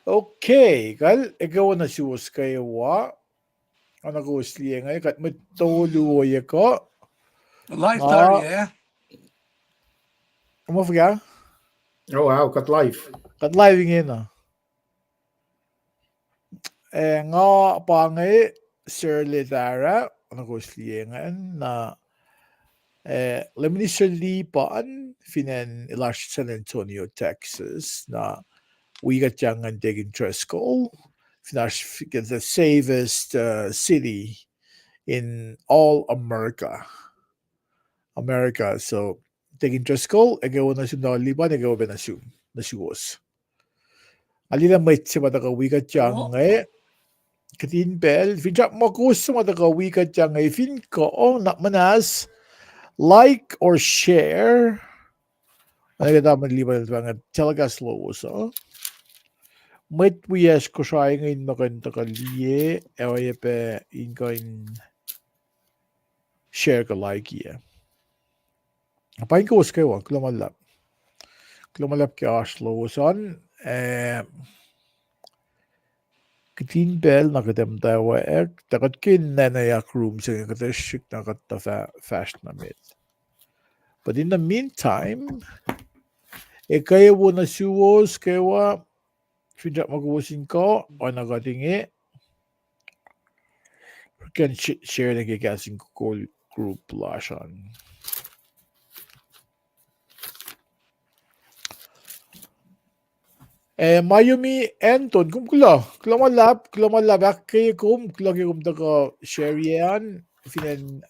Okay, kal ikaw na siwas kayo wa. Ano ko usliye ngay kat matuluwa ko. Live tar, yeah. Mo fga? Oh wow, kat live. Kat live ngena. Nga pangay Shirley Dara, ano ko usliye ngayon na Leminishali paan finan ilash San Antonio, Texas na we got young and digging Driscoll. Finash the safest city in all America. So digging Driscoll, agaw na siya liban, agaw ba na siwas. Alila may siya mataka we got young katin bel, finjak makus mataka we got young fin ko nak manas like or share. Ano ka dapat liban ng telecast lowos, Mwet wias Kosrae ngayon makanta kaliye, ewa pe ingoin share ka like ya. Paing ko uskay wa, klumalap. Klumalap ki ash lowosan, kitin bel nakatem tawa takat kin nanayak room sa katashik nakata fast na mit. But in the meantime, kaya wo na siwos kaya tidak magawasin ko o nagatingi can share the KahsInKol group lashan. Mayumi Anton kumalap kaya taka share yan finan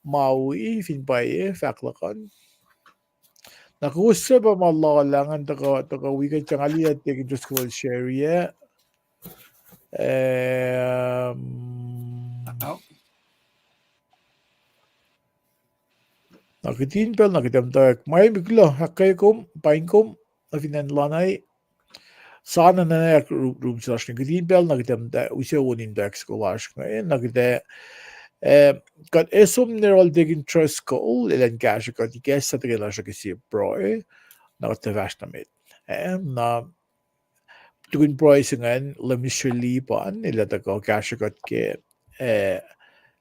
Maui fin paye faklakan. Nakusa ba malalangan taka wikat siyang aliyat taking just call share ya. Nakitin pel nakitamtak may bigla hakay kum Paing kum na finanlanay sana na room slash nakitin pel nakitamtak usya unin dak skolash ngayon nakita kat esum neral digging trust call ilan cash kat ikes sa tigil siya kasi broy nakatavash na mit na tukin broy singan lamishali pan ila tako cash kat ke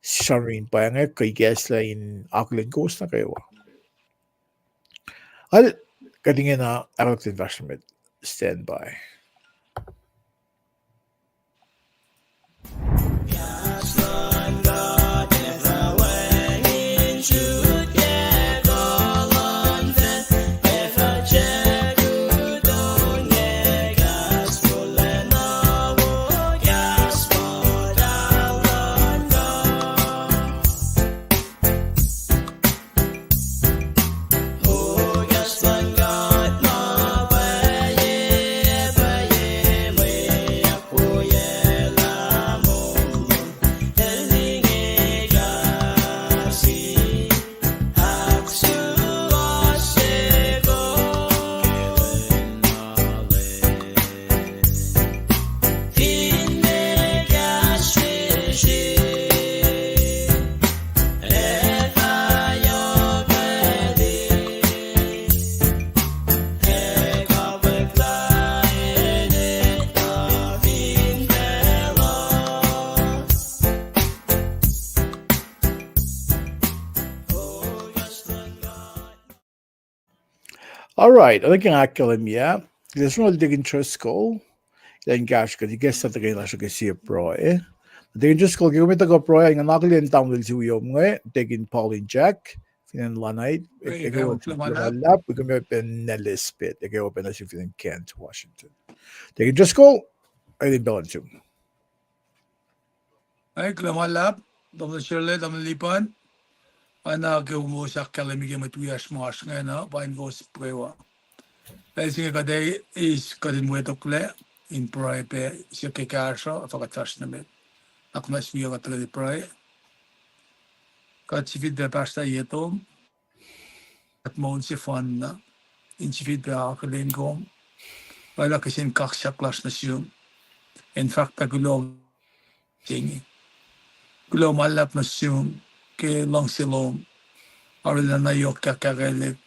Sharin pa nga kay guess la in akollah ghost na kayo. Al katingin na akollah investment standby. All right, ano kang akketeyac? There's no digging trust call. Ilan cash ka, di guess sa tagay na siya kasi pro Digging trust call, gawin ito ko pro, ang nakalian tamil si Uyom nga, digging Pauline Jack, finan lanay, ikaw lulap, ikaw may penelispit, ikaw pa na siya finan Kent, Washington. Digging trust call, ay din balan siya. Ay, klumalap, damn Shirley, damn lipan. Ana mo sa kalamig yung matuyas mas ngayon na pain ko sa prewa. Kasi nga kaday is kadin mwet okle in pray pe siya kekasho afakatas na met. Ako na siya katala di pray. Kat sifil pe pasta yetom at mon si fan na in sifil pe akollah kom. Wala kasi kaksak klas na siya. In fact pagulo tingi. Gulo malap na siya. Ke long silom arila na yok kakagale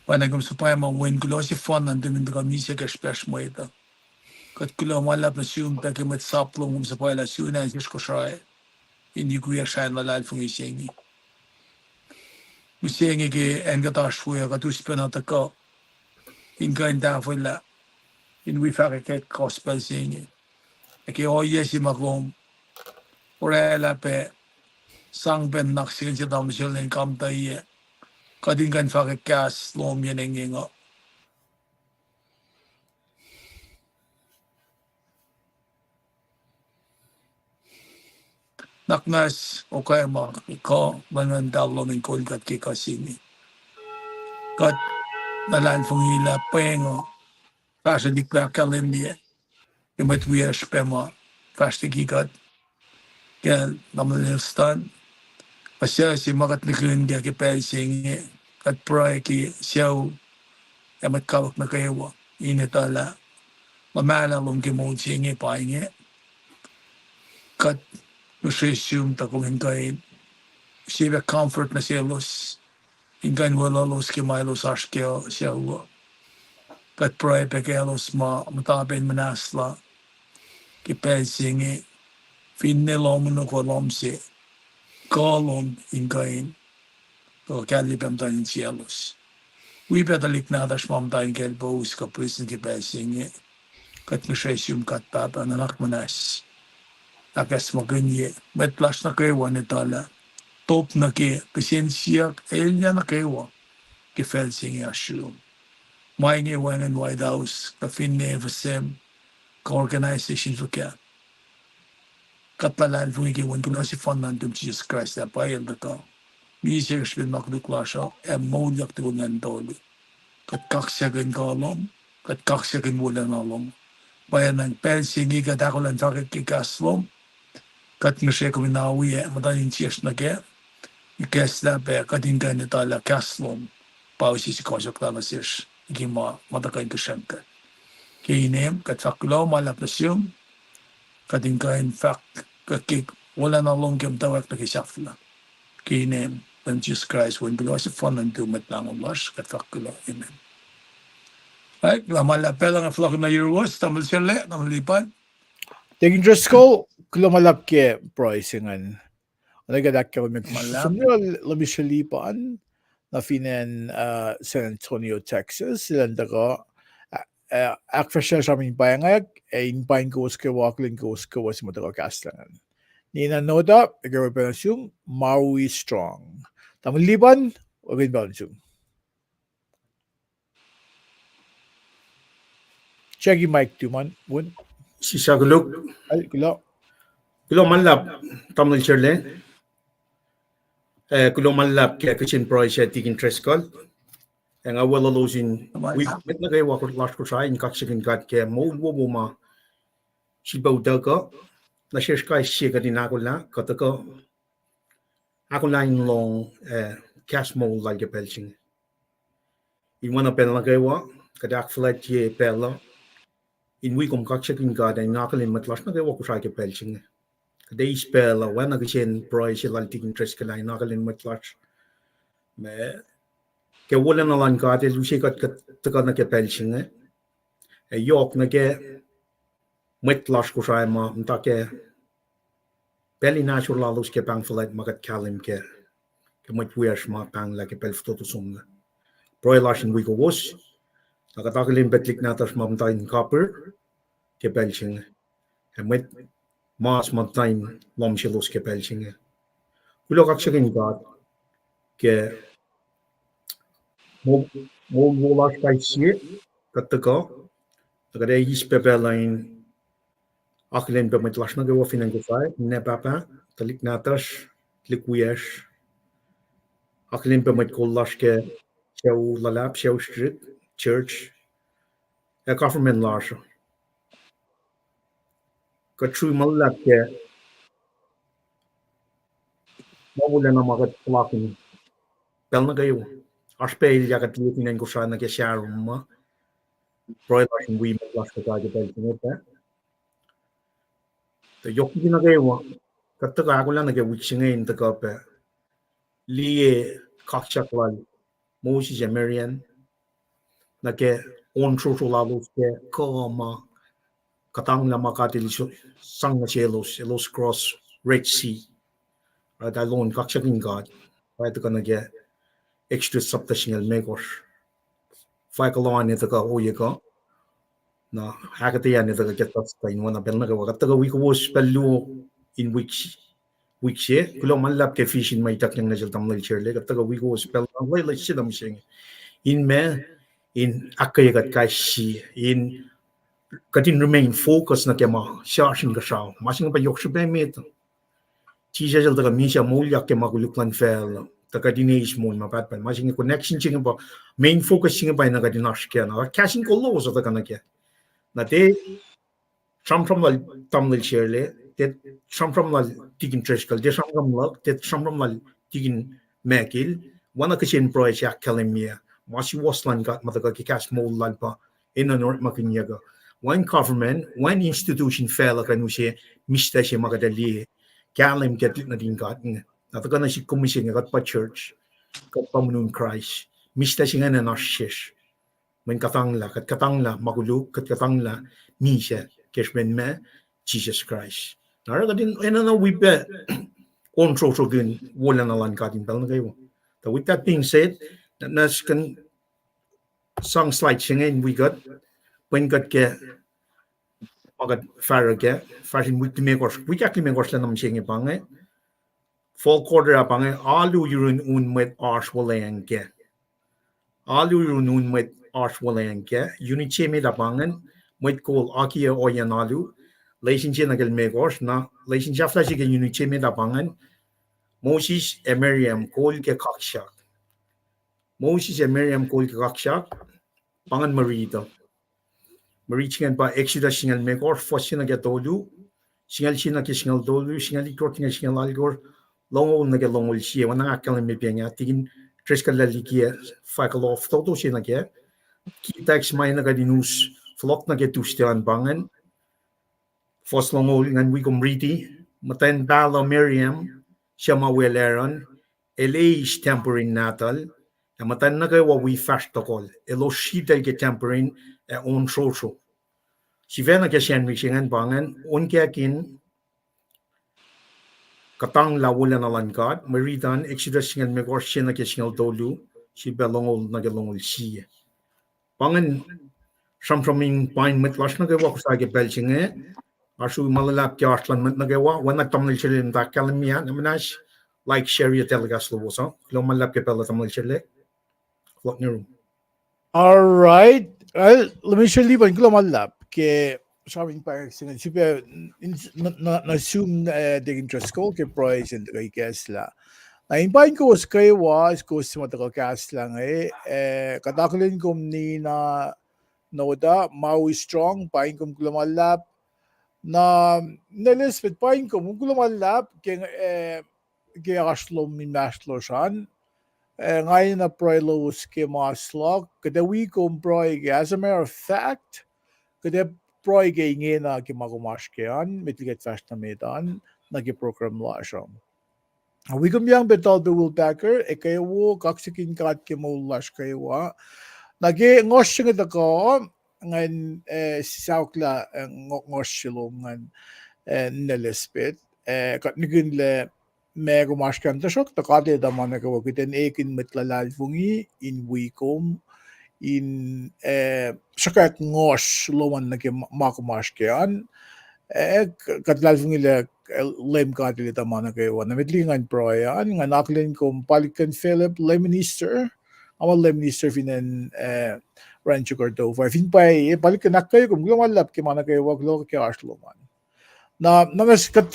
Panagam supaya mo win kulo si fun and din ka misa ka special mo ito. Kat kulo malap na siyum pa kemet saplong supaya la siyuna is Kosrae. Hindi ko ya siya nalal fung isengi. Isengi ke engatash fuya ka tuspena ta ka. Inga inda fuya in we fabriket gospel sengi. Ake oye si magom. Orela pe sang ben naksin si dam silen kam ta iye. Kadin kan fabrikas lom yenengingo. Naknas o kaya mo ikaw manandalo ng kulgat kay kasini. Kat nalan fong hila Paing fast di pa kalim niya. Imat wiya spema fast gigat. Kaya naman pasya si makat likun dia kay pelsingi. Kat pray ki siyaw imat kawak na kayo. Initala. Mamala lom ki mo singi Paing. Kat nusisyum takong hingkain. Siya comfort na silos. Ingan wala los ki Milos Ashkeo siya kat pray pekelos matabin manasla ki pelsingi finnelom no kolomsi kolom ingain to kalibam tayo cielos. We petalik na das mam tayo kelbos ka prison ki pelsingi kat nusyum kat papa nanak manas akas maganyi met plus na kayo wanitala top na ki pasensya elnya na kayo ki pelsingi asyum. Mainge wang and White House, ka finne vasem, ka organization for kya. Katalan fung iki wan kuno si fondant of Jesus Christ, na pacl da ka. Misi kashpil makduklasya, mauliak tu ngan toli. Kat kaksakin kolom, kat kaksakin wulan alom. Bayan ng pelsingi kat akollah fakit kikaslom, kat ngasya kuminawi matanin siyas na kya. Ikesla pe katingan nitala kaslom, pausi si kosok tala siyas. Gima matakain ka siyangka. Kainim, kat fakulaw malap na siyum, katingkain fak, kakik, wala na long kim tawak na kisafla. Kainim, when Jesus Christ, when below si fun and dumat lang umas, kat fakulaw, amen. Ay, malapel ang flok na Euros, tamal sila, namalipan. Taking Driscoll, kulamalap ke pricing nagadak ka magsusunod labi siya lipan na finan San Antonio, Texas. Silang daga akfasya sa aming payangag in Paing ko ke waklin ko si madaga kaslangan. Nina noda, agawa pa nasyung Maui Strong. Tamang liban, wagin ba nasyung? Check yung mic tu man, wun. Si Saguluk. Ay, kilo. Kulo malap. Tamil Shirley. Kulo malap kaya kitchen pro siya tigin Trescol. Ang awala losin. Met na kayo wakot last Kosrae in kaksakin kat kaya mo ma. Si Baudaga. Na siya siya ka din ako na. Kataka. Ako na yung long cash mo like pelching. Iwan na pela kayo. Kadak flat ye pela. In we kom kaksakin kat ay nakalin matlas na kayo Kosrae ke pelching. Kada ispela wan na kitchen pro siya lang tigin Trescol ay nakalin matlas. Me ke wala na lang kat lu siya kat taka na ke pelching. Yok na ke matlas Kosrae ma mta ke peli natural los ke pang flat magat kalim ke mat wiers ma pang la ke pel ftoto sumna. Pro lashin we go was. Nakatakalin betlik natas ma mta in copper ke pelching. Met mas mantain lom siya los ke pelching. Kulo kaksakin kat ke mo wolas kay siya kataka kada ispepelain aklin pe matlas na gawa finan ko fay ne papa talik natas likwies aklin pe mat kollash ke siya lulap siya street church government lash ka true malap ke mawala na magat plakin pel na gayo aspel yagat likinan ko sana ke siya ma proilash we matlas ka tayo pel tineta the yoki na gayo kataka ako lang nagawitsingin taka pe liye kaksaklal mo si Miriam na ke on social levels ke kama katang la makatili sang na elos cross Red Sea right alone kaksakin God right kana ke extra subtational megos akollah ni taka o yeka na akketeyac ni taka get that kain wana belna ka taka we ko spellu in which ye kulo manlap ke fish in may takling na jiltam na chairle taka we ko spell way like sidam sing in me in akketeyac kashi in katin remain focus na kema shashin ka shaw masing pa yok shpe met tija jal taka misha mulya ke maguluklan fel taka dinage mo ma pat pa masing connection ching ba main focus ching ba na ka dinash ke na KahsInKol lowos taka na ke na te from la tamlil shirle te from la tigin treshkal te from la te from la tigin mekil wana kashin project academia masi waslan got mataka ki cash mo lalpa in a north makinyaga one government one institution fail ka nu she mista she magadali kalim get na din got na taka na si commission got pa church got pa munun Christ mista she ngana na shish men katangla maguluk katangla misha keshben me Jesus Christ nara gadin enana we be control so gun wolana lan gadin bel ngayo so with that being said nas kan song slide singing we got when got ke agat farage fashion week me gos we actually me gos lanam singing bange fall quarter abange alu yurun un met arsh wolenge alu yurun un met arsh wolenge uniche me labangen met call akyohkye alu Leisinche na megos na leisinche flashi ke uniche me labangen Moses e Miriam Kol In Kaksak Moses e Miriam Kol In Kaksak pangan marito marichingan pa exodus singal megos fosina ke tolu singal china ke singal tolu singal ikrotinga singal algor longol na ke longol sie wana akal me pianya tigin treskal likia fakal of toto sina ke kitax mai na ka dinus flok na ke tustian bangan fos longol ngan we riti maten balo Miriam siya maweleron eleish temporin natal matan na kayo we fast tokol elo shita ke temporin on social si vena ke siyan mixingan bangan on ke akin katang lawulan na langkat maritan exodus singan megor siya na ke singal dolu si belongol na gelongol siya bangan samsoming pain metlas na kayo sa ke belchinge asu malalap ke arslan met na kayo wana tamnil chilin ta kalamia namanas like share your telecast lowos lo malap ke pala tamnil chile flok ni room. All right. Well, let me show you one global ke sabi pa singa sipe na assume the interest ko ke price and kay gas la. Na imbahin ko kay was ko sa mata gas lang katakulin ko ni na noda Maui strong paing ko global na nalis paing ko global ke aslom min maslo shan ngayon na lowos ke maslog kada we kumproy as a matter of fact kada proy ke inge na ke magumash ke an mitliget fast na medan nagi-program la siya. We kumbyang betal the will backer kayo kaksakin kat ke maulash kayo nagi ngos siya nga ko ngayon sisawkla ngos silungan nalespit kat nigin le mego maskan tasok takade da mana ko kiten ekin metlalal fungi in wikom in sakat ngos loman na ke makumaskean katlal fungi le LEUM God da mana ko na medlingan proyan nga naklin ko palikan Philip LEUM minister amal LEUM minister finan Rancho Cordova fin pa palikan nakay kum lumalap ke mana ko wag lo ke asloman na namas kat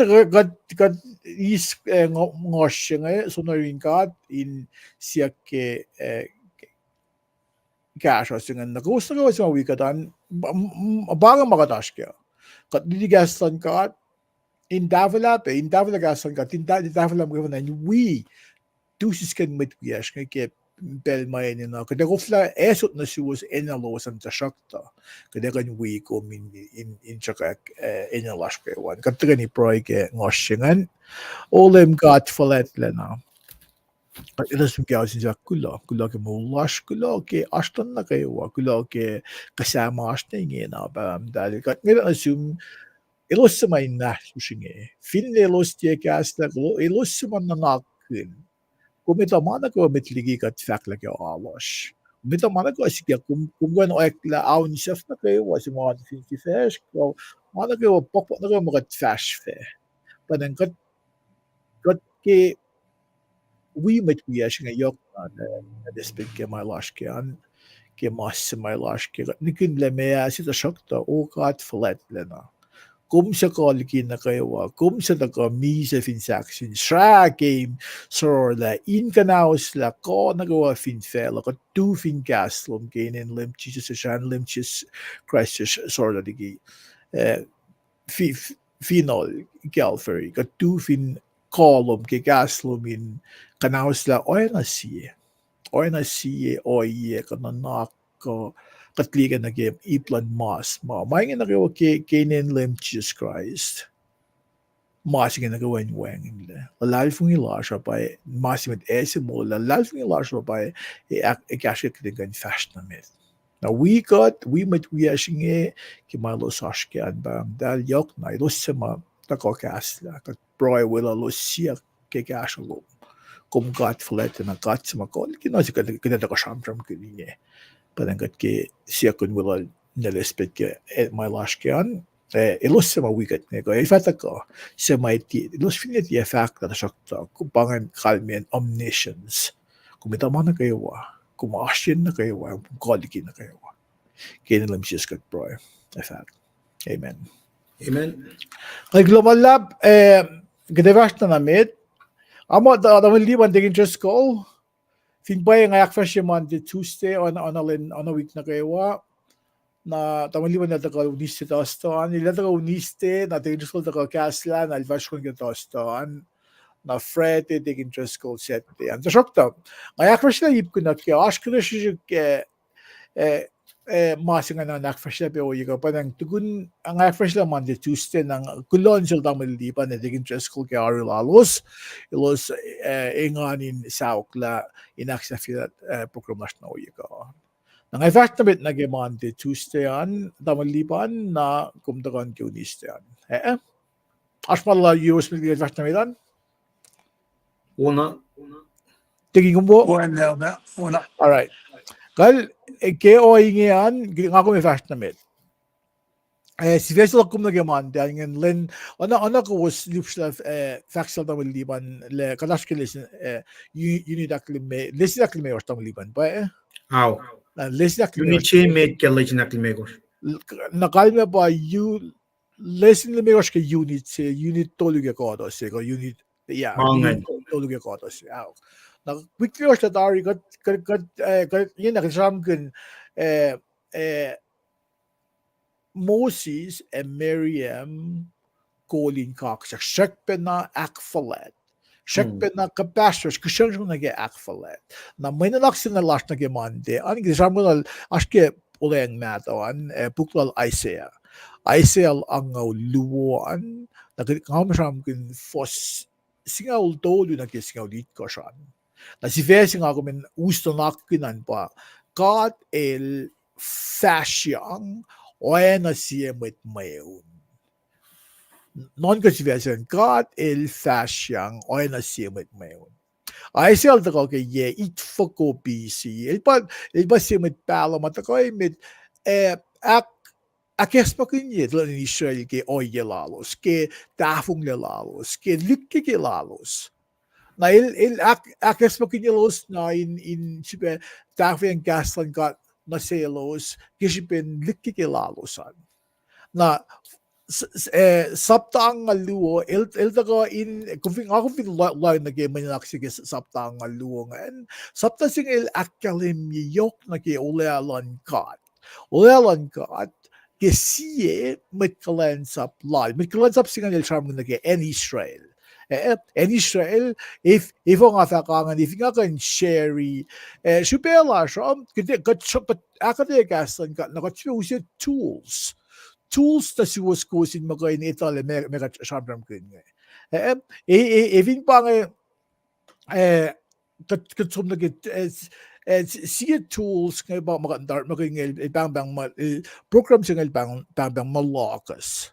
is ngos nga sonorin kat in siya ke cash singan na gusto ko sa wikatan baga makatash kya kat didigastan kat in davala gastan kat in davala mo na we dusis kan matwiyash nga ke bel may ni na kada ko fla esot na siwas enalo san ta shakta kada kan we ko min in chakak enalash ke wan kat ni proy ke ngoshingan LEUM God falet le na Ilas yung siya kula ke mulash kula ke ashtan na kayo kula ke kasama ashtan na ba dahil kat nila assume ilos sa may nahushinge fin ilos tie kasla ko ilos sa man nanakin kumita mana ko mitligi kat fakla ke alash kumita mana ko asikya kung gano ekla aun chef na kayo si mga 50 fish ko mana ko pokpok na ko mga fish fe panang kat ke we met we ashing yok na despit ke my lash ke an ke mas my lash ke nikin le me asita shokta o kat flat lena kum sa koliki na kayo kum sa taka mi sa finsaction shra game so la in kanaus la ko nagawa fin fel ka tu fin gaslum gain in lim chis sa shan lim chis christ sort of digi finol galfery ka tu fin kolum ke gaslum in kanaus la oana siye oye ka nanak ko katligan na game iplan mas maingin na kayo kainin lim Jesus Christ mas nga nagawa yung wangin le lalal fung ila siya pa mas yung mo lalal fung ila siya pa ikasya kitigan fast na mit na we met we ashinge kimalo sashke anba dal yok na ilos sama takokasla kat broy wila los siya kikasya kum gat flat na gat sama kol kinasi kita ka shamsham kininye padangat ke siakun wala nalespet ke my lash ke an ilos sama wicket ne ko ifata ko sa may ti ilos finit ya fact na sakta kumpangan kalmen omniscience kumita man na kayo kumashin na kayo koliki na kayo kinilam siya skat bro in fact amen kay global lab gdevash na namit amo da liban digin just call fin ba yung ayak fresh Monday Tuesday on a week na kayo na tamaliban na taka uniste tostan nila taka uniste na tingin ko taka kasla na alvash ko ng tostan na Friday tingin ko set an shokta ayak fresh na yip ko na kaya ask ko siya ke masing na ayak fresh na pero yung panang tugun ang ayak fresh na Monday Tuesday ng kulon sila tamaliban na tingin ko kaya arilalos ilos inganin sa okla inaksafilat programas na uyiga. Nang effect na bit nag Monday, Tuesday an, tamaliban na kumdagan ke uniste an. Asmala US may effect na bitan? Oana. Tingin ko po? Oana. Alright. Kal, ke o inge an, nga ko may effect na bit. Si Vessel kum nag Monday, ang len, ana ko was lupsla faxal tamaliban, le kalash ke listen, unidakli me or tamaliban pa Aw. Uniche med kellej naklimegos. Nakalme ba lesson limegos ke unit toluge kodos ko unit unit toluge kodos na quickly os tatari kat yun nakisam kun Moses and Miriam Kol In Kaksak shekpe na akfalet shekpe na kapastos kushan na ge akfalet na may nalaksin na last na ge mande ang gisam mo aske uleng mato an buklal Isaiah ang luwan na kamsam kun fos singaw tolu na ge singaw dit kosan na si vesing ako men usto nakkinan pa God el fashiang oana siya met mayon non-controversial God el fashiang oana siya met mayon I sel da ko ye it foko BC il pa siya met pala matakoy met akespakin ye tlan Israel ke oye lalos ke tafung lalos ke lykke ke lalos na akespakin ye los na in sipe tafung gaslan got na selos kisipin lykke ke lalosan na saptang luo il taga in kung ako fin line na game na sige saptang luo ngan sapta sing il akalim yok na ke olealan kat ke sie mit kulacnsap live mit kulacnsap sing il charm na ke en Israel en Israel if ang afakangan if nga kan sherry supela shom kat akketeyac na kat tools na si was kusin magain ito le mega shabram kun nga evin pa nga katsum na siya tools nga ba magandar maging bang program sing bang malocus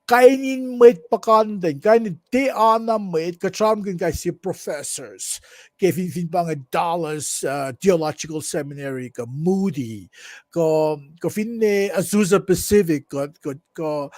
kainin met pakanden kainin te ana met katram kin si professors kevin fin bang Dallas Theological Seminary ka Moody ko fin Azusa Pacific ko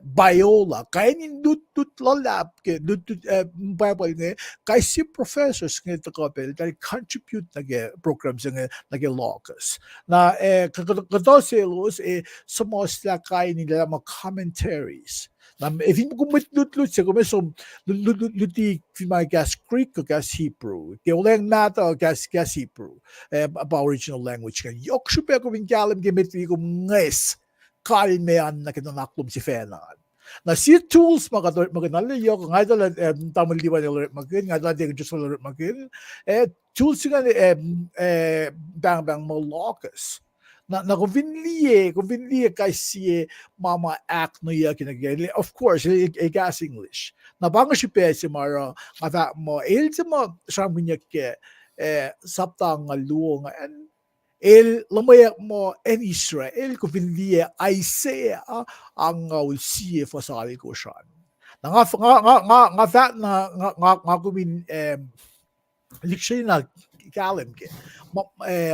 Biola kainin dut lulap ke dut Bible nga kay si professors nga takapel dahil contribute nage programs nga nage locus na kadoselos sa mga kain nila mga commentaries na if hindi ko matlut siya kung so luti mga gas Greek o gas Hebrew kaya wala yung nata o gas Hebrew about original language nga yok siya ko kalam gimitri ko nges kalmean na kinanaklom si Fenan na si tools maganalayo kung nga dala tamang liwan alert magin nga dala di just alert magin tools nga bang malocus na kung vinliye kay si mama act no ya kinagay of course gas English na bang si PS mara nga mo mo sabi niya ke saptang luong lamayak mo en Israel kung vinliye Isaiah ang ulsiye fasali ko siya nga kumin liksyon na kalam ke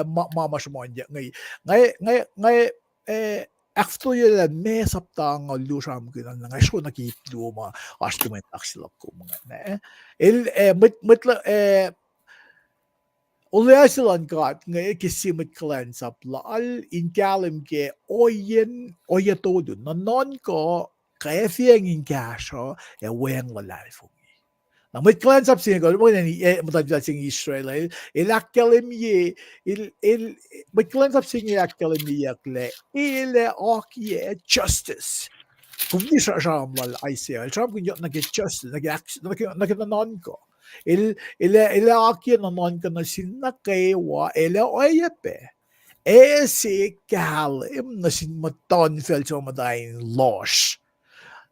mama mo ngay after yun may saptang lusam ko na nga so nakitlo mga argument sila ko mga Ulya silang kat ngay kisimit kulacnsap laal in kalam ke oya todo na non ko kaya fiyang in kasho weng lalay fong na may kulacnsap siya ko mo na matadya sing Israel akketeyac may kulacnsap siya akketeyac akyohkye justice kung di siya lal ay siya siya kung yun nag-justice nag-non ko akyohkye naman ka na nukewa oyepe si kalim na sinmaton fel sa madayin los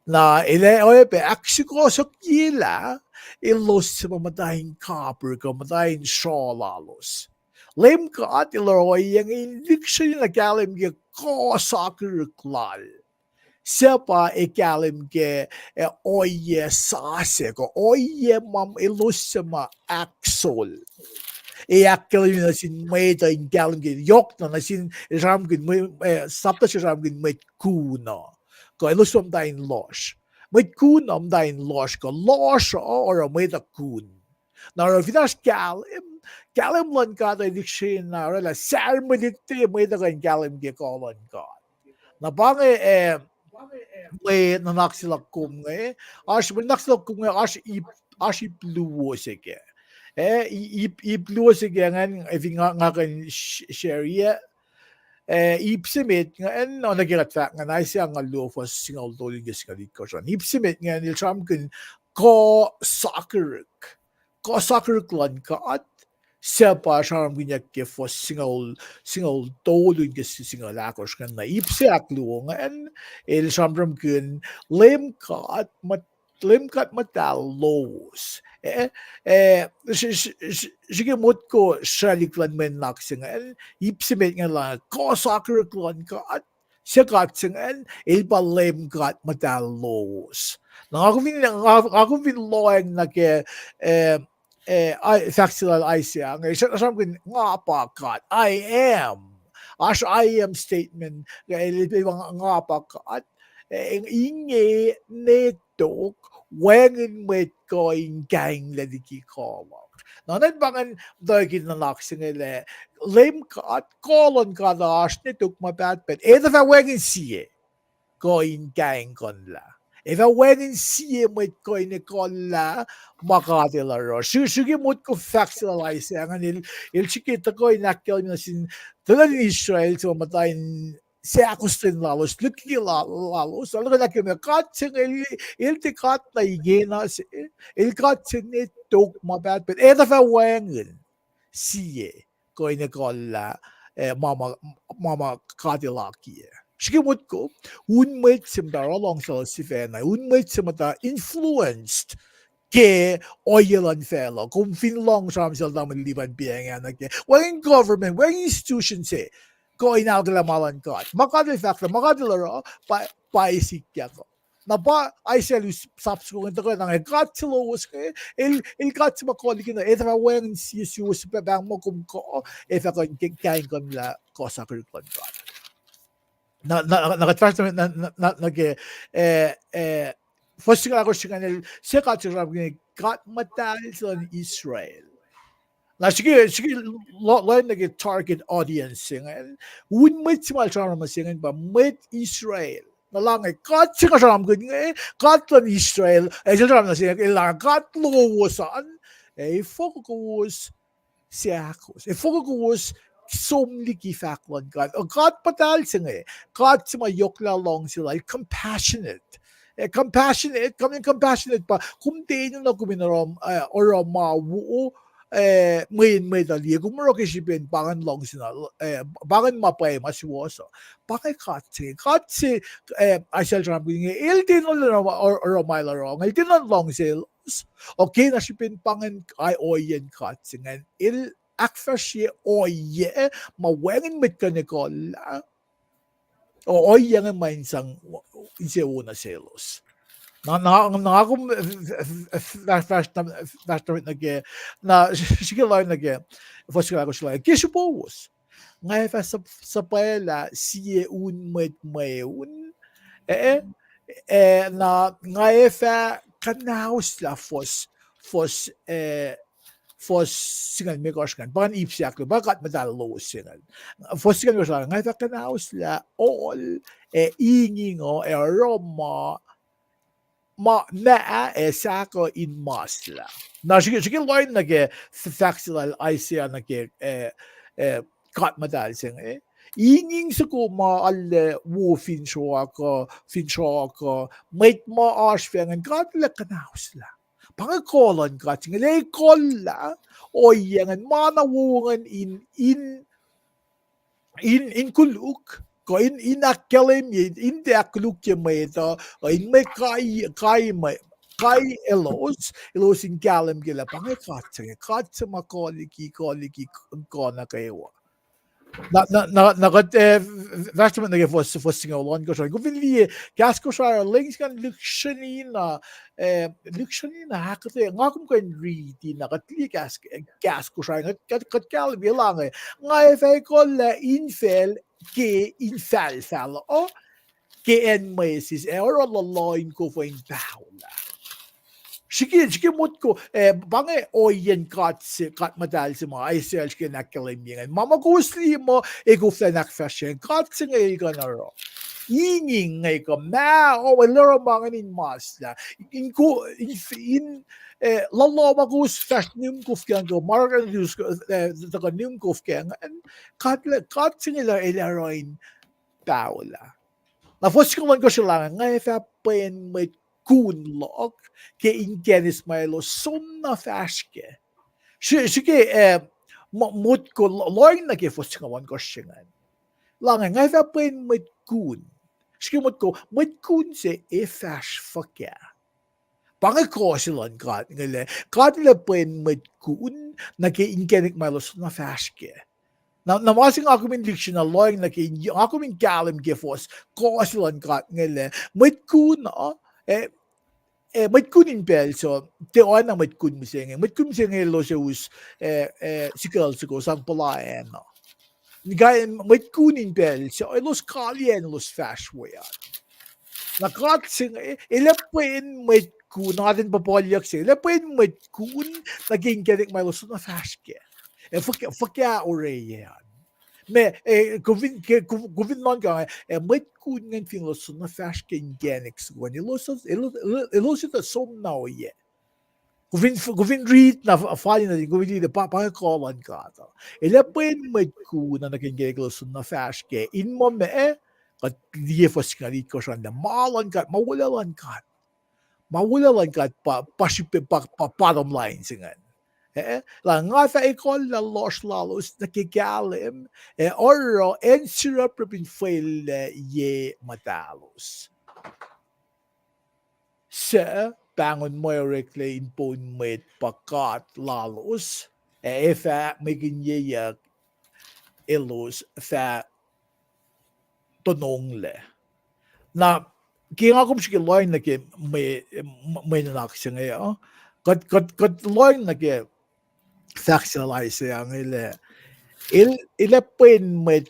na oyepe akyohkye ilos sa madayin copper ka madayin sholalos LEUM GOD ilaroy yung indiksyon na kalim ka kosrae siapa kalim ke oye sase ko oye mam ilusma aksol akketeyac na sin mwet in kalim ke yok na sin ramgin sapta si ramgin mwet kuno ko ilusam dain los mwet kuno dain los ko los or mwet kun na vinas kalim lan ka da diksyon na rela sarmadikte mwet ka kalim ke kolon ka na bange may nanaksilak kum nga nanaksilak kum nga ipluwo sige ipluwo sige nga nga kan sharia ipsimit nga nagiratfak nga naisya nga lowos singal toligis nga dikosyon ipsimit nga nilsam kan kosrae lan ka at siapa siya ganyak ke fos singal toligis singal akos kan na ipsiak luo nga samram kun LEUM GOD matal lowos sige mot ko shaliklan men naksingan ipsimet nga lang kosrae lan ka at sikat singan pa LEUM GOD matal lowos ako loeng na ke factual Isaiah sabi nga pakat I am statement nga pakat inge netok wengin met ko in gang ladiki kolok nanan bangan dagin na laksing LEUM GOD kolon ka dash netok mabat but fa wengin siye ko in gang konla fa wengin siye met ko in kolla makadilaro sige mot ko factual Isaiah nga chikita ko inakkel na sin talan Israel so matayin siya akustin lalos lutki lalos alaga na kami katsing kat na igena katsing tok mabat but fa wengin siye ko in kolla mama kadilaki sige mot ko unmet sim daralong sa sifena unmet sim mata influenced ke oilan fellow kung finlong sam sel daman liban Paing ke when government when institution say ko inagla malan kat makadil factor makadil pa isikya ko na ba ay sel subscribe ko nang kat lowos ke il kat makoli kina etra when sisu pa bang mo kum ko if ako kain kon la kosrae kon kat nag-transfer first thing ako siya second thing got matal sa Israel. Na sige learn target audience ngayon. Wouldn't mal siya masingin ba met Israel. Na lang kat siya saram ko ngayon kat sa Israel siya saram na siya ilang kat lowosan focus siya focus somli faklan God. God patal siya God sa mayokla long sila compassionate. Compassionate pa kung di nyo na kuminarom or mawu may dali kumuro kisipin bangan long sila bangan mapay masiwoso bakit katsi ay sel tram il din or mile wrong il din long sales okay na sipin pangan ay oyen katsi ngan il akfashi oye mawengin mit kanikol o oyen ang mainsang iseo na selos na ako faster na sige lang first ko sila kisupos ngay sa pala siye un met mayon na ngay fa kanaus la fos singal may koskan bagan ipsiak lo bagat madal lowos singal fos singal ko ngay fa kanaus la all inging aroma na sako in masla. Na sige loin factual ICA kat madal sing inging sa ko alle wo fin ko mait mo asfengen kat le kanausla. Pangakolon kat sing le kolla o yangan manawungan in kuluk ko in akketeyac in de akyohkye meta in may kai elos in galam gila pangay katsa makoliki kona kayo värsta nage fossinga olon ko go vinli gas ko shara links kan lukshanina hakte ngakum kan read na katli gas ko shara kat kal bilang ngai fa ko la infel ke infel o ke en mesis or la line ko fo in paula Sige mut ko bange oyen kat madal si mga ISL ke nakalimingan. Mama gusli mo igufta nakfashion kat si ngay ka na ro. Inging ngay ka ma o laro mga nin masla. In lalo magus fast nim kufkyan ko margan dus taka nim kufkyan kat si ngay ilaroin paula. Na fos ko man ko sila ngay fa pen may kunlok ke ingenis mailo sonna färske. Sige mot ko loin na ke fostingawan ko singan. Lange ngay fa pen mit kun. Sige mot ko mit kun se färs fakya. Pange ko silan kat ngale kat le pen mit kun na ke ingenik mailo sonna färske. Na masing ako min dictional loin na ke ako min galim ke fos ko silan kat ngale mit kun Matkun so te oana matkun misenge lo se us sikal ko sang palaen no gay matkun so los kalien los fash way na kat sing elepen matkun natin papolyak se elepen matkun naging kedik may los na fash ke fakya oreyan me kuvin non ka met kun ngan fin los na fash ke genix when ilos ito som now ye kuvin read na fali na kuvin de pangakolon ka to pen met kun na naging genix los na fash ke in mo me kat die fos kalit ko siya na malan kat mawulalan kat pa bottom line singan la nga fa ikol la los lalos nakigalim oro ensura propin fail ye matalos. Se bangon mo rekle in pon met pakat lalos fa meginyeyak elos fa tonong le na kinga kum shiki loin na ke me na aksyon ya kat loin na ke factualize yang ile pen met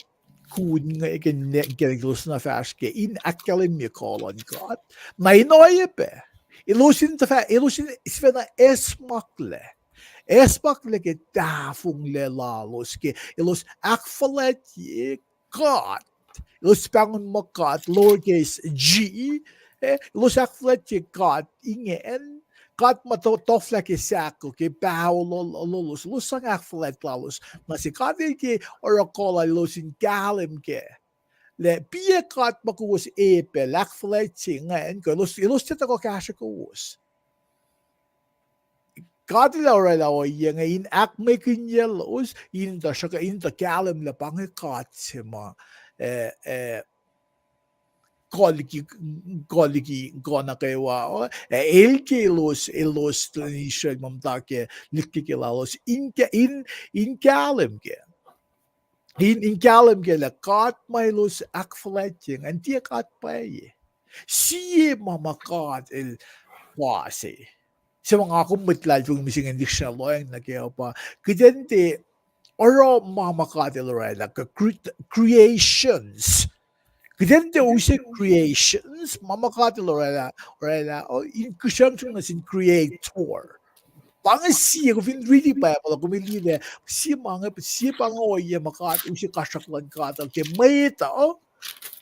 kun nga iken gelglos na färske in akketeyac kolon god na inoye pe ilusin svena esmakle ke tafung le lalos ke ilus akfalet god ilus pangun makat lowercase g ilus akfalet god inge God matotofla ke sako ke paulo lulus lusang akfalet lalos nasi kadi ke orakola lusin kalem ke le pie God makuus epe lakfalet singa en ko ilus tita ko kasha kuus God la o yang in ak making yellows in the shaka in the kalem la pange God sema koliki gona kewa elke elos nisha mamtake likkike lalos in kalem ke in kalem ke la kat mailos akfletting and tie kat paye si mama kat el wase sa mga kumitlal yung missing and dictionary na kaya pa kidente oro mama kat el rela creations Kidente use creations, mama katilorela, o in conjunction as in creator. Pang si ko fin really pa pala kumilile si pang oye makat use kasaklan katal ke meta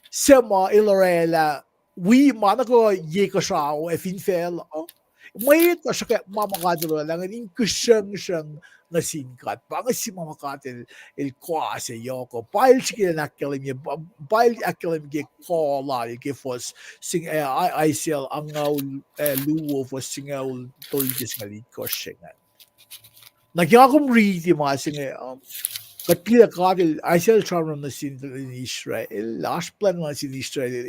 sema ilorela we mana ko ye ko sao e fin fel meta sa mama katilorela in conjunction na singkat pang si mama katil el kwase yoko pacl sige nakkelim pacl akkelim ge kola ge fos sing I sell angaw luwo fos singaw tolges ngalit ko singan nagyakom riti mga singa katila katil I sell charm na sin in Israel last plan na sin Israel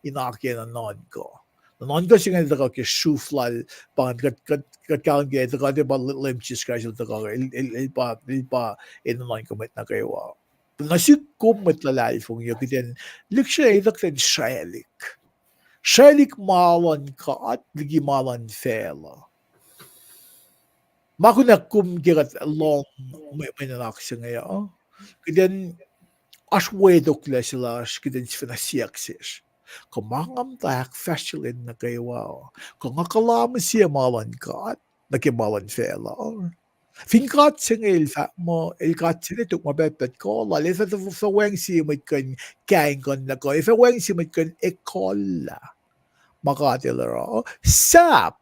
in akye na non ko singa daga ke shuflal pang katkalang ge daga de ba LEUM GOD daga il pa in non commit na kayo nasi commit la lai fong yo kiten likshay dakten shailik malan ka at ligi malan fela makunak kum girat long may nanak siya ngayon kiten aswedok la sila kiten sifil Kumangam tak fashion na kayo kung akalaman siya malan kat nakimalan fela finkat sing ilfa mo ilkat sila tuk mabepet ko lali sa weng siya may kan kain kon na ko if weng siya may kan akollah makatilaro sap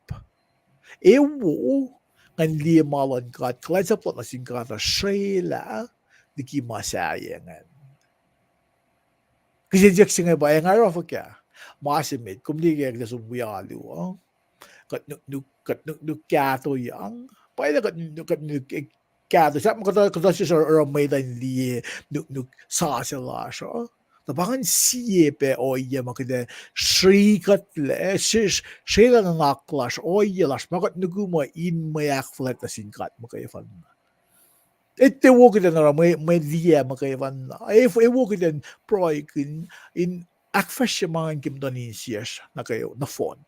ewo kan liya malan kat kalasa po na singkata shayla di ki masayangan kasi jak singa ba yang araw kya masimit kumli kaya kaya sumbuyalu kat nuk kato yang pa kat nuk kato sa kata siya or may dan li nuk sa sila siya tabangan siye pe oye makita srikat le siya na naklas oye las makat nuku mo in mayak flat na singkat makaya fan ette wokidan na may liya makaivan na wokidan proikin in akfasya mga kimdonin siyas na kayo na phone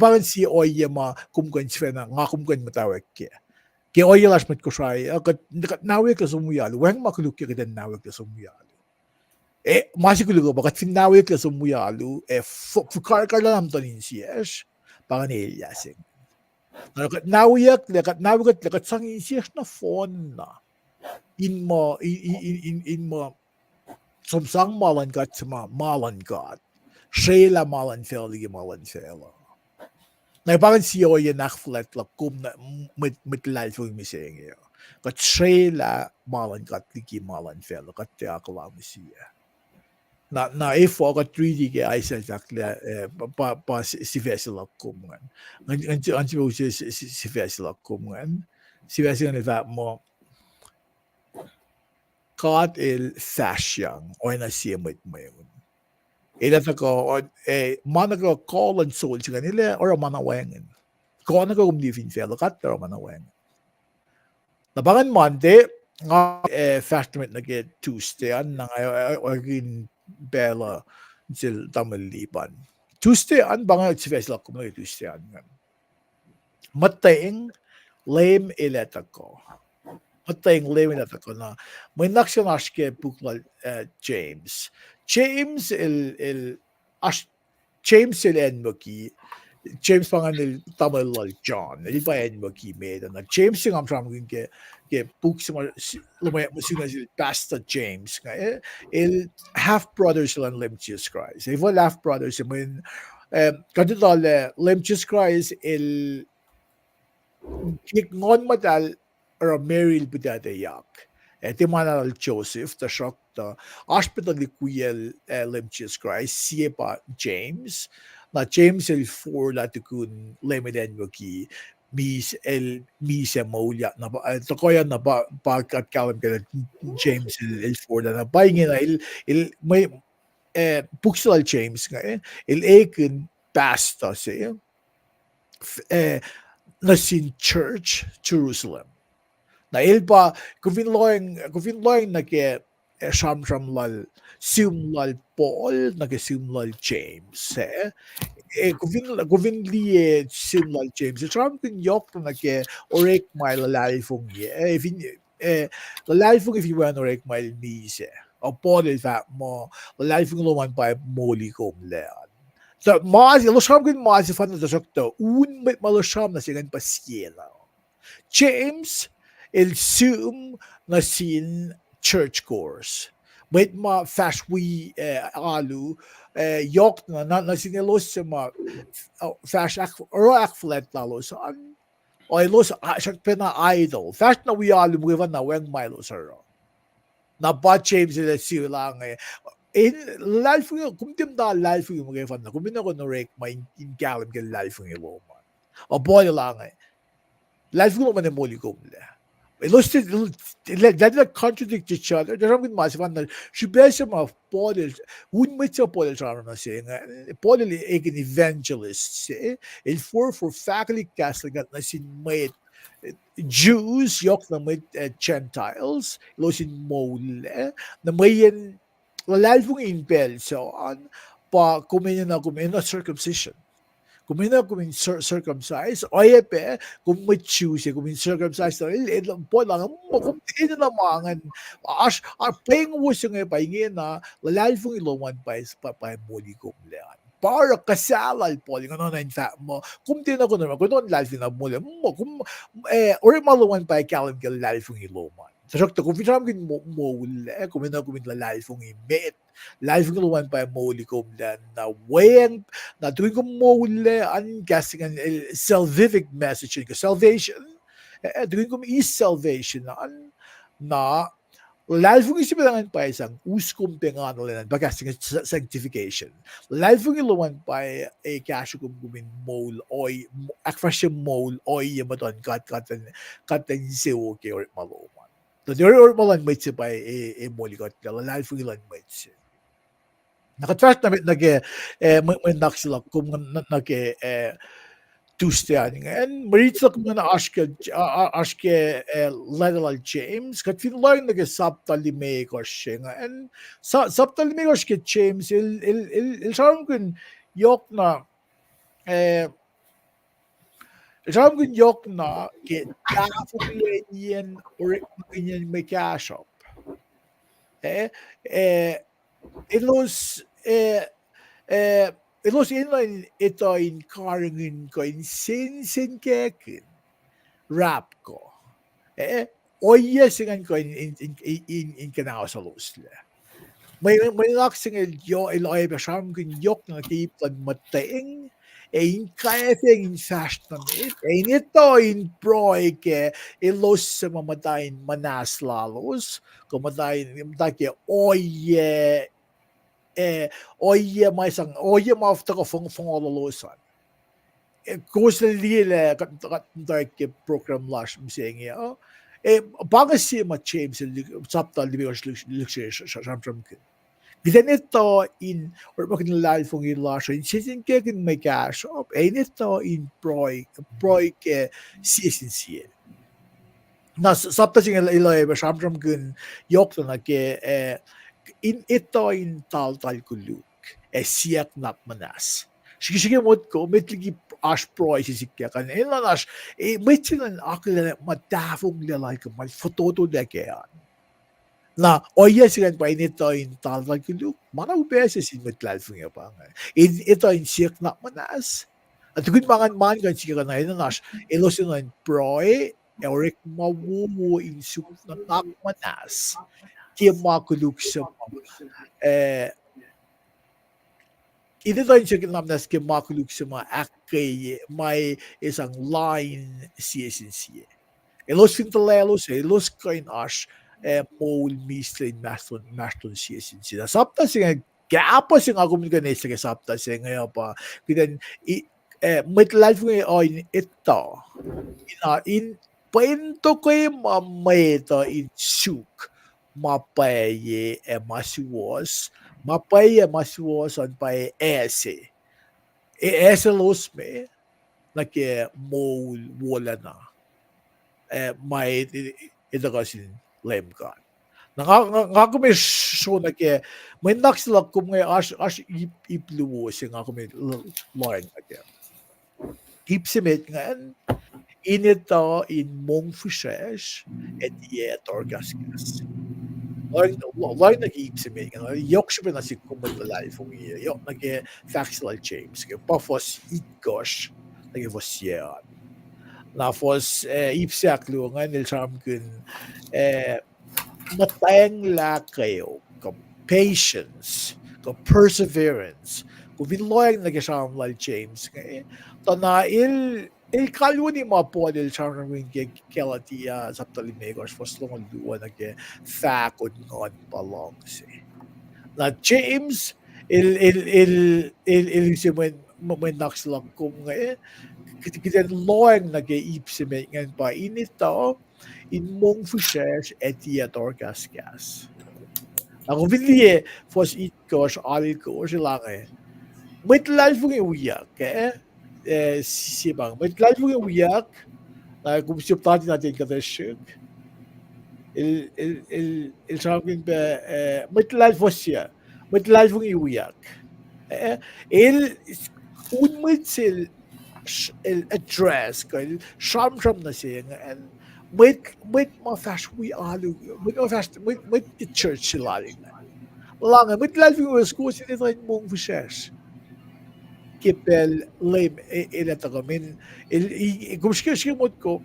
parang si oye ma kumkan sfena nga kumkan mutawaek ke oye las met Kosrae kat nawek la sumuyalu weng makulukya kidan nawek la sumuyalu masikulugo bakat fin nawek la sumuyalu fukar lang tonin siyas parang nailyasing nawyak lekat sangin siya na phone na in mo sumsang malan kat sama malan kat shayla malan feli malan fela na parang siya o yan nakflat la kum na mitlal fung miseng yo kat shayla malan kat ligi malan fela kat te akollah siya na ifo ka 3D ke ay sa sakla pa si vesela kumungan anti mo si vesela kumungan si vesela ni va mo kat el fashion o na siya mo yun Ila ko mana ko call and soul siya nila or manawengen. Ko ano ko umlifin fellow kat or manawengen. Nabangan Monday nga fastment na get Tuesday an nang agin bela sil tamaliban. Tuesday an banga sifil ko mga Tuesday an. Mataying lame ileta ko. Mataying lame ileta ko na may naksyonaske bukla James. James James enmoki James panganil tamal John. Di ba enmoki made na James yung amtram ke book lumay sino sil Pastor James nga half brothers lang Jesus Christ. If half brothers when kadito Jesus Christ ngon madal or Mary akketeyac. Ti manal Joseph the shock the hospital liquiel Jesus Christ siya pa James na James el for la tukun lemeden waki mis maulia na to koya na pagkat kalam ka James el for na Paing na may puxal James nga el eken pastor siya na sin church Jerusalem. Na ilpa kuvinloing na ke sham lal simlal Paul na ke simlal James kuvinli simlal James sham kun yok na ke orek mai lalali fung ye lalali fung if you want orek mai mise o Paul is that mo lalali fung lo man pa moli kom lean. So lo sham kun mazi fan na sakto un met malo sham na sigan pasiela. James el sum na sin church course. Met ma fast we alu yok na sinilos sa ma fast or akflet lalos an o los siya pina idol. Fast na we alu mwivan na weng milo saro. Na ba James el silang in life kumtim da life yung mga fan na kumina ko no rek ma in galim ke life yung iloman. O boy lang life ko man moli ko mula. That contradict each other. There's something massive na she bears him of Paul wouldn't make Paul na saying Paul is an evangelist il for faculty Catholic na sin may Jews yok na may Gentiles lo sin mole na may lalfung impel so on pa kumina na circumcision. Kumina kumin circumcised, oye pe, kung may choose, kumin circumcised, po lang, kung hindi na mangan, Paing was yung Paing na, lalfong iloman pa muli kumlean. Para kasalal po, yung ano na in fact mo, kung di na ko naman, kung doon lalfong na muli, or maluman pa kalam ka lalfong iloman. Sa sakto, kung pinamagin mo uli, kumin lalfong imet, life ko luwan pa muli ko na wayang na tuwing ko muli ang casting ang salvific message ko salvation tuwing ko is salvation na life ko isibilangan pa isang uskom pengano lang bagasting sanctification life ko luwan pa cash ko gumin mol oy akfasya mol oy yamaton katan sewo ke or maluman to or malan may pa moli ko life ko lan may Nakatras na may naksila kung Tuesday and Maritza kung na aske Ledal James kat finloy sabtalime ko siya and sabtalime ko siya James il sarang kun yok na sarang kun yok na ke yan or yan may cash up Ilos inline ito in karangin ko in sin kekin rap ko oye singan ko in kanao sa los may laksing yo iloy ba siyam kun yok na kiplan mataing in kaya in fast na ito in proy ke ilos sa mamatayin manas lalos kumatayin oye oye maisang oye mafta ko fong ololosan kung lile kat ke program lash saying baga si ma James sapta libigos luxury shamshamkin Ganito in or makinalal fong ilasyon sisin ke kin may cash up nito in proi ke sisin na sapta sing iloy ba shamram gun yok na ke in ito in tal kuluk siak nak manas sige mod ko metligi as proi sisik kan ilan as metsin akketeyac matafong lalay ko mal foto to dekean na oya sigan pa inito in talal kuluk mana beses in metlalfung ya pa in ito in siak nak manas at good mangan man kan siya na ina nas elosin in proi Eric mawuwo in sup na nak manas kaya makuluk sa ito in siya namnas kaya makuluk sa mga akketeyac may isang line siya elos fintalellos elos kain as mol mislein maston siya sapta siya gapa siya ako mga ganesa kaya sapta siya ngayon pa kidan metlalf ngayon ito in pento kayo mameta in suk mapaye masuos an pa ese los me na ke mol wolacna may ito kasi LEUM GOD. Nga may show na ke may naksila kum ngay as ipluwo siya nga may line na ke. Hipsimit nga inito in mong fishes et yet orgaskas. Line na hipsimit nga yok siya na si kumatalay fong iya yok na ke factual James ke pafos itgosh na ke vosyean. Na fos ipsiaklo nga nilsam kun matayang la kayo ka patience ka perseverance kung vinloyang nagsam like James nga tana il kalyo ni mapo del charm ring kelatia sa talimegos fos long luwa nag fakod ngon palong si na James il si may nakslak kum nga kita loyang nag-iipsimen nga pa inito in mong fishes et yet orgaskas. Ako vilje fos itkos aliko silang metlalf ng uyak sibang metlalf ng uyak na kumsip natin kadashik il sabi ba metlalf siya metlalf ng uyak il unmitsil address kan sham na siya and met mafas we alu met mafas met church silaling lang met lalving was ko sin ito mong fishes kipel lame ilata kami kumski mo ko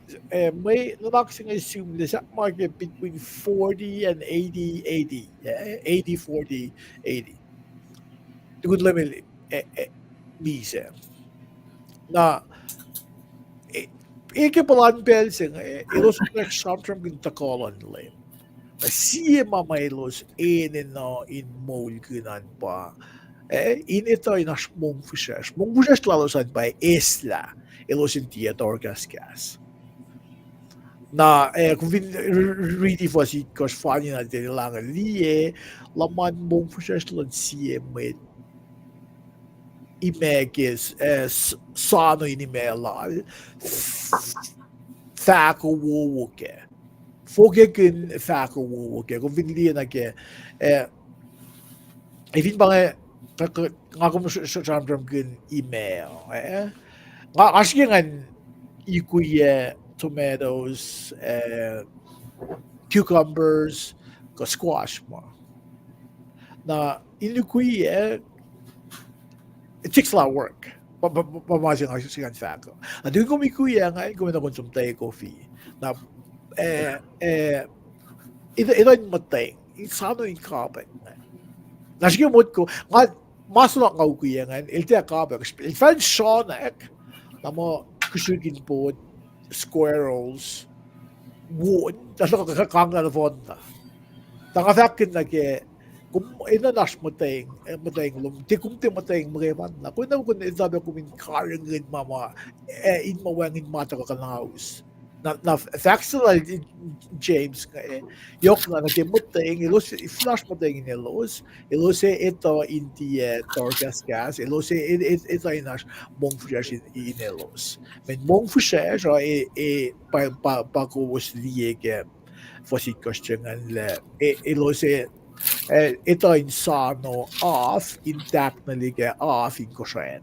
may namaksing assume sa market between 40 and 80 40 80 good level bisa na ikipalan pelsen ilos short-term gintakolan nila siya mamailos no in mol kunan pa in ito in as mong fishes lalosan pa isla ilos in orgaskas na kung really for si kos funny natin lang liye laman mong fishes lan siya may imegis sano inimelal fako wowoke fogekin fako wowoke kung vinili na ke ifin ba nga kung samsam kin email nga asking an ikuye tomatoes cucumbers ka squash mo na inukuye it takes a lot of work. Pamasin ako siya fako. At doon kumikuya nga, kung na-consume tayo coffee. Na, ito yung matay. Sano yung kapit. Nasige mo ko, nga, masulak nga kuya nga, ito yung kapit. Il fan shonek, na mo, kusukin po, squirrels, wood, tapos kakakanga na fonda. Nakafakin na kaya, kung inanas matayang lum kung matayang magaman na kung isabi ko min karangin mama in mawangin mata ka kanang house na factual James yok na nagimuteng ilos flash mo ting ilos ito inti torgas gas ito inas mong fresh in ilos men mong fresh pa kuos liege fosit kostjengan le ilos ito insano off intact na lige off in Kosrae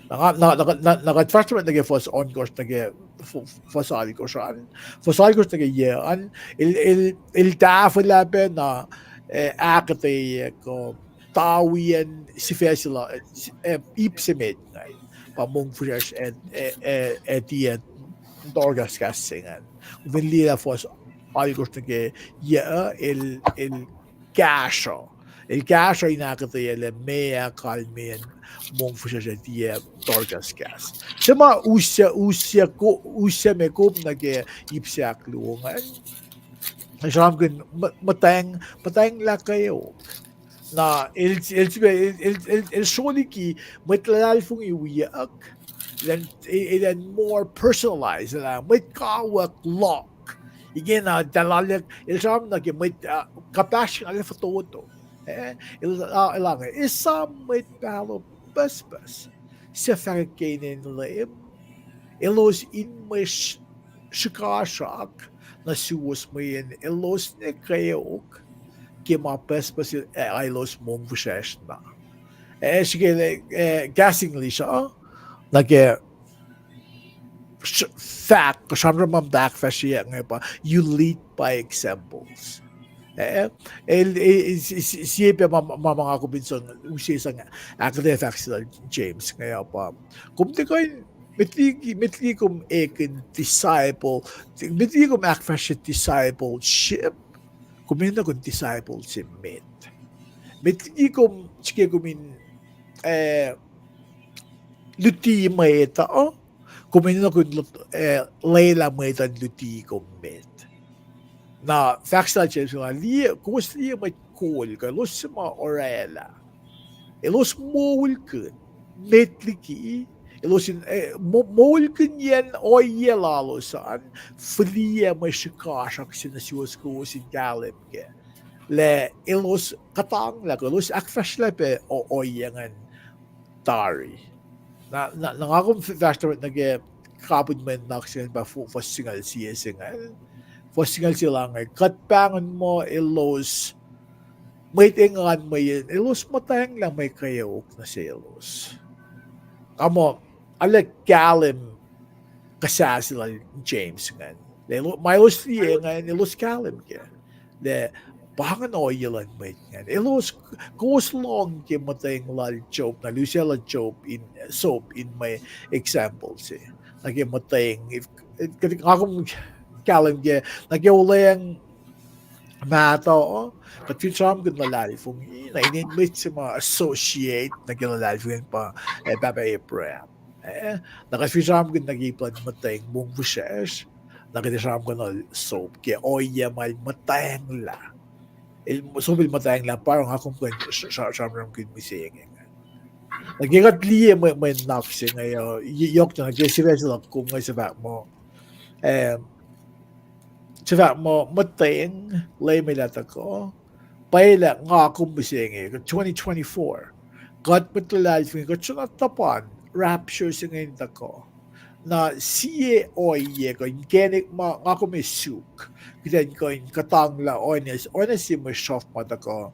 Naka-attachment nage fos on course nage fosali kursan. Fosali course nage yean il tafel na akketeyac ko tawian sifil ipsemed ngai pa mong fresh et dorgas kassingan. Uvin lila fos algos nage il gasho. El caso in akketeyac le mea kalmen mong fresh et dorgas gas. Sema usya me kop nage ipsiak luongan. Sabi ko, matayang la kayo. Na el soli ki matlalal fong iwiyak. Then more personalized. May kawak lock. Igen na dalalak el sabi na ki may kapasyon ala foto. Ilang isa may palo bas. Sifac in LEUM elos in may shikashak na suwas mo yan elos ne kayok kimapes ilos mong vishesh na sige gassingly siya fact kasama naman backfash siya nga you lead by examples siya mga kubinsong usay isang akketeyac James kaya pa kung di ko mitli kum ekin disciple mitli kum akfash discipleship kumina kun discipleship mit mitli kum chike kumin luti maeta kumina kun leila maeta luti kum mit na factual James nga kung liya may kol ka los ma orela elos mowul metliki elos mowul yan o yelalo saan flia may shikashak sinasiwas ko si galip ke le elos katang la elos akfash la pe o yangan tari na ngakong factor nage kapud man naksin ba singal siya singal Fosingal sila nga, katpangan mo ilos, may tingan mo yun, ilos matayang lang may kayok na sa ilos. Kamo, alak kalim kasa sila James nga. May ilos liya nga, ilos kalim ka. Pangan o ilan may nga. Ilos, kung long ki matayang lal joke na, lusela joke in soap in my examples eh. Lagi matayang, akong kalim ge nagyawlayang mato katfitram gud malali fung na init sa mga associate nagyalali fung pa baba Abraham nakafitram gud nagiplan matayang mong vishesh nakitram gud na soap ke oya mal matayang la sobil matayang la parang akong kwen shamram gud mising nagigat liye may nafsi ngayon yok na nagsisibes lang kung ngay sabak mo Sifac mo matayang lay milata ko paila nga kumbising 2024 got matulal ko tsuna tapan rapture singin ko na siye oye ko genik ma nga kumisuk kitan ko katangla onas si mo shof mata ko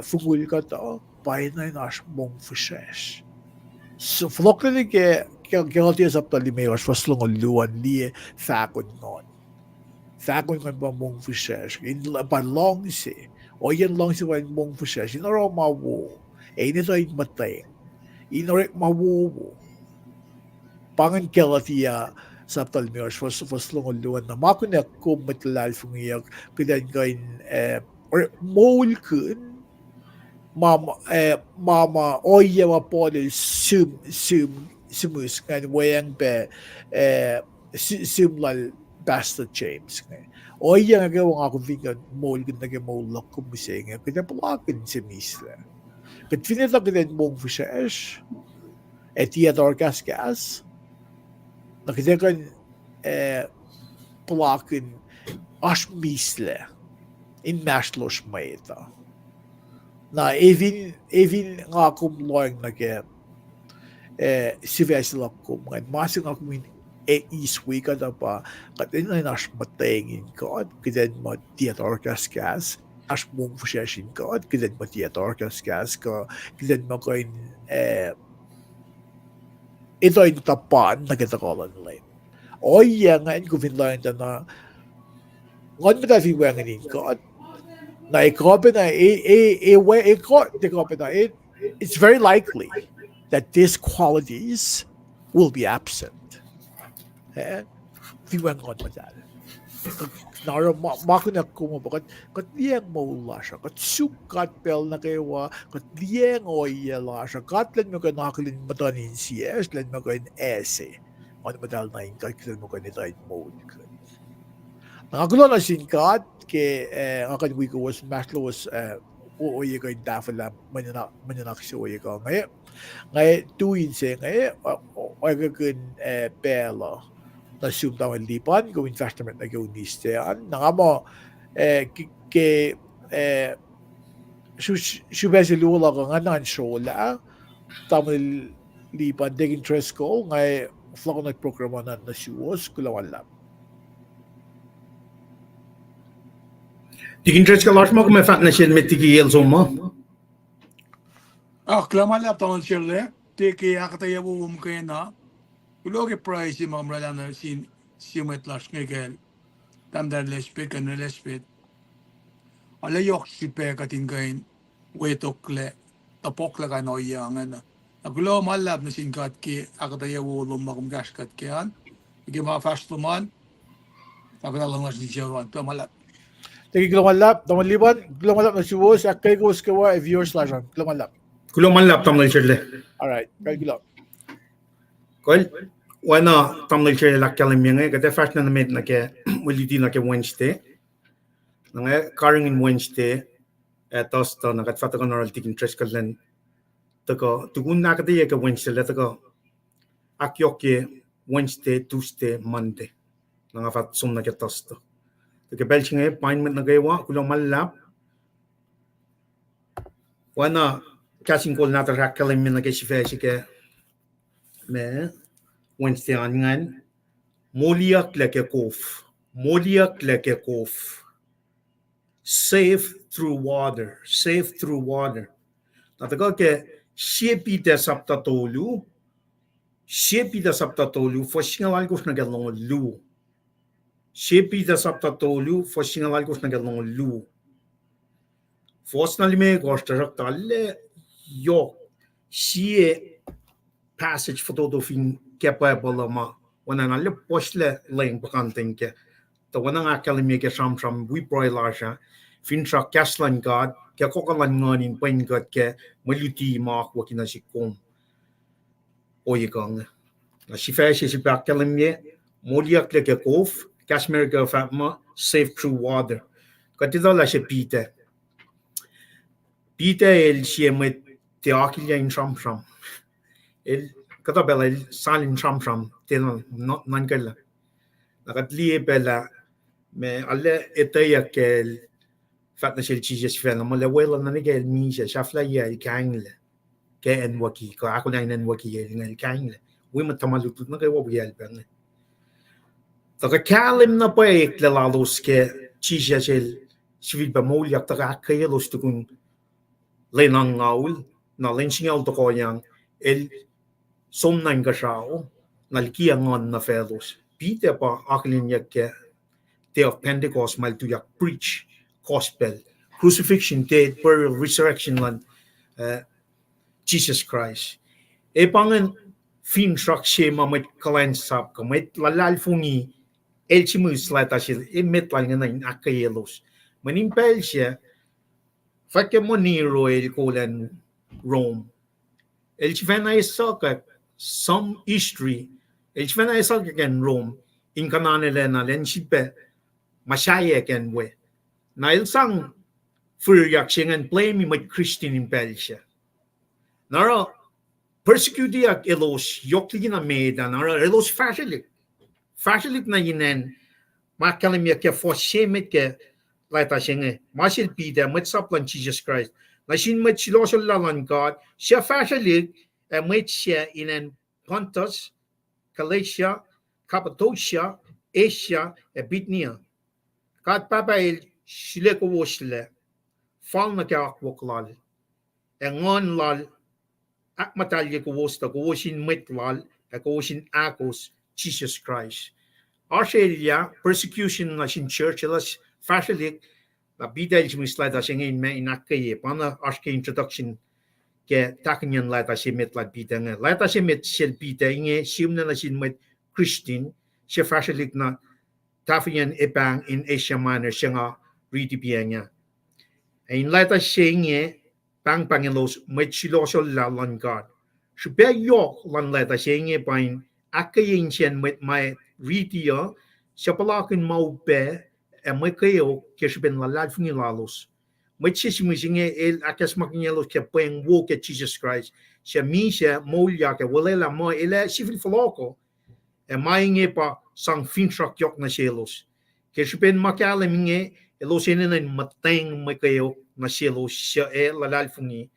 fugul ko to paina nash mong fushesh so flokli ke guilty sa palimewas faslong luan liye fakon non Fakon kan ba mong fushesh in ba long si o yan long si wan mong fushesh in oro mawo nito ay matay inorek mawo pangan kelatiya sa talmios fos long luan na makon na ko matlal fungiyak pidan kain or mol kun mama oya mapol sumus kan wayang be simlal Pastor James o yang nga ako vingan mol gud nag-mol ko bising kita pulakin si misla ket finita gud mong fushesh etia dorgas gas nakita kan plaken as misle in maslos maeta. Na evin nga kumloing na ke sivesilakum ngayon masing ako min iswi ka na pa katin na nas matengin ka at kiden mo tiyatorkas kas as mong fusyasin ka at kiden mo tiyatorkas kas ka kiden mo kain ito ay tapan na kitakalan nila. O iya ngayon kung finlayan na ngon mo tayo wangin ka at na ikaw na it's very likely that these qualities will be absent. Viwang on madal. Nara makunak ko mo kat liang maula siya kat sukat pel na kayo kat liang oyela siya kat lan mo ka nakalin matanin CS lan mo ka in ese on madal na yung kat mo ka ni right mode. Nakagulo na singkat ke akan wiko was maslows oye ka dafala manyanak si oye ka ngay tuin se ngay oye ka pelo na sum tawon lipan go investment na go nistean nangamo ke shubesi lula ka nga nan shola tamil lipan dig interest ko ngay flako na programa na siwos kulawan lang. Dig interest ka lars mo kung may fat na siya may tigi yelso mo. Klamalap taon sirle. Tiki akketeyac kaya na. Uloge price yung mga mrala na simet las ngegel. Tamdar lespet kan lespet. Alayok si pe katin kain wetokle. Tapokle ka no yang. Agulo malap na singkat ki akketeyac makum gaskat kian. Igi mga fast man. Agad lang nas di siyawan. Klamalap. Tagi klumalap, tamaliban, klumalap na siwos, akay ko skawa, viewers lasan, klumalap. Kulumalap tamnal sirle. Alright, kalkulap. Kol, wana tamnal sirle lakyalim yung kaya fast na named na kaya uliti na kaya Wednesday. Nga karing in Wednesday, etos to nakatfata ko naral tiking tres kalan. Tako, tukun na akketeyac ka Wednesday, tako akyohkye Wednesday, Tuesday, Monday. Nga fat sum na kaya tos to. Tako belching appointment na gawa, kulumalap. Wana KahsInKol na tarakkalim yung nag-isifesi ka me Wednesday angan moliak leke kof safe through water natagal ke siepita saptatolu foshingalal ko nagalong lu siepita saptatolu foshingalal ko nagalong lu fos na lime gostarak talle yo sie passage photo fin capable ma wana na le posle leng bakanting ke to wana nga kalimi ke sham we proy lasha fin tra kaslan god ke kokalan ngonin Paing god ke maluti ma ko kina sikom oyikang na sifac si pa kalimi moliak le ke kof kashmir go fatma safe through water katida la se pite el sie te akketeyac in sham el katabela el salin sham tena not nankala nakatlie bela me alle akketeyac el fatna shel chijas fena mala wela nanigel mija shafla ya el kangle ke en waki ko ako na en waki el ngal kangle wi matamalut na kay wabiyal ben to ka kalim na paek la lalos ke chijas el sivil ba molyak ta akketeyac los tukun lenang ngaul na lensingal to ko yang el somnan gasao nalkiangon na fellows pite pa akketeyac ke day of Pentecost mal tuyak preach gospel crucifixion death burial resurrection lan Jesus Christ e pangan fin shak shema met kulacnsap ko met lalal fungi el chimus lata sil e met lang na akketeyac manimpel siya fakke moniro el kolan Rome el chivena isoka some history el chivena isoka ken Rome in kananele na len chipe masaya ken we na il sang furyak singen blame mit Christian in Belgia nara persecutia elos yokli na meda nara elos fashilik na yinen makalimia ke for shemit ke laita shenge masil pida met saplan Jesus Christ na shin met silosol lalan God siya fashalik met siya in Pontus, Galatia, Cappadocia, Asia Bithynia kat papail sile ko wosle fal na ka akwoklal ngon lal akmatalye ko wosta ko wosin met lal ko wosin akos Jesus Christ Australia persecution na shin church las fashalik la bida is slide as in me in akketeyac pana aske introduction ke takinyan lata si met la bida nga lata si met sel bida inge simna na sin met Christian si fashalik na tafiyan epang in Asia Minor siya nga riti pianya in lata si inge pang pangelos met silosol la lan God Shube yok lan lata si inge pain akketeyac siyan met my riti yo siya palakin mau be may kayo kasi ben lalad fungi lalos may chisimusinge el akas makinyelos ke Paing wo ke Jesus Christ siya misya molya ke walela mo ele sifil faloko mainge pa sang finstrak yok na selos kasi ben makalam inge elos inen mateng may kayo na selos siya lalad fungi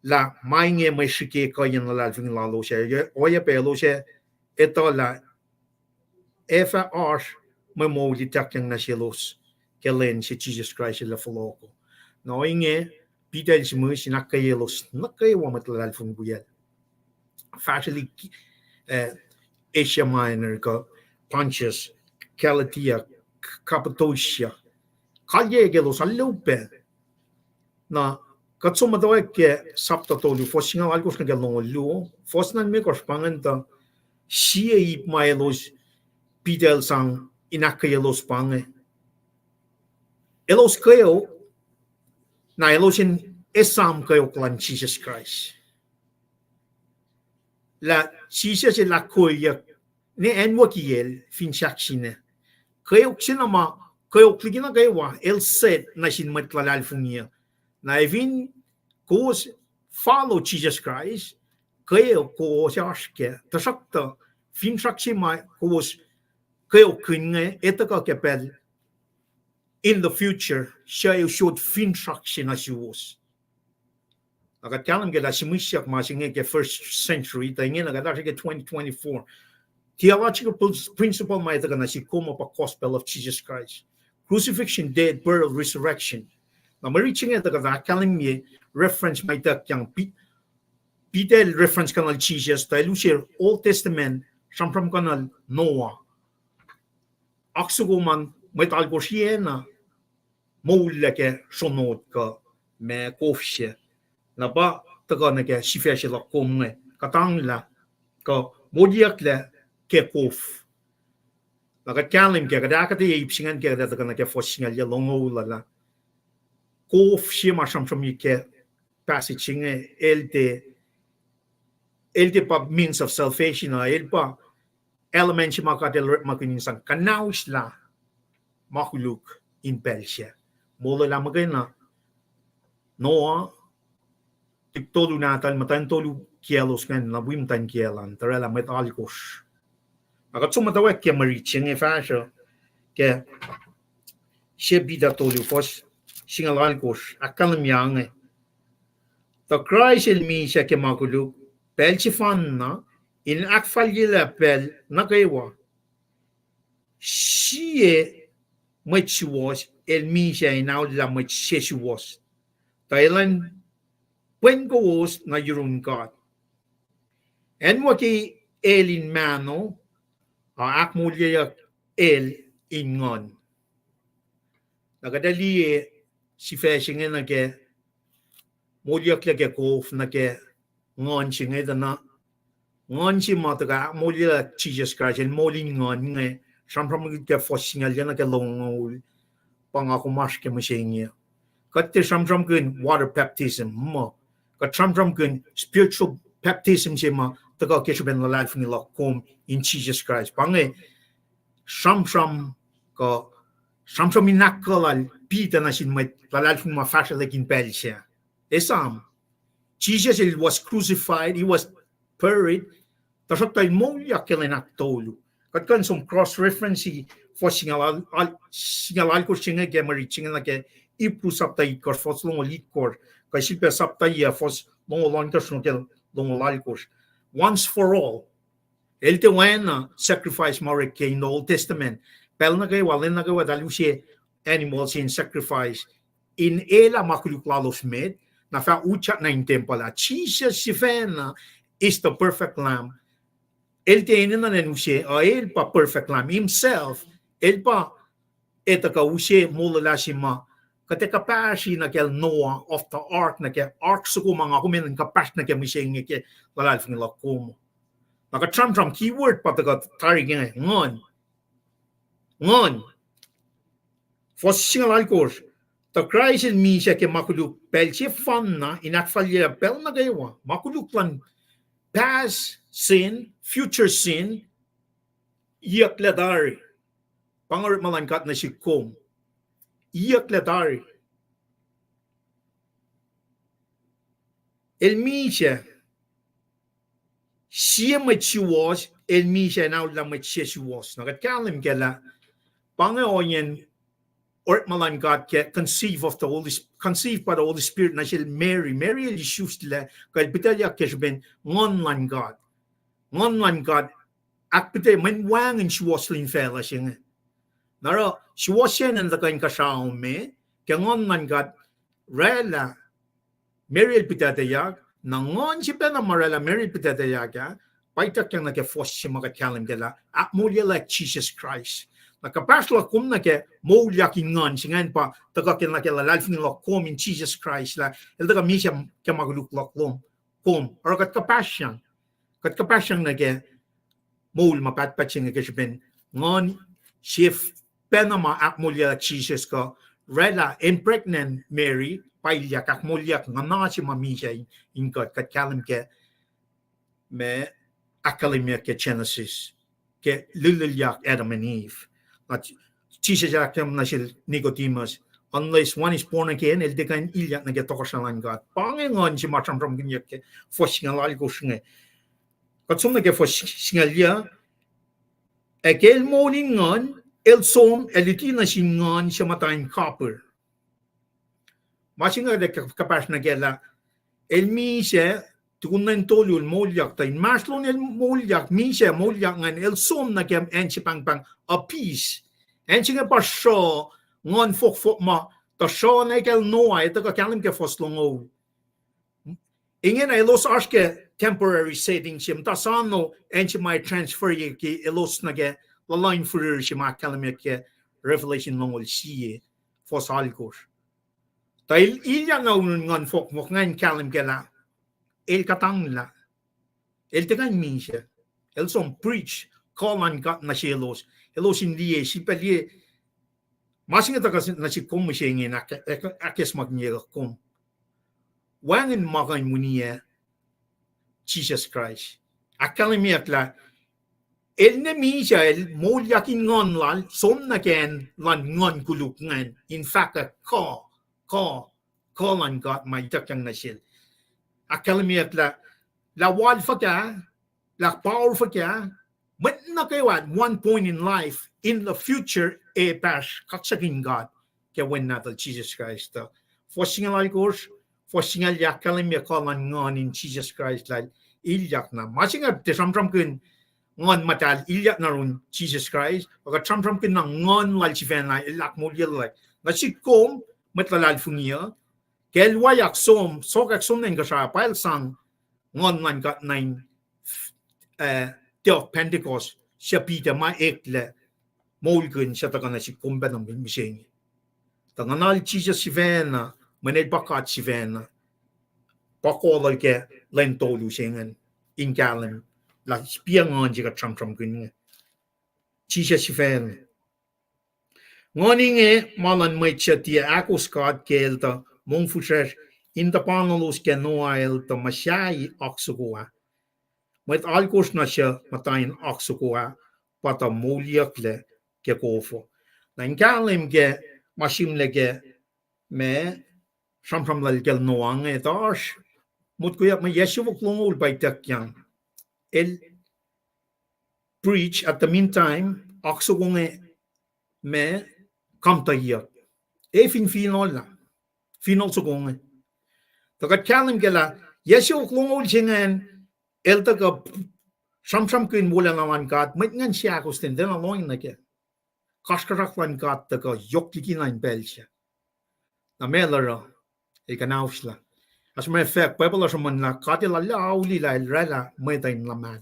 la mainge may shike kayan lalad fungi lalos siya oya pelo siya ito la FR memori takyang na silos kelen si Jesus Christ la faloko no inge bidal si mo sinakayelos nakayewa matlal fun buyel facility Asia Minor ko Pontus Galatia Cappadocia kalyegelos allupe na katsumadaw ke sapta tolu fosinga algos na galong lu fosnan me kospanganta siya ip maelos bidal sang inakayelos pange elos kayo na elosin esam kayo klan Jesus Christ la Jesus la koya ne enwakiel fin shaksine kayo sinama kayo kligina kayo el set na sin matlalal fungia na evin kos follow Jesus Christ kayo ko shaske tasakta fin shaksima kos kayo kunge etaka kapel in the future siya should fintraction as you was nakatalang gala simisyak masinge ke first century tayo nagadasya ke 2024 theological principle may ito na si kuma pa gospel of Jesus Christ crucifixion death burial resurrection na mariching ito kada kalimye reference may ito kyang pitel reference kanal Jesus tayo siya Old Testament sampram kanal Noah aksuguman may talgo siya na mouleke sonot ka me kofshe na ba taga na ke sifil la komne katang la ka modiak le ke kof la ka kalim ke kada ka te ipsingan ke kada na ke fosingal ya longo la kof shi ma sham ke passage elte pa means of salvation el pa element si makadel makunin sang kanaus la makuluk in Persia mula la magana Noah tiktolu natal matantolu kielos kan na wimtan kielan tarela metalikos akat mutawaek ke mariching fasho ke shebida tolu fos singalalkos akalam yang the Christ el mi siya ke makuluk pelchifan na in akfalyela pel nakaewa siye machuos el misha inaw la machuos Thailand Pwengos na yurun God en waki el in mano akmulya el ingon nagadali si fashing na ke mulya ke kof na ke ngon singe na ngon si mataga mulya Jesus Christ en molin ngon nge sampram ke fosingal yana ke long pangako mas ke masenya kat te sampram kun water baptism mo kat sampram kun spiritual baptism sema taga ke ben la life ni la kom in Jesus Christ pange sampram ko sampram inakalal pita na sin met la life ma fasha like in Belgia esam Jesus was crucified he was buried tasok tay mo yakelen aktolu Kat kan som cross reference for singalal ko singa ke mari singa na ke ipru saptai kor fos long lit kor ka silpe saptai ya fos long long ka snokel long lal kor once for all elte wana sacrifice more ke in the Old Testament pel na kay walen na kay wadalusie animals in sacrifice in ela makuluklalos med na fa uchat na in temple Jesus sifena is the perfect lamb. Él tiene na nenusie a él pa perfect lamb himself él pa eta ka usie mula lasima kateka pashi na kel Noah of the ark na ke ark suko mga kumen ka pash na ke mising ke lalal fing la komo naka tram keyword pa taga tari nga ngon for singalal course the Christ mi siya ke makuluk pelche fan na inakfalya pel na gaywa makuluk plan past sin, future sin, iyak ladari. Pangarap malangkat na si Kom. Iyak ladari. Elmisha, siya matsuwas, elmisha na ulang matsuwas. Nakatkalim kala, pangaonyan, or malangkat ke conceive by the Holy Spirit na siya Mary Elishus la, kaya bitalya kesben, ngon langkat. Ngon God akpite men wang in shwaslin fela singa naro shwashen and the kain kashaw me ke ngon God rela Mary pitatayak na ngon si pena marela Mary pitatayak paita kyang na ke fos si makakalim dela akmulya like Jesus Christ nakapasla kum na ke molyak ngon singan pa tagakin na ke lalfin lo kom in Jesus Christ la el daga misha ke magluk loklom kom or kat kapasyan kat kapasyang nage mul mapatpatching nagashben ngon shif penama akmulya Jesus ka rela impregnant Mary pailya kakmulyak ngana si mamisha ingot kat kalim ke me akalimya ke Genesis ke lulilyak Adam and Eve at Jesus yakem na sil Nicodemus unless one is born again el dekan ilyak nage tokosalan God pangengon si matram from ginyak ke foshingalal ko singe Katsum na ke for singalya ekel moningon el som eliti na singon siya matayin copper. Masinga de kapas na gela el mise tukunan tolul molyak tayin maslon el molyak mise molyak ngan el som na kem enchi pang a piece enchi nga pa show ngon fok ma ta show na kel noa ito ka kalim ke foslongo ingen elos aske temporary setting sim ta sano enchi mai transfer ye ki elos nage la line for shima kalame ke revelation longol sie fos alkos ta ilya na ngon fok mok ngan kalim ke la el katang la el tegan misha el som preach call on God na elos indie si pelie masinga ta na si kom shenge na akes magniega kom wangin magan munia Jesus Christ. Akalimiak la el ne misha el molyakin ngon lal som na ken lan ngon kuluk ngan in fact a call on God my takang na sil. Akalimiak la wal faka la power faka but na kayo at one point in life in the future EPS kaksakin God ke when natal Jesus Christ for singalal course for singal yakalim yakalan ngon in Jesus Christ like ilyak na masinga te samtram kun ngon matal ilyak na run Jesus Christ aga samtram kun na ngon lal chifen la ilak mo like na sikom matlalal funia kel wayak som sokak som nen gasha pile sang ngon man got 9 day of Pentecost siya pita ma ekle molgun siya ta kana sikom ba ng mising tanganal Jesus sivena maned bakat sivena pacl ke lentolu sengan in kalam la spiangon jiga tram kun Jesus sivena ngoninge malan mai chatia akos kad kelta mongfusher in the panolos ke noel to mashai oxugoa met alkos na siya matain oxugoa pata moliakle ke kofo nan kalim ke mashim lege me samram lal kel noang etash mut kuyak ma yeshu klongol baitak yang el preach at the meantime aksugunge me kamtayak efin final sugunge takat kalim gela yesyo klungol singen eltaga samsam kin wala naman kat mit ngan siya ko stenden along na ke kaskaraklan kat taga yoklikinan belsia na melara ikanausla as me fek pebla man na katila lauli la rela me tain lamal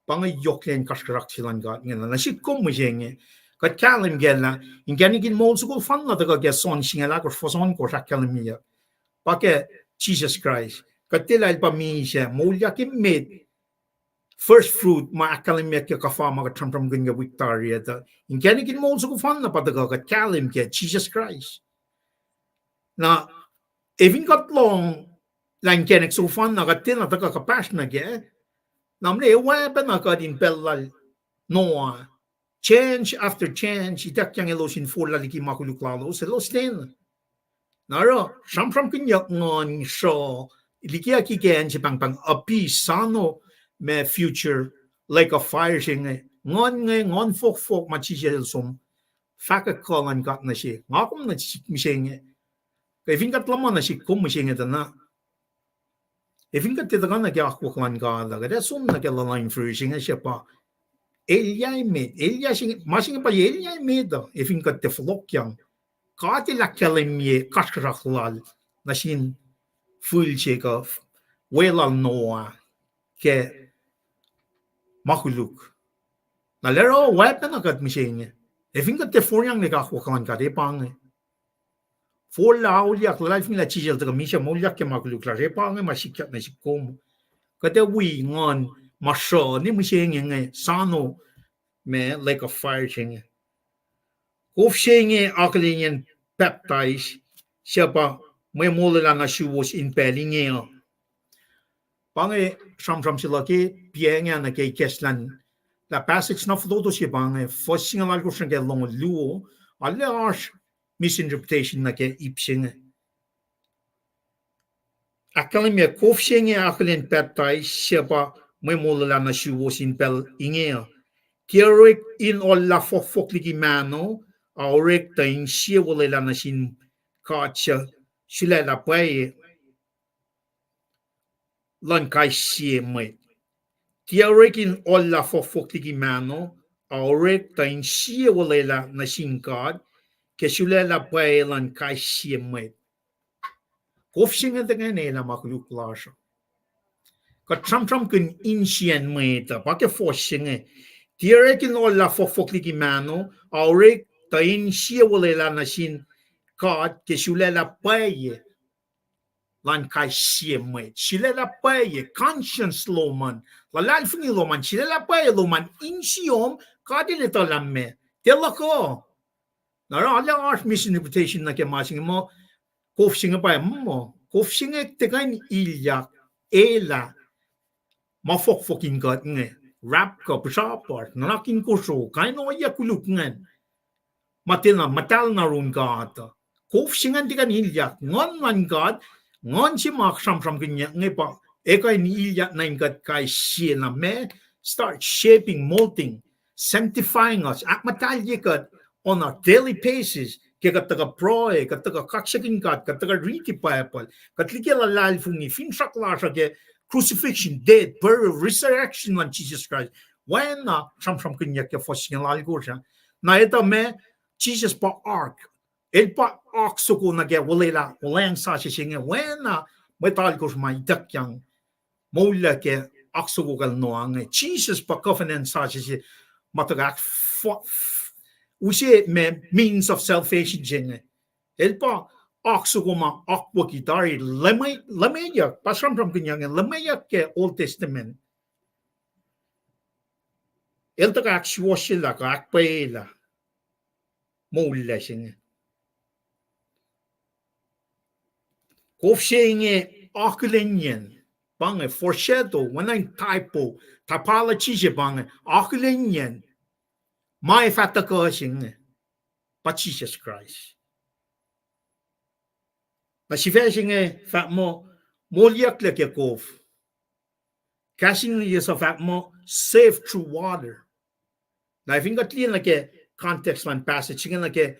pang yoklen kaskarak silan gat ngena na sikom mo jenge kat kalim gela inganigin mol sugul fan na taga son singela ko foson ko sakalimia pake Jesus Christ katila pa mi siya molya kimmet first fruit ma akalimia ke kafama ka tram ginga victoria ta inganigin mol sugul fan na pataga kat kalim ke Jesus Christ na even got long lang kenek so fan na katin na taka kapas na ge namle weapon na kadin pelal noa change after change itak yang elosin for laliki makuluklalo se lo sten naro samsam kinyak ngon so ilikia ki gen si pang api sano me future like a fire sing ngon fok machijel som faka kolan got na si ngakom na misenge kay vingat lamon na si kum misenge na vingat titagan na kya akoklan ka da kada sum na kala line fruition siya pa Elia sing masing pa Elia da vingat te flok yang kati la kalemye kaskraklal na sin full check of welal noa ke makuluk na lero weapon na kat misenge vingat te foryang ne ka akoklan ka de pang for lauliak life nila chisel taga misha moliak ke makuluk la repang masikat na sikom kada wi ngon masho ni misenge sano me like a fire chenge of shenge akalingen baptize siapa me mola na shuos in pelinge pange sam silaki pienga na ke keslan la passage na foto si pange fosing algo senge long luo alle misinterpretation na ke ipsing akalimia kofsenge akalin baptize siapa me mola na shuos in pel inge Kierik in olla fokliki mano aurek tain siewole la nasin kacha sila la paye lan kai siemwe Kierik in olla fokliki mano aurek tain siewole la nasin kad ke sila la paye lan kai siemwe kofsinga dengan la makuluk lasha ka tram kun insien meta pake fosinga Tierekin olla fokliki mano, aurek tain siewole la nasin kad ke shulela paye lan kai siemwe. Shulela paye conscience loman. La lalfungi loman shulela paye loman insiom kadile talamme. Telako. Nara ala art misinterpretation na ke masing mo kofsinga pa mo. Kofsinga tekan ilyak ela mafokfoking kad nge. Rap ka pasapart nanakin ko so kaino ya kulukngan matena matal na run gata kof singan tikan ilyak ngon man god ngon si mak sam kanya ngepa ekay ni ilyak na ingat kay siya na me start shaping molting sanctifying us at matal yikat on a daily basis kaya kataga proe kataga kaksakin kat kataga riti payapal katlikela lalfungi finsaklasha ke crucifixion, death, burial, resurrection of Jesus Christ. When sam kanya ke fosing lalgo siya na ito me Jesus pa ark. El pa ark suko na ke walang sa siya when metal ko may dakyang mula ke ark suko kal noang Jesus pa covenant sa siya matagak usi me means of salvation siya. El pa Oksuguma akwakitari lameyak pasram kanyang lameyak ke Old Testament el taka akswosila ka akpela mula singe kofsenge akulenyen bange foreshadow when I typology bange akulenyen mai fataka singe pa Jesus Christ si fesinge fat mo moliak le ke kof. Casting is a fat mo safe through water. Na finga tlin like context man passage ngan like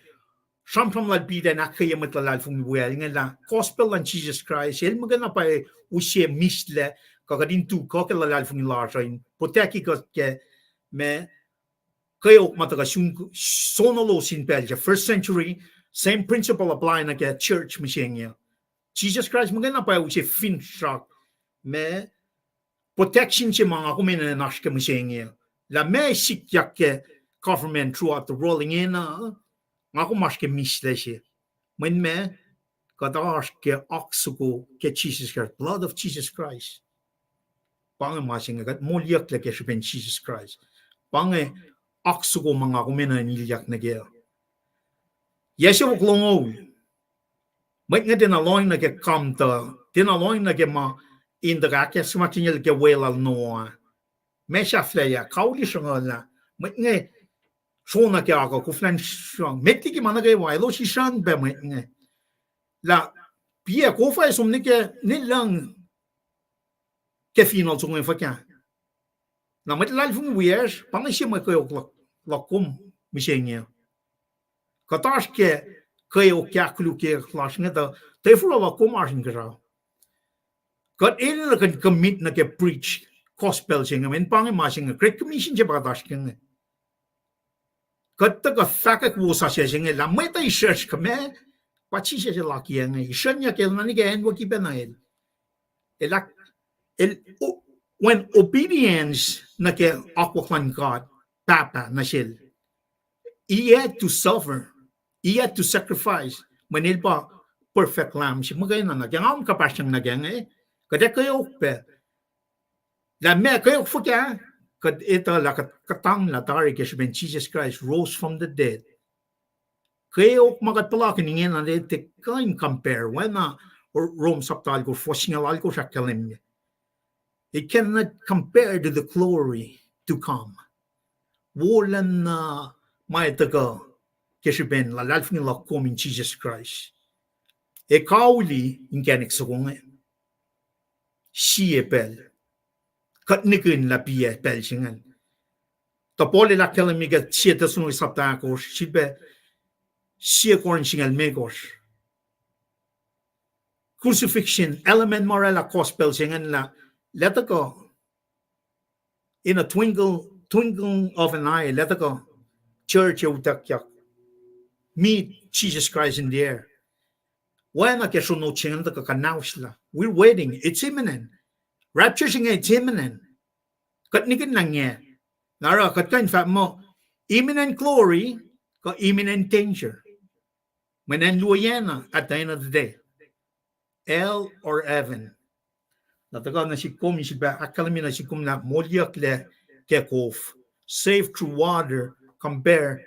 from la bida na kaya matlal fung buel ngan la gospel and Jesus Christ el magana pa usye misle kakadin tu ko ke la fung la rain poteki ko ke me kayo mataga sung sonolo sin belge first century same principle apply na ke church machine Jesus Christ magana pa usye fin shock me protection che mga kumena nashke machine la me sikyak ke government throughout the rolling in nga ko maske misle when me kadash ke oxugo ke Jesus Christ blood of Jesus Christ pange masing gat molyak le ke ben Jesus Christ pange oxugo mga kumena nilyak na ge yesho klongo met net in a line na ke kam ta din a line na ke ma in the ga ke smatinel ke wela no me shafle ya kauli shonga met nge shona ke aga ku flan shong metti ki mana ge wa lo shi shan be met nge la pia ko fa som ne ke ne lang ke final zong fa ka na met lal fun wies pang shi ma ko la kum mi shenge ka tash ke yo kya klu ke clash ne da te fu la kum arjin gra got in la kan commit na ke preach gospel sing men pang ma sing great commission je ba dash ke got ta ka fa ka ku sa sing la meta i church ka me pa chi se la ki nge shenya ke na ni ke en wo ki be na when obedience na ke akoklan God papa na shil he had to suffer he had to sacrifice manil ba perfect lamb si magay na ngam ka pa siyang nageng kada kayo pe la me kayo fuka kad ita la katang la tari ke ben Jesus Christ rose from the dead kayo magatpala kiningin na te kain compare when Rome saptal ko fosingal ko sa kalim it cannot compare to the glory to come wolan mai taga ke ben la lalfin la kom in Jesus Christ e kauli ingenik sugong si epel kat nikin la pie pel singan to pole la kelemiga sieta sunu sapta ko sibe sie korn singal megos crucifixion element morala gospel singan la let go in a twinkle of an eye let go church utakyak meet Jesus Christ in the air when I get no ching the we're waiting it's imminent rapture sing it's imminent kat nikin lang ye nara kat kan fa mo imminent glory got imminent danger when en luyena at the end of the day hell or heaven nataga na si kom si ba akalami na si kom na molyak le kekof saved through water compare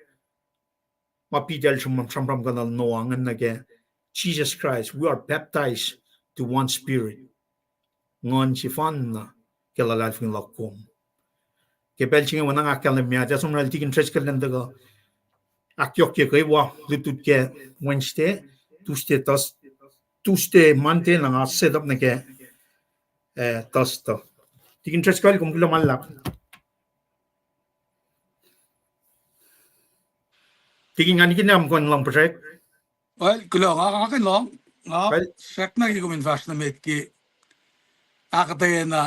mapidal from ganal noangan nage Jesus Christ we are baptized to one spirit ngon si fan na kelalal fin lakom kebel chinga wana akalamia ja somnal tikin tres kalen daga akyohkye kay wa litut ke Wednesday Tuesday Monday na set up na ke tas to tikin tres kal kum laman lap tikin ngani kinam kon lang project well kulo akin long sek na ko min fast na met ki akketeyac na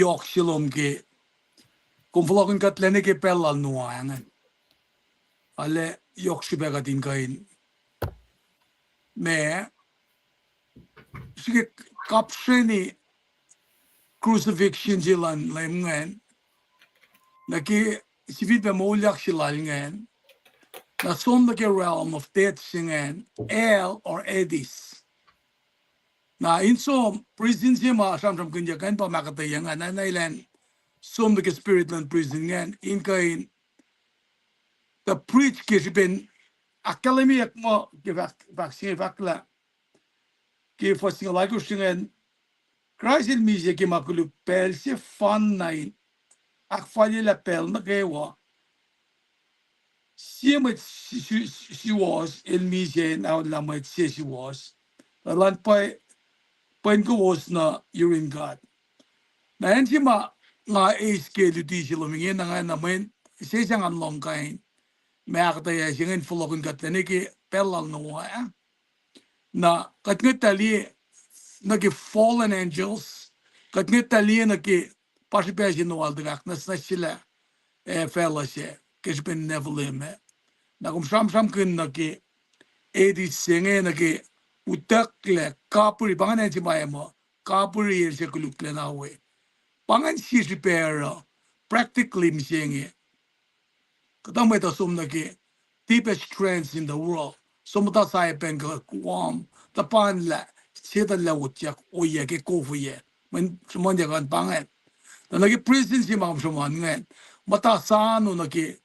yok shalom ki kung vlogen kat lene ke pelal nuangan ale yok shibe din kain me sige kapsheni crucifixion jilan lemngen naki sifil be molyak shilalngen na son the realm of death singen el or edis na inso prison sima sam kunya kan pa makatayac na nailan som the spirit land prison ngen in kain the preach ke ben academy mo ke vaccine vakla ke fosing like singen Christ in music ke makulu pel se fan nai ak fali la pel na ke wa she was in music now la mai she was the land point go was na urine God na enti ma nga is ke lu di silo mingi na nga na men sesang an long kain me akketeyac singen fulokun katene ki pelal no na katngetali na ki fallen angels katngetali na ki pasipeji no aldrak na snachila fellowship kisben nevelime na kum sam kun na ki edi senge na ki utakle kapuri bangan si maemo kapuri se kulukle na we bangan si repair practically msenge kadang meta sum na ki deepest trends in the world somta sai pen ka kuam ta pan la se da la utyak oye ke ko fuye men mon de kan bangan ta na ki prison si mam shomon ngen mata sanu na ki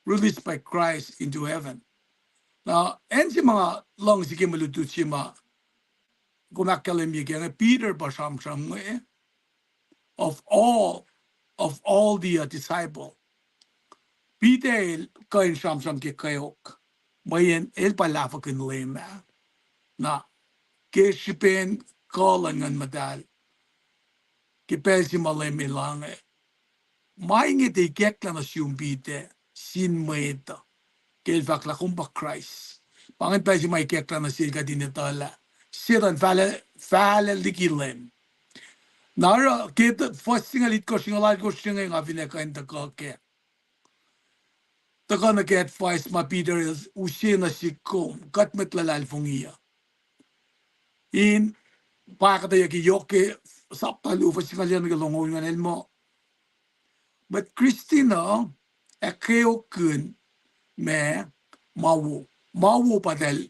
released by Christ into heaven. Now, en si mga long si kimalutu si ma kumakalim yung Peter basam of all the disciple. Peter kain sam ki kayok. Mayen el palafa kin lema. Na keshipen kalangan madal. Kipel si malemi lang Maingit ikek na siyong Peter sin maeta. Kel fakla kumpa Christ. Pangin pa si may kekla na siya dinetala. Siya fale likilem. Nara kita first singalit ko singalat ko siya nga vinekain taka ke. Taka na ke advice ma Peter is usya na si kom katmet lalal fungiya. In pakketeyac akyohkye saptalu fa singalyan nga longon nga elmo. But Christina akketeyac me mawu padel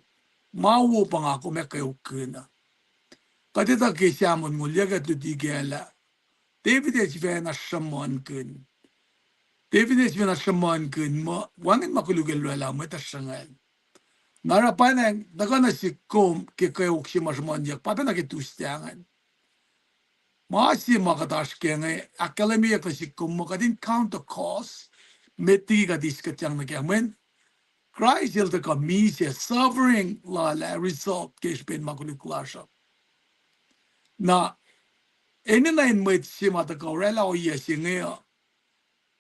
mawu pangako me akketeyac na kadita ke siamon mulyagat lutigela David es vena shaman kun mo wangin makulugel wala mo ta sangal nara panang dagana si kom ke akketeyac si masman yak papena ke tustangan masi makatash ke ngai academy ka si kom mo kadin count the cost meti ka diskatyang na kyamen Christ is the commission suffering la result kespen makuluklasha. Na any nine mwet sima the corella o yesinge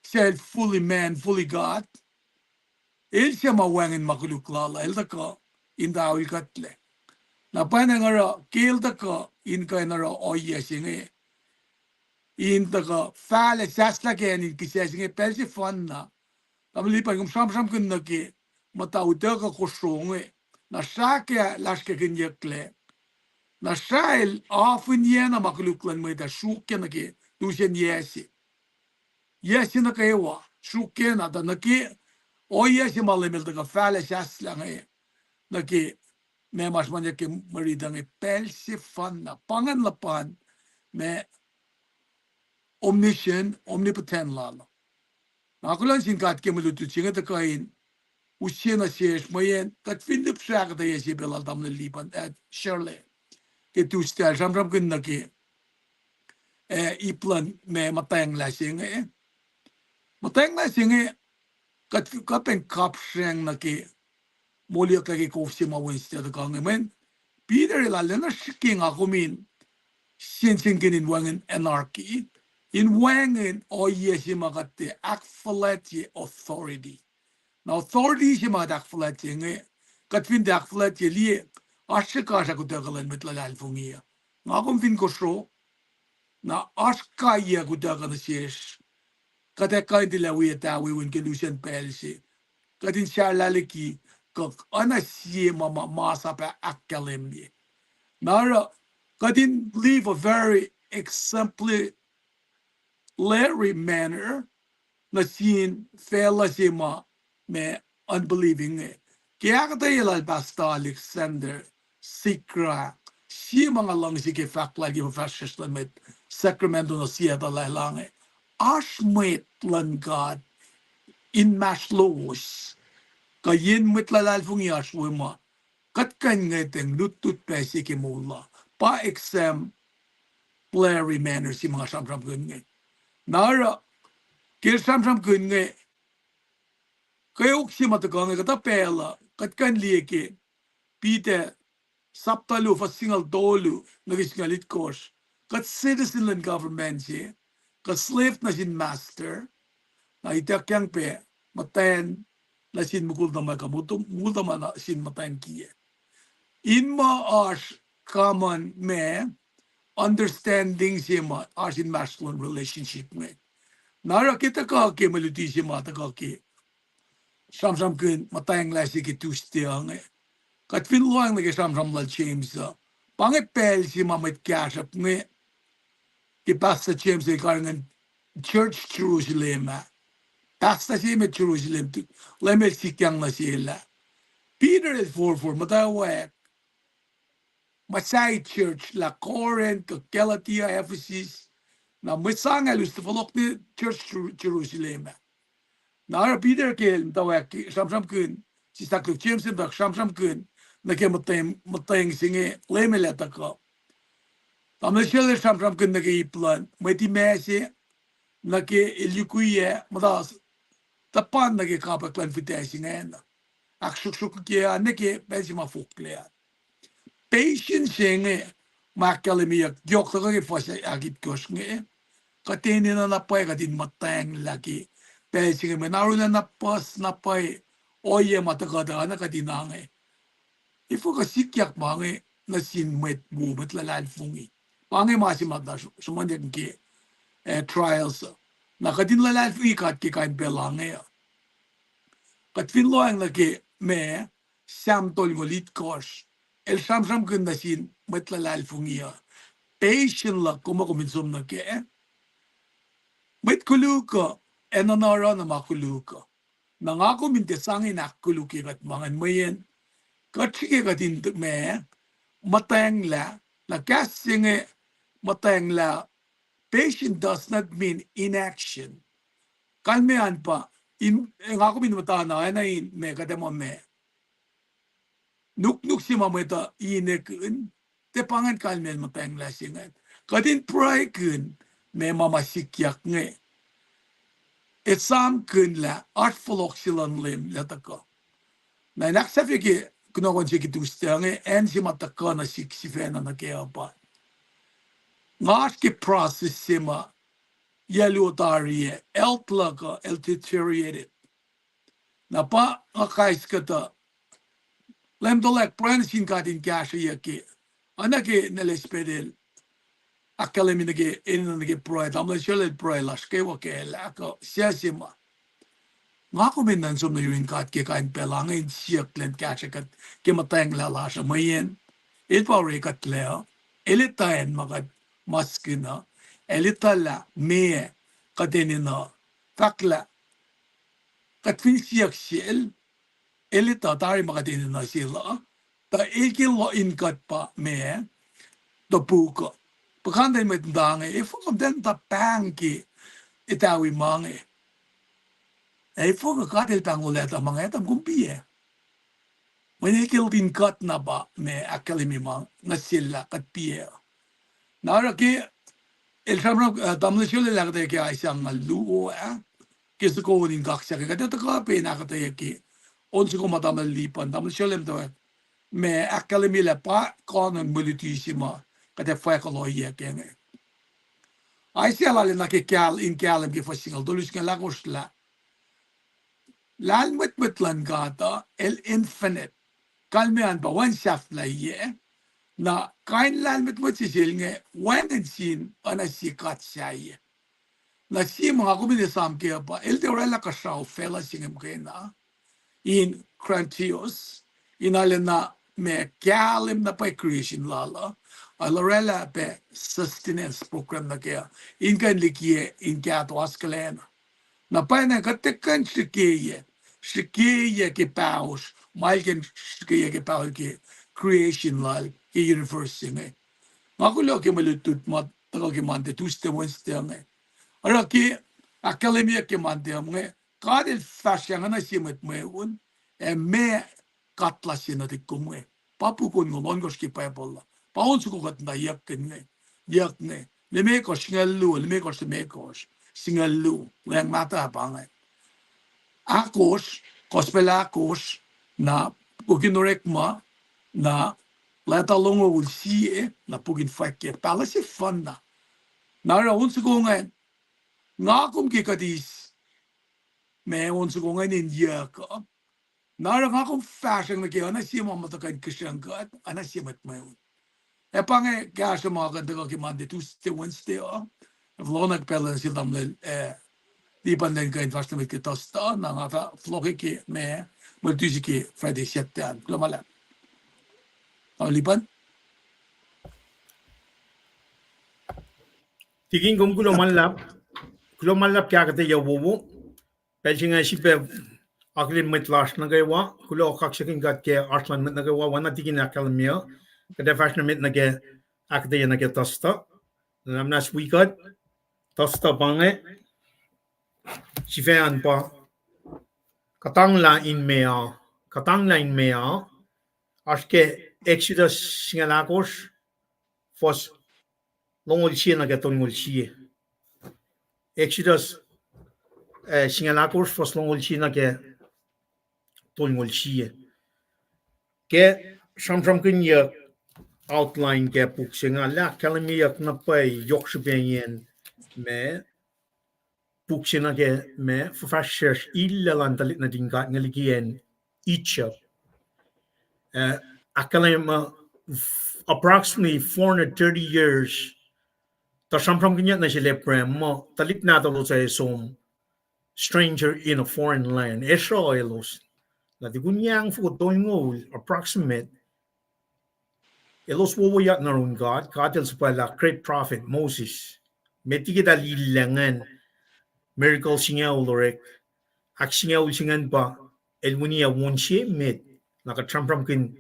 said fully man, fully God. El sema wangin makuluklala el ka in the awikatle. Na panangara kill the ka in kainara o yesinge in the ka fale sasla ken in kisesinge pelsi fanna. Tamlipan kum sam kun na ki mata utaka Kosrae na sake laske kinyekle na shail often yena makuluklan mo da shuke na ki dusen yesi na kaywa shuke na da na ki o yesi malimil da ka fale shas lang na ki me mas manya ki maridang pelsi fan na pangan lapan me omnipotent lalo na kulacnsap ke malutu chinga ta kain usya na siya mayen kat Philip siya kataya siya belal damna lipan at Shirley ke tu stel sam kun na ki iplan me matang la siya matang la siya kat kapen kapseng na ki molya ka ki kofsi mawin siya ta kang men Peter ilala na shiking ako min sin kinin wangen anarchy in wangen o yesi makate akketeyac authority. Now, authority is mga dakflat yung katwin dakflat yung liye aska sa kutagalan mitlalal fungiya. Nga kung fin Kosrae na aska iya kutagan na siyes katekain tilawi tawi win kelusian pelsi katin siya laliki kak ana siya masa pa akketeyac. Nara katin live a very exemplary manner na sin fela siya me unbelieving kaya akketeyac basta Alexander sikra siya mga lang sige fact lagi fascist met Sacramento na siya lang ashmet lan God in mas lowos kayin met lalal fungias mo katkan ngeteng lutut pa sige mula pa exemplary manner si mga samsam kun nara kaya samsam kun kayok si matagang kata pela katkan lieke pite saptalu fa singal dolu nagisingalit kos kat citizen land government si kat slave na sin master na itakyang pe matayan la sin mukul na makamutum mukul na sin matayan kiye in ma as common me understanding sima as in masculine relationship me nara kita ka ke maluti sima ta ka ke sam kun matayang la si ke tustiang kat fin loang na ke sam la James pange pel sima met kasap nge ke pastor James e karangan church Jerusalem pastor sima Jerusalem lemel sikyang na sila Peter is for mutawaek Masai Church, La Corinth, Galatia, Ephesus, na Masang alus te falok ni Church Jerusalem. Na ara Peter ke mtawa sam kun, si staklo James dak sam kun, na ke mateng singe lemele taka. Tamle shele sam kun na ke plan, meti mese na ke ilikuye madas tapan na ke kapa plan fitesing na. Akshuk ke aneke besima fokle. Patience nge makalimiyak diok to ke fasa agit kos nge kateni na napai katin matang lagi patience nge naruna na pas napai oye matakada na katina nge ifo ka sikyak mange na sin met bu matlalan fungi pange masi magda sumande ke trials na katin lalan fungi kat ke kain belange kat fin loang na ke me sam tol ngolit kos el sam kun na sin matlalal fungia patient la kuma kuminsum na ke met kuluka enanara na makuluka na nga kuminte sangin akuluki kat mangan mayen katike katin me matang la na kasing matang la patient does not mean inaction kalmean pa in nga kumin matana na in me kademo me nuk si mameta ine kun te pangan kalmen matang la singan kadin pray kun me mama sikyak nge exam kun la artful oxylan lim la taka na naksafi ki Kunokon ki tustange en si mataka na sifena na kaya pa ngas ki process sima yellow eltlaga deteriorated na pa akais kata lem dolek pransin katin KahsInKol anake nelespedel akaleminage inanage proy tamle shele proy laske wakela ko siasima ngako minan sum na yuin kat ke kain pelangin siak len KahsInKol ke matang la la sa mayen il pare kat leo elitain magat maskina elitala me kadenina fakla katfin siak siel elita tari makadenina sila ta ikilo in kat pa me to puko pakanda met dange ifo den ta Paing ki itawi mange ifo ka katel panguleta mange tam kumpie Manikil din kat na ba me akalimi mang na sila kat pie nara ki el samra tamle shule lagde ki aisang luo Kosrae din kaksak ka ta ka pe na akketeyac onse ko matamel lipan tamle shule to me akalimi la pa konon mulitisima kate akollah ye kenge ai siellä oli na ke in kalem ki fasingal dolus ke lagosla lan metlan gata el infinite kalmean ba one shaft la ye na kain lan met sisilnge wan sin ana sikat sai na si mga kumine sam ke pa el te orela ka shaw fela singem kena in Crantios in alena me kalem na pa creation lala alorela pe sustenance program na kaya in kan likie in kaya to askalena na pa na katekan shikeye ke paus malken shikeye ke paus ke creation lal ke universe nge makulo ke malutut mat tago ke mante tuste wenste nge ara ke academia ke mante nge kadel fashion na simet me un me katla sinati kumwe papu kun ngolon goski pa bolla paun su ko na yakne le me ko shingalu le me ko singalu lang mata bangai akos kospelakos na puginorek ma na lata longo will see na pugin fakke palasi fanda na ra unsu ko ngai ngakum ki kadis me ons ko ngayon India ko. Narang ako fashion na kaya, siya mamatakan Christian God, siya matmayon. Pang kaya siya mga ganda ko kay Monday, Tuesday, Wednesday, vlog nagpelan sila tamlil, di pa din kayo fast na may kitasta, na nga vlog ki, me, multusi ki, Friday, Saturday, lumala. Lipan? Tiging kung kulo malap kaya kate yawo, pelsi nga sipe aklin met last na gaywa, kulo kaksakin gat ke arslan met na gaywa, wana tigin akalamia, kada fashion met na ke akketeyac na ke tasta, namnas wikat, tasta bange, sifan pa, katang la in mea, aske Exodus singalakos, fos longol siya na ke tongol siya. Exodus singalakos fos longol siya na ke tongol siya. Ke samsam kanya outline ke puk singa la kalamiyak na pay yoksubengyen me puk singa ke me forfashers illa lantalit na dingat ngaligien itcha. Akalama approximately 430 years ta samsam kanya na sila prem mo talit na talo sa som stranger in a foreign land Israelos na di kunyang fu toingol approximate elos wowoyak na ron God tells pala great prophet Moses meti kita lilangan miracle singaw lorek ak singaw singan pa elmunia wonshe met nakatrampram kin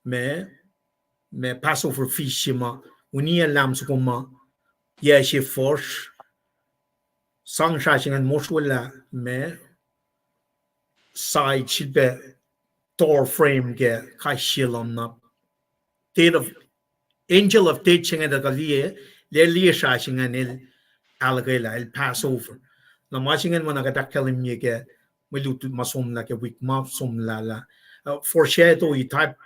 me Passover feast shima unia lam sukuma ya she force sang sha singan moswala me side shilbe door frame ke kaishilam na date of angel of date singan da galie le lia sha singan el alagela el Passover na masingan mo nakadakalim niya ke maluto masom na ke week ma som la foreshadow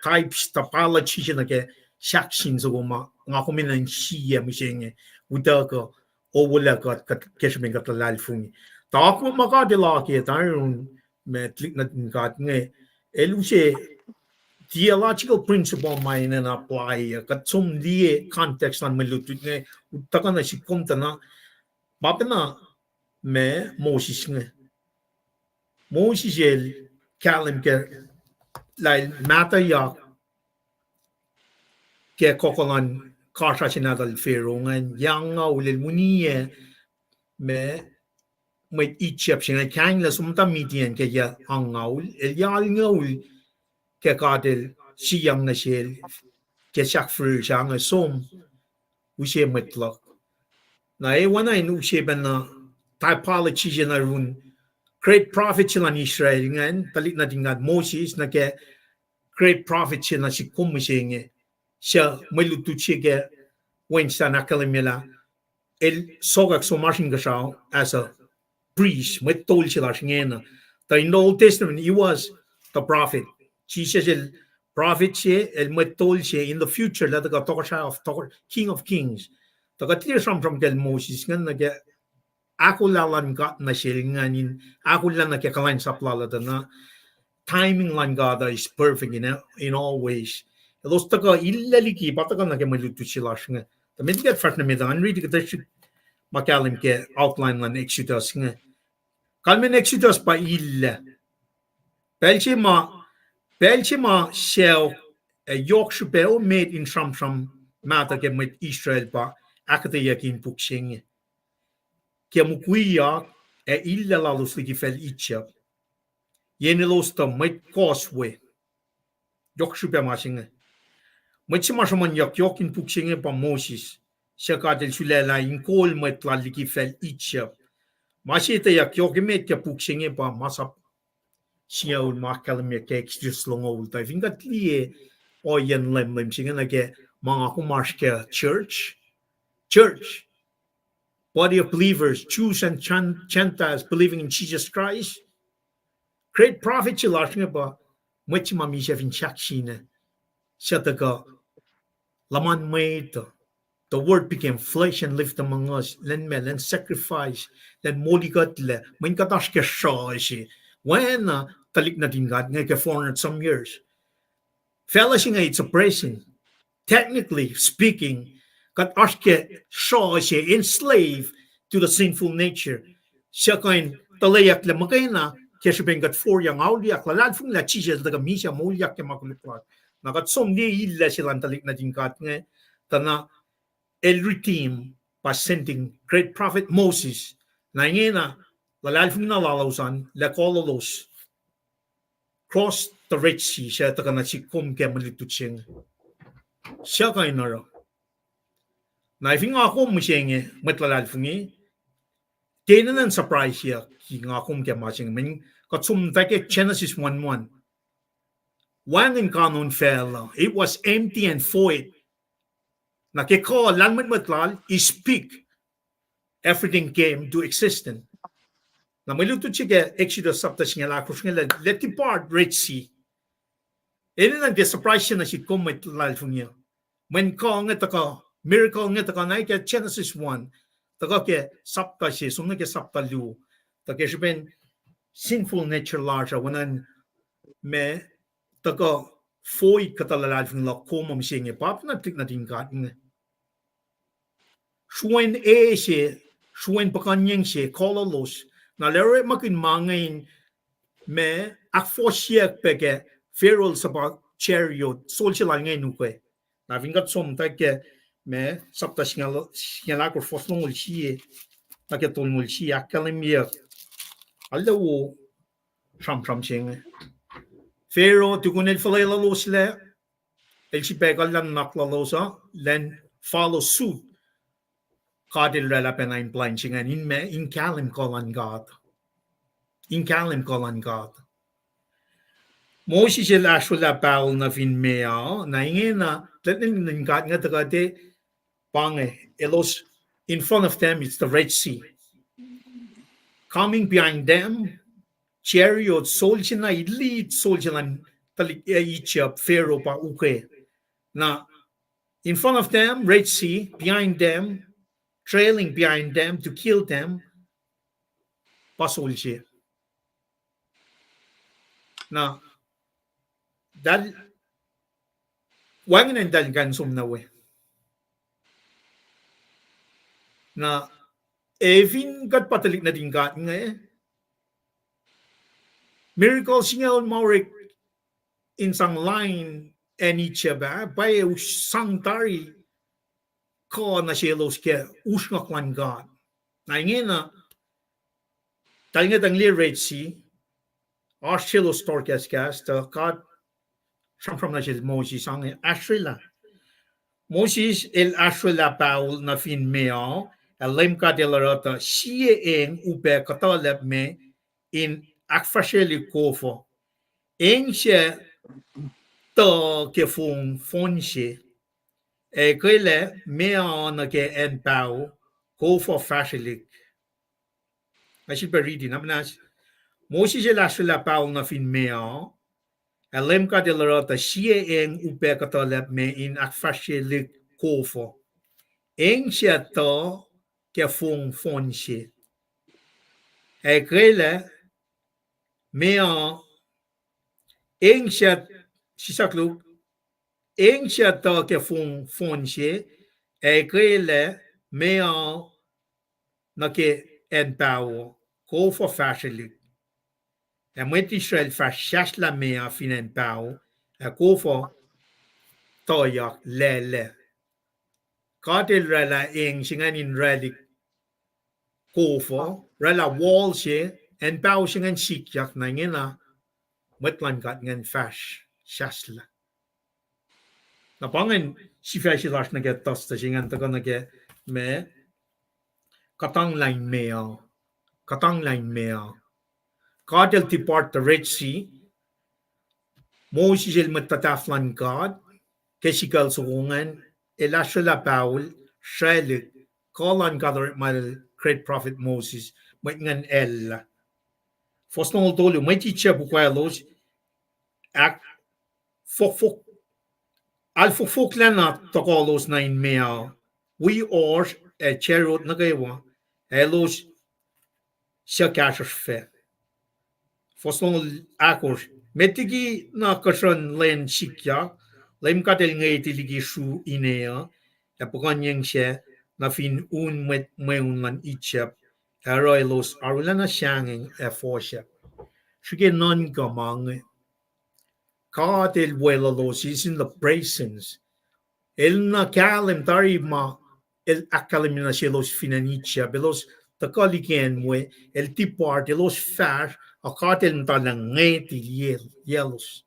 types topology na ke shakshin so ma nga ko minan siya misenge udaka o wala ka kesmen ka talal fungi ta ko makadila ke tayon me click na kat nge eluse theological principle mine na apply kat sum die context na maluto nge utaka na si konta na bapena me Moses nge Moses el kalim ke lai mata ya ke kokolan kasha sinadal ferungan yang ulil munie me Egypt singa kang la sumta midian ke ya angaul el yal ngaul ke kadel siyang na shel ke sak fru sang som ushe metlak na wana inu sheben na typology na run great prophet sila ni Israel ngan talit na dingat Moses na ke great prophet sila si kumisenge siya maluto siya ke wensa na kalimela el sogak so marching gasao as a priest met tol sila ngena in the Old Testament he was the prophet Jesus el prophet siya el met tol siya in the future la taga tokasha of king of kings taga clear from kel Moses ngan na ke akollah lan got na siya nganin akollah na ke kalacnsap la na timing lan God is perfect in all ways los taga illaliki pataga na ke maluto sila nga the minute get fat na medan read the should makalim ke outline lan Exodus nga kalmen Exodus pa illa pelchima shell yorkshire made in some mata ke met Israel pa akketeyac in puksing ke mukuya illa la los liki fel itcha yeni los ta met Kosrae yorkshire masing Machima shaman akyohkye in puksing pa Moses siya kadel sulela in kol met laliki fel itcha masita akyohkye met ke puksing pa masap siya ul makalim ke extras long ta fingat liye o yan lem singa na ke mga kumarsh ke church body of believers Jews and Gentiles believing in Jesus Christ great prophet sila nga ba machima mi siya fin shakshina siya taga laman may ito the word became flesh and lived among us. Len me, len sacrifice, len moligat le, main katash ke shashi. When talik na din God nga ke 400 some years. Fellowship it's a present. Technically speaking, kat ashke shashi enslaved to the sinful nature. Siya kain talayak le makayna, kaya siya gat 4 yang auliak, lalad fung la chisya daga misya moliak ke makuliplat. Nakat somdi illa silang talik na din God nga, tana every team by sending great prophet Moses na ingena lalalfing na lalausan la kololos cross the Red Sea siya takana si kum ke malitutsing siya kay naro na ifing ako musyenge matlalalfingi tenan surprise siya ki ngakum ke masing min katsum take Genesis 1:1 when in kanon fell it was empty and void na ke ko lanmet matlal speak everything came to existence. Na maluto siya Exodus sabta siya lakros nga let depart Red Sea. Ito na surprise siya na si kumit lalfong niya. When ko nga taka miracle nga taka na ika Genesis 1 taka ke sabta siya sumna ke sabta lu. Taka siya ben sinful nature large wanan me taka foi katalalfong la kumam siya nga pap na tik na tingkat nga. Shuwen siya Suen pakanyeng siya kololos na lere makin mangain me akfoshiek peke feral sa chariot sol sila ngay nuke na vingat som take me sapta siya ko fosnol siya take tolmol siya kalimia alawo sham siya Pharaoh tukunel falela los le el si pekal lang naklalosa len follow suit Kadil rela in blind singan in me in KahsInKol on God. In KahsInKol on God. Moses il ashula pacl na fin mea na inge na tletin God nga tagate pange elos in front of them it's the Red Sea. Coming behind them chariot soldier na lead soldier na talik Egypt Pharaoh pa uke. Na in front of them Red Sea, behind them trailing behind them to kill them, pasol siya. Na, dal, wangin ang dalgan sumnawe. Na, evin kat patalik na din kat nga Miracles nga on maurik in sang line any chaba, bay sang tari, ko na sielos ke usngak lan God. Na ingin na talinga tang Red Sea, sielos torkas God from na siya Moses ang Ashrila. Moses el Ashrila paul na fin meo, LEUM GOD elarata siya eng upe katalep me in akfasheli kofo. Eng siya to ke fung fonsi. Kyle mea na ke en pau go for fashilik. I should be reading. Moses el Ashrila paul na fin mea, LEUM GOD elarata siya eng upe katalep me in akfasheli kofo. Eng siya to ke fung fonsi. Kyle mea eng siya sisakluk eng siya to ke fung fonsi. Kyle mea na ke en pau go for fashilik. Mwet Israel fashias la mea fin en pau go for toyak lele. Kadel rela eng singan in relik go for rela wall siya en pau singan sikyak na ngena Wetland got ngan fash shasla. Napangan si fash lash na get tosta singan taga na get me katang line mea. God will depart the Red Sea. Moses il matataflan God. Kesikal suungan. Elashla Paul. Shrelik. Call on God my great prophet Moses. Ngan el. Fosnol tolu. May teacher bukwalos. Ak fok al fok lang na tokolos na in mea we or cherot nukewa elos shakashers fe fosong akor metigi na kasron len shikya lem katel ngay tiligi shu inea epokan yang she na fin un met meungan ichep eroilos arulana shanging e fosha shige non gamang katel vuelo los is in the presence el na kalem tarima el akalimina shelos finanicha belos takaliken mwe el tipar de los far a katel talang ngeti yelos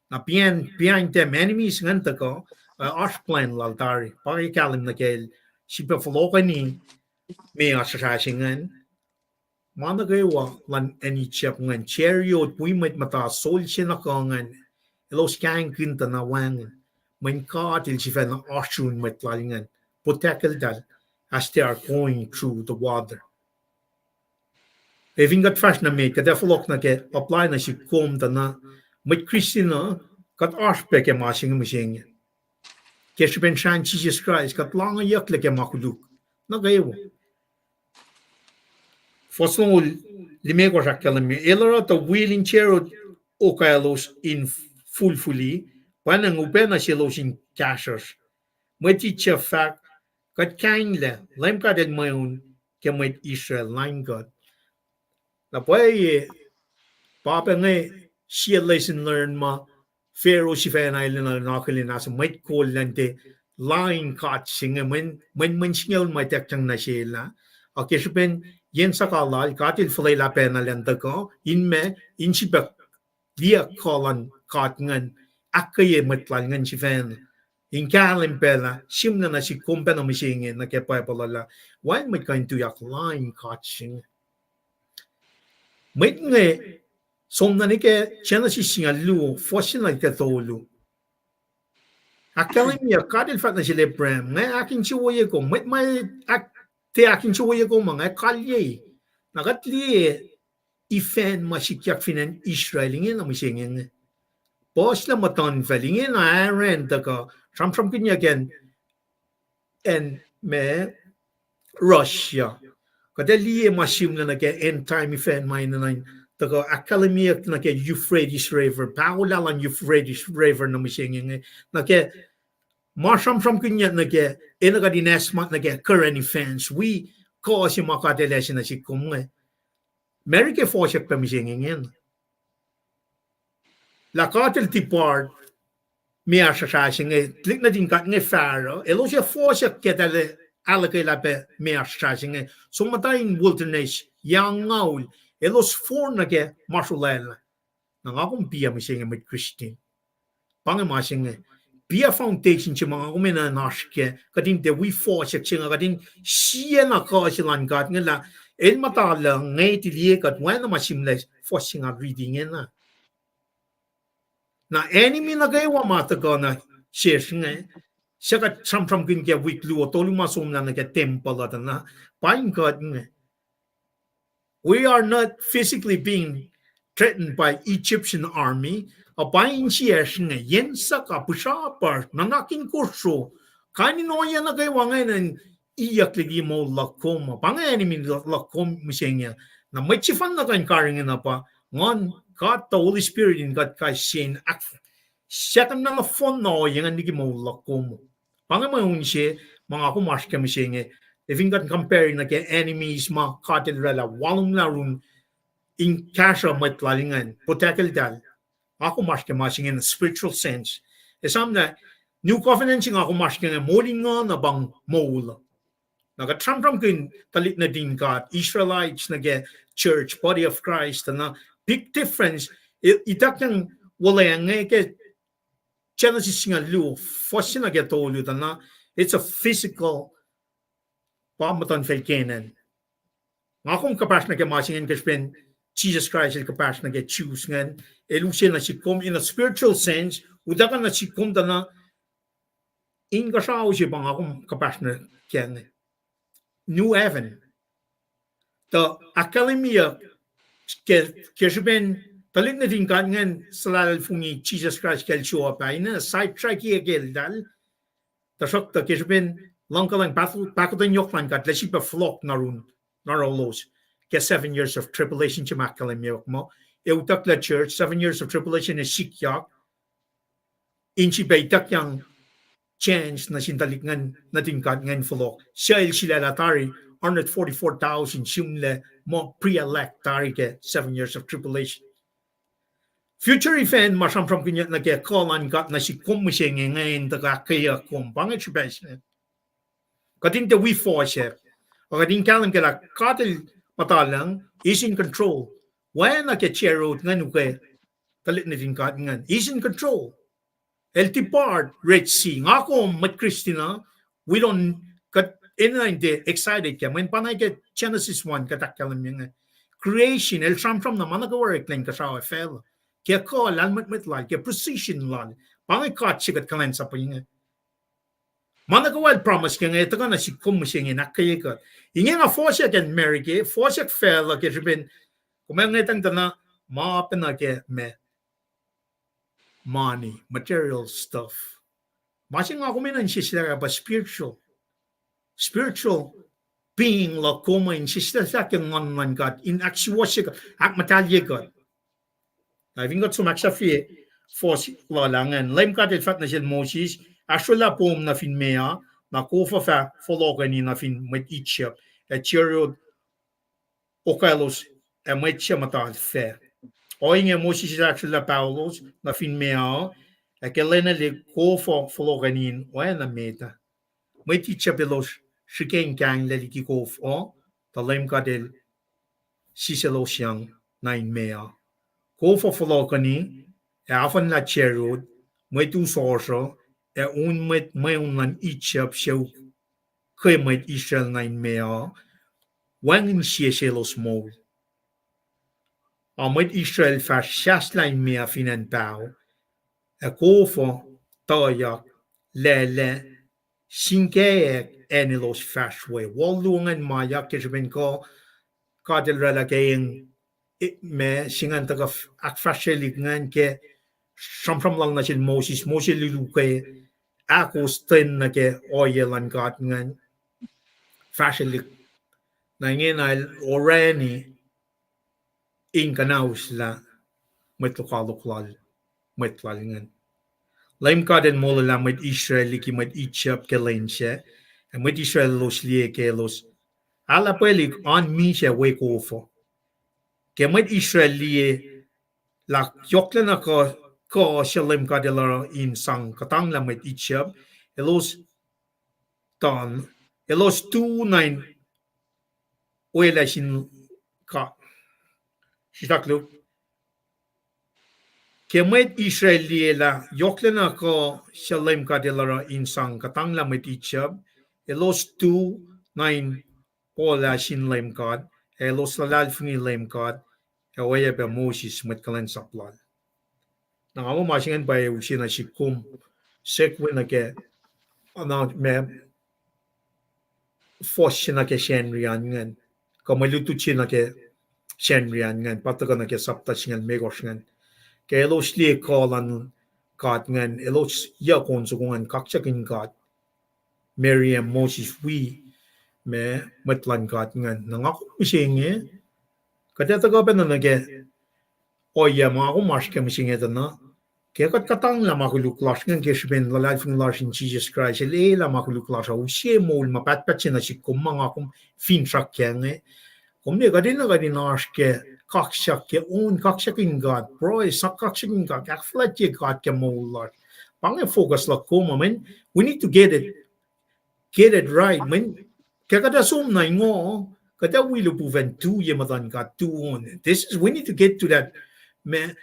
na pian tem enemies ngantako plan laltari pari kalim na kel sipa flokani me asasasingen managawa lan eni chep ngan chariot puimet mata sol sinakangan elos kang kinta na wangan men katil sifen ashun metlalingan potakel dal as they are going through the water. If ingat fast na me kada flok na ke apply na si kom ta na met Christina kat aspek ke masing masing. Kes ben shan Jesus Christ kat lang yak le ke makuluk. Na gayo. Fosol lime ko sakala me elora ta wheeling cherot o kalos in fully panang upena silos in cashers. Meti chefak kat kainle lem ka den mayon ke met Israel line God. La pwede papa ngay siya lesson learn ma Pharaoh si Fan Island na nakalin nasa may call lante line catching men singaw may tekchang na siya okay so pen yen sakala katil fulay la pena lenta ko inme insibak dia kalan katngan akketeyac matlangan si Fan in kalim pela simna na si kumpena masingin na kaya pala why may kain tuyak line catching mấy người sống na cái chuyện là sinh ra lu phát sinh là cái tổ lu academia cái điều phát là chỉ là brand ngay akin chua ye ko mấy te akin chua ye ko mà ngay kalye na cái li event mà chỉ chắc finan Israel nghe là mình nghe boss là mà toàn phải nghe là Iran đó có some cái nhà gen and me Russia cái li mà sim là cái end time event mà na tako academia na ke Euphrates River paula lang Euphrates River na mising na ke marsham from kunya na ke enaga dinesmat na ke current events we ko si makadelesin na si kumnga America forship pa mising ngin la katel tipard mi asasasing klik na din ka nge faro elo si forship ke dale alakay lape mi asasasing so matayin wilderness yang ngaul elos for na ke marshallel na akong pia mising mit Christian pang masing pia foundation chi mga kumena naske kadin de we for section kadin siya na ka silan kat ngala el matala ngay tilie kat wen na masimles for singa reading na enemy na kay wa mata ka na sheshin siya kat sam kin ke week lu tolu masom na ke temple at na paing kat we are not physically being threatened by Egyptian army. Apain siya nga yensa ka pusapar nanaking kurso kanino yan na kay wangay ng iyak lagi mo lakom pang enemy lakom misenya na may chifan na kan karingin na pa ngon God the Holy Spirit in God kay sin siya kan na lafon no yan lagi mo lakom pang mayon siya mga kumash kami siya if you can compare na ke enemies ma katil rela walong larun in kasha matlalingan potakel dal ako mas ke masing in spiritual sense esam na new covenant sing ako mas ke molinga na bang mole naga tram kin talit na din God Israelites na ke church body of Christ na big difference itak yang wala yang ke Genesis singa lu fosin na ke tolu na it's a physical pamatan felkenan. Ngakong kapas na ke masingen kaspen Jesus Christ el kapas na ke choose ngan elusin na sikom in a spiritual sense udakan na sikom na in kasao si bang akong kapas na ken new heaven the academia ke kaspen talit na din kan salal fungi Jesus Christ kel show up ay na side track ye gel dal tasok ta kaspen Lang ka lang pakutan yok lang kat lesi pa flock narun narolos. Ke 7 years of tribulation chimakalim yok mo. Eutak la church 7 years of tribulation is sikyak. Inchi baitak yang change na sintalikngan natin kat ngan flock. Siya sila latari 144,000 simle mo pre-elect tari ke 7 years of tribulation. Future event masam from kinyat na ke kolan kat na si kumising ngayon taga kaya kumpangit siya basic. Kating the we force it. O kating kalang kala katil matalang is in control. When na ke cherot nga nuke talit na din kat ngan is in control. El tipard Red Sea. Ako mat Christina we don't kat inline excited ka when panay ke Genesis 1 katak kalam yung creation el from naman nagawarik lang kasawa fell. Kaya ko lan mat lal kaya precision lal. Panay kat sikat kalensap yung managawal promise kaya ito ka na si kumusing inakay ka. Inge nga force can marry ke, force fell ke ribin. Kumang nitang tana maapin na ke me money, material stuff. Masing nga kuminan siya ba spiritual being la kumain siya sa kang ngan God in actual ak matalye God. I think got some extra force la langan. Lem ka det fat na siya Moses. Ashula pom na fin mea na kofa fa fologani na fin met itchep et cheriod okalos e met chamatal fe. Oinge Moses ashula Paulos na fin mea e kelena le kofa fologani oana meta. Met itchepelos shikain kang le ki kof o ta lem kadel siselos yang nine mea. Kofa fologani e afan la cheriod met tu sorso e un met mayunan itchap siya kay met Israel na mea wangin siya selos mo. A met Israel fa siyas na mea finan pao e kofo tayak lele sinkeek enilos fashwe. Walungan mayak kisabin ko kadel relagayang me singan taga ak fashelik ngan ke samsam lang na sin Moses lulukay ako stin na ke oyelan kat ngan fashilik na nginal orani in kanaus la metlukaluklal ngan. Laim kaden mola la met Israel ki met Egypt ke lense and met Israel los lie ke los ala pelik on mi se wake ofo ke met Israel lie la yokla na ko shalim kadela in sang katang la met Egypt elos ton elos 29 oela sin ka sitaklu kemet Israeliela yoklena ko shalim kadela in sang katang la met Egypt elos 29 oela sin lem kad elos lalal fini lem kad oya be Moses met kalensap lal na amo masingan pa usina si kum sekwe na ke ana me force na ke shenrian ngan ko malutu na ke shenrian ngan pataga na ke saptas ngan megos ngan ke elos li kolan kat ngan elos ya konsugungan kaksakin kat Miriam Moses we me matlan kat ngan nangako misinge kada taga pa na ke oya mga ako mas ke misinge na kaya katang la makuluklas ngan kesben la life in Lord in Jesus Christ la makuluklas au sie mol mapatpat na si kumanga kum fin trakkenge kumne gadin aske kaksakin kaksakin God bro kaksakin God kakflat ye God ke mol pang focus la kuma men we need to get it right men kaya kada sum na ngo kada we lupuven tu ye matan God tu on we need to get to that man.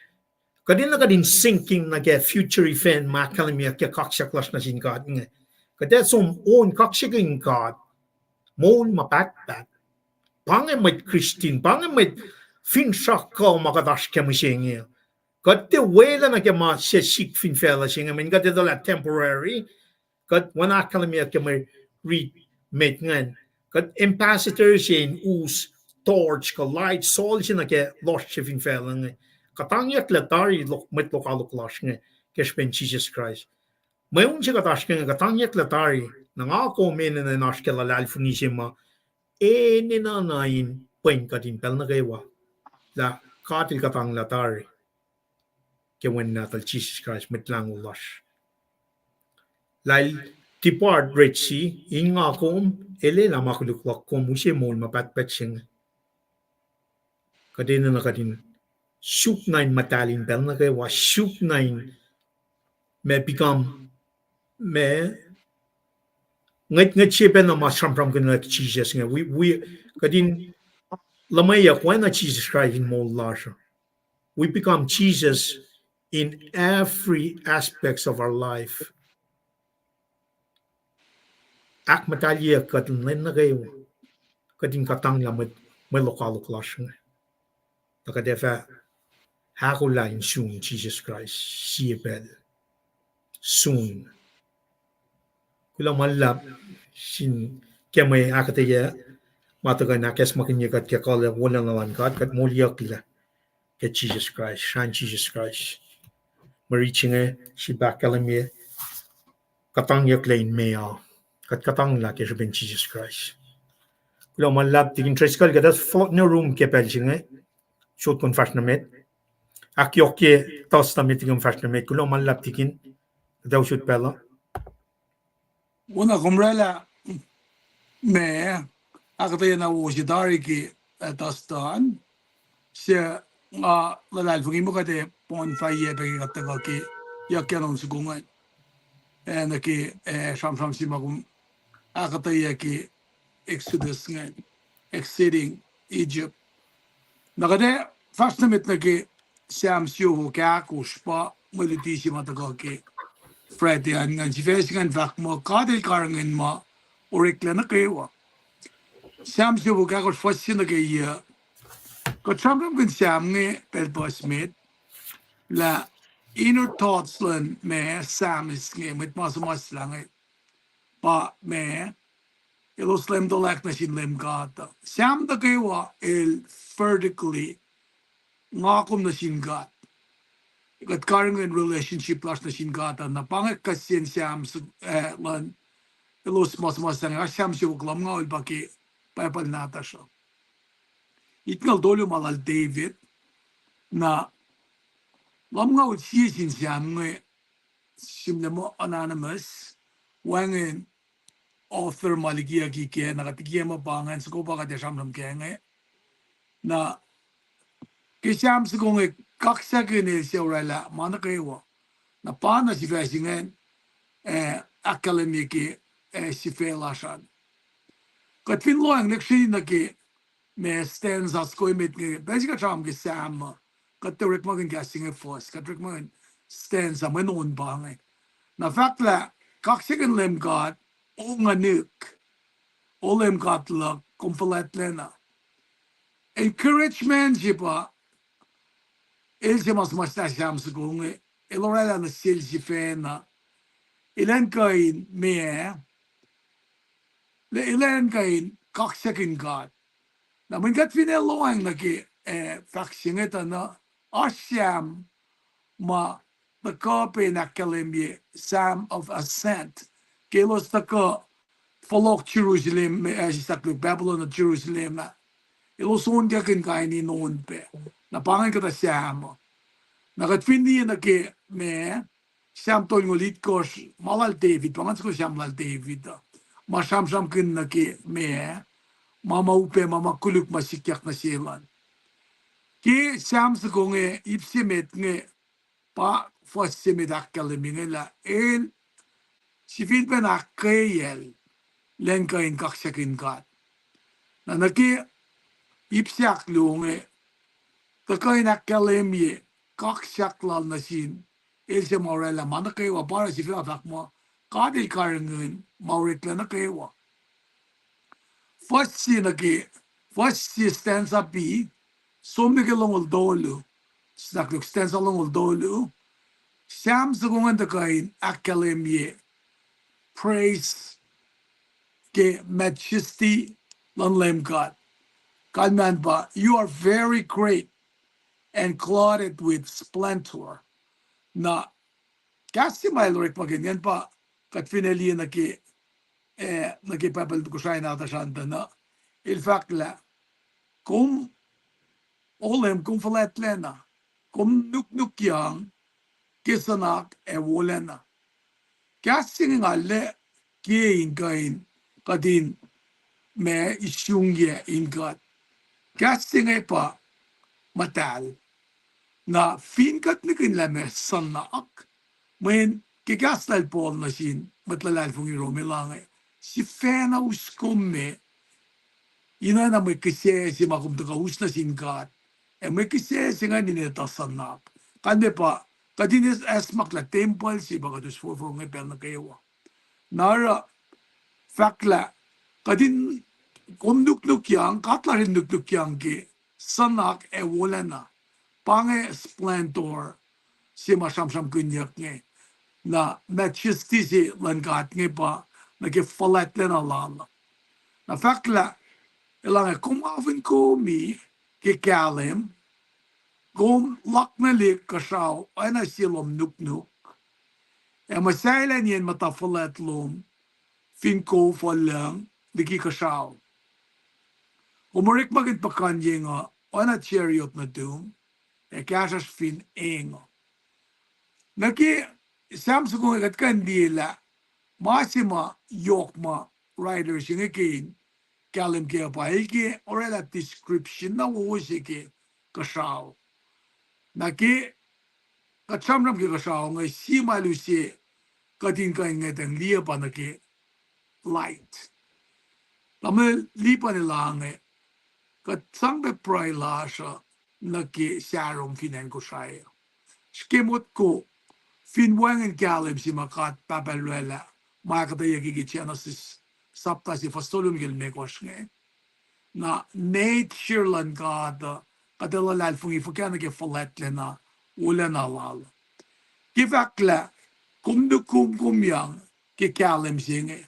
Kadin sinking na ke future event makalimia ke kaksaklas na sin God nga. Kada som on kaksakin God mon mapatpat. Pange met Christine, pange met finsak ka makadash ke masingi. Kadde wela na ke ma se sik fin fella singa men kadde la temporary. Kad wana kalimia ke may read met ngan. Kad ambassador sin us torch ka light sol sin na ke lost fin fella nga. Katangyak latari met lokaluklas nga kespen Jesus Christ. Mayroon siya katash nga katangyak latari nangako men na naskela lalfunisima na nain Paing kadin pel na kaywa la katil katang latari ke when natal Jesus Christ mitlang ulas lail depart Red Sea inga kom ele la makulukwak kom usye mol mapatpat sing kadin na kadin soup nine matalin pel na kaywa soup nine me become me ngat chepen na masram from kan Jesus nga we kadin lamaya kwa na Jesus Christ in mol lasha we become Jesus in every aspects of our life. Ak matalia katin len na kayo, katin katang lamad may lokalo klasyon. Nakadefa, hakulain soon, Jesus Christ, sifil, soon. Kula malap, sin kaya may akketeyac, mataga na kes makinyagat kaya kala walang nalangat, kat mulyak la, kaya Jesus Christ, shan Jesus Christ. Mariching si bakalamye, katang yak lain mea, kat katang la kaya ben Jesus Christ. Kula malap tigin treskal kadas fought no room kaya pelching short kon fashnamet. Akyohkye tos na meeting fashnamet. Kula malap tigin daw shoot pela. Una kumrela me akketeyac na wo si dari ki tastan siya nga lalfugin mo kate pon faye pe katagal ki yakyanon sugungan na ki sam si magum akketeyac ki Exodus nga exiting Egypt nakade fashnamet na ki siyam siyo ho kaya kuspa malutisi matagal ki Friday ngan si face ngan vak mo kadil karangan mo orikla na kayo Sam siya buka ko first na kaya ko chamram kun Sam nge pelbosmit la inner thoughts lan me Sam is nge mit mas lang pa me ilos lem dolak na sin lem gata Sam da kayo el vertically ngakom na sin gat kat karangan relationship plus na sin gata na pangak kasin Sam lan ilos mas lang Sam siya buklam nga ul baki paypal nata siya Itngal dolyo malal David na lam nga ut sisin siyam nga simle mo anonymous wangin author maligia kike nakatigia mo pangan sa ko baka de samram kenge na kisam sa kong kaksakin siya urala mana kayo na paano si fasingen akademiki sifil asan katfin loang neksin na ki me stands as ko mit nge basically tram ge sam katrek magen gasing force katrek magen stands am non bang na fact la kaksakin lem god o nga nuke o lem god la komfalet lena encouragement jipa el jemas masta sam su nge elorela na sel jifena ilan kain me le ilan kain kaksakin god na min kat finaloang na ki vaccine na asyam ma the copy na kalimye Sam of Ascent kelos ta ko folok Jerusalem saklo Babylon of Jerusalem na iloson ka kin kaini noon pe na pangan ka ta Sam na kat findi na ki me Sam tol ngolit ko malal David pangan ko Sam malal David ma Sam kin na ki me mama upe mama kuluk masikyak na silan ki Sam sa konge ipsimet nge pa fosimet akkaleming la el sifil pen akkeyel len kain kaksakin kat na naki ipsyak lunge kakain akkalemye kaksaklal na sin el se maurela mana kaywa para sifil atak mo kadil karangin maurekla na kaywa First stands up B, so migilong dolu, snakluk stands along dolu, Sam Zagungan the kain akkalemye, praise ke majesty lanlem God. God man ba, you are very great and clothed with splendor. Na, kasi may lorik maganyan pa, kat finali na ki nagipapal Kosrae nata shanta na il fakla kum olem kum falatlena kum nuk yang kisanak wolacna kasing ngalle ki ingain kadin me isyungye ingat kasing pa matal na finkat nikin lame sanak men kigastal pol na sin matlalal fungi romilange si fena uskomme ina na may kise si makumtaka usna sinkat may kise si nga nineta sanak kande pa kadinis esmak la temple si bakatus fofo ng ipel na kayawa nara fakla kadin kumnuk yang katlarin nuk yang ki sanak wolacna pange splendor si masamsam kunyak nge na majesty si langat nge pa nagifalat na lala na fakla ilang kumavin ko mi kikalem kum lakna lik kasaw ay na silom nuk masailan yan matafalat lum fin ko falang diki kasaw umarik magit pakanye nga ay na chariot na dum kasas fin engo naki samsa kong ikat kandila masima yokma riders yung ikin kalim kaya paiki or la description na wusike kasaw naki katsamram ki kasaw ngay si malusi katin ka ngay tang liya pa naki light lamal lipa nila ngay katsang be pray lasha naki sharom finan ko siya skimot ko finwangan kalim si makat papalwela makatayak ikichanasis sapta si fastolum gilmekos ngay na nature lan kada kadalalal fungi fukana ke falatle na wolacna lal kifakla kumdukum kumyang ke kalim singe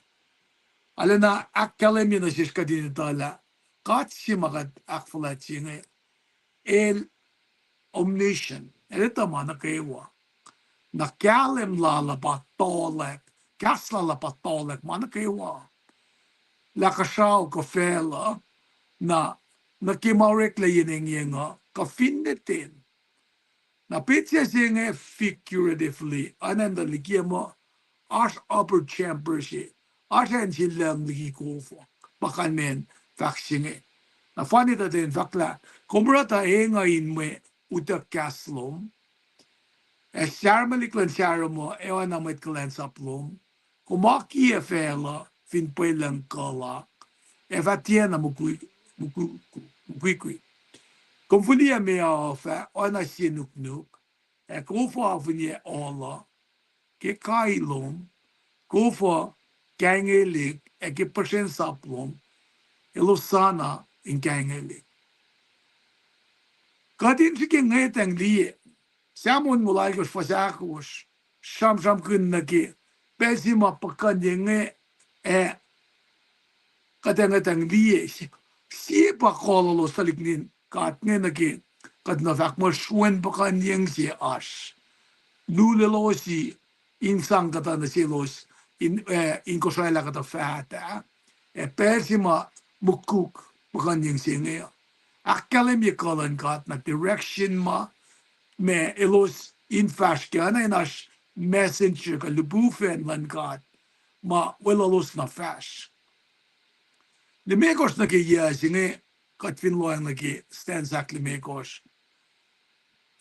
alana akkalem yun asis kadinitala kat si makat akfalat singe el omniscient elita mana kayawa na kalim lala patolek kaslala patolek mana kayawa lakasaw ka fela na nakimawrek la yenga ka finnetin na pitya singe figuratively ananda likiamo as upper chamber si asan silang likikofo bakan men faksinge na funny tatin fakla kumrata ngayon me utak kaslom sharmalik lan sharmo ewan na met kulacnsap lom kumaki fela finpelang kala evatia na mukui Konfulia me afa oana si nuk kofo afunie ola ke kailom kofo kangelik ke persen saplom elosana in kangelik kadin si ke ngetang liye samon mulai kos fasakos sham kun nake pesima pakanye kadang liye si pa kololo saliknin kat nge kad na fak mo shwen pakan yang si as lulelo si insang kata na si los in Kosrae la kata fata persima mukuk pakan yang si nge akkalem ye kalan kat na direction ma me elos in fashkana in as messenger ka lubufen lan kat ma welalos na fash Limekos na kaya singe katfinloang na ki stanzak limekos.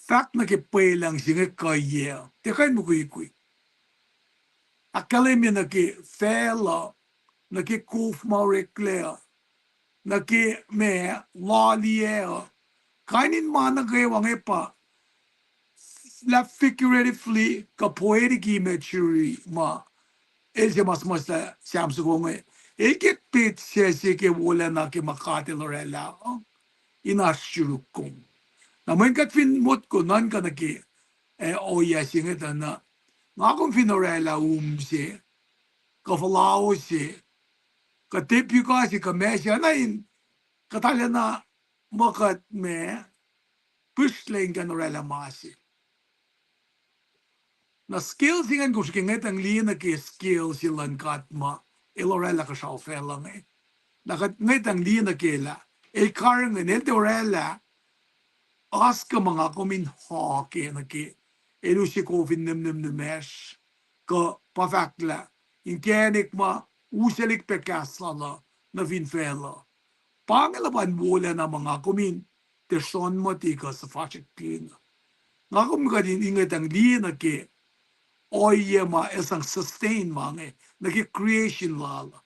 Fact na ki pelang singe kaya. Tekain mo kuy. Akalemya na ki fela na ki kuf maureklea na ki me laliea. Kainin mana kaya wange pa la figuratively ka poetic imagery ma else mas la siamsu konge. Eke pit sesi ke wolacna ke makati lorela inashurukum. Na main kat fin mot ko nan ka na ke oya singe na ngakong finorela si ka falao si ka tepi ka si ka mesya na in katala na makat me pushling ka norela masi. Na skill singan ko si kinget ang liya na ke skill silang kat ma elorela ka shao fela ngai nakat ngai tang li na kela e kar ngai ne dorela aska mga komin hake na ke elu si covid nem mesh ka pafakla inkenik ma uselik pekasala na vin fela pangalaban wala na mga komin te son mo ti ka sa fashik pin nga kum ka din ingat ang li na ke oye ma esang sustain mange na ke creation lala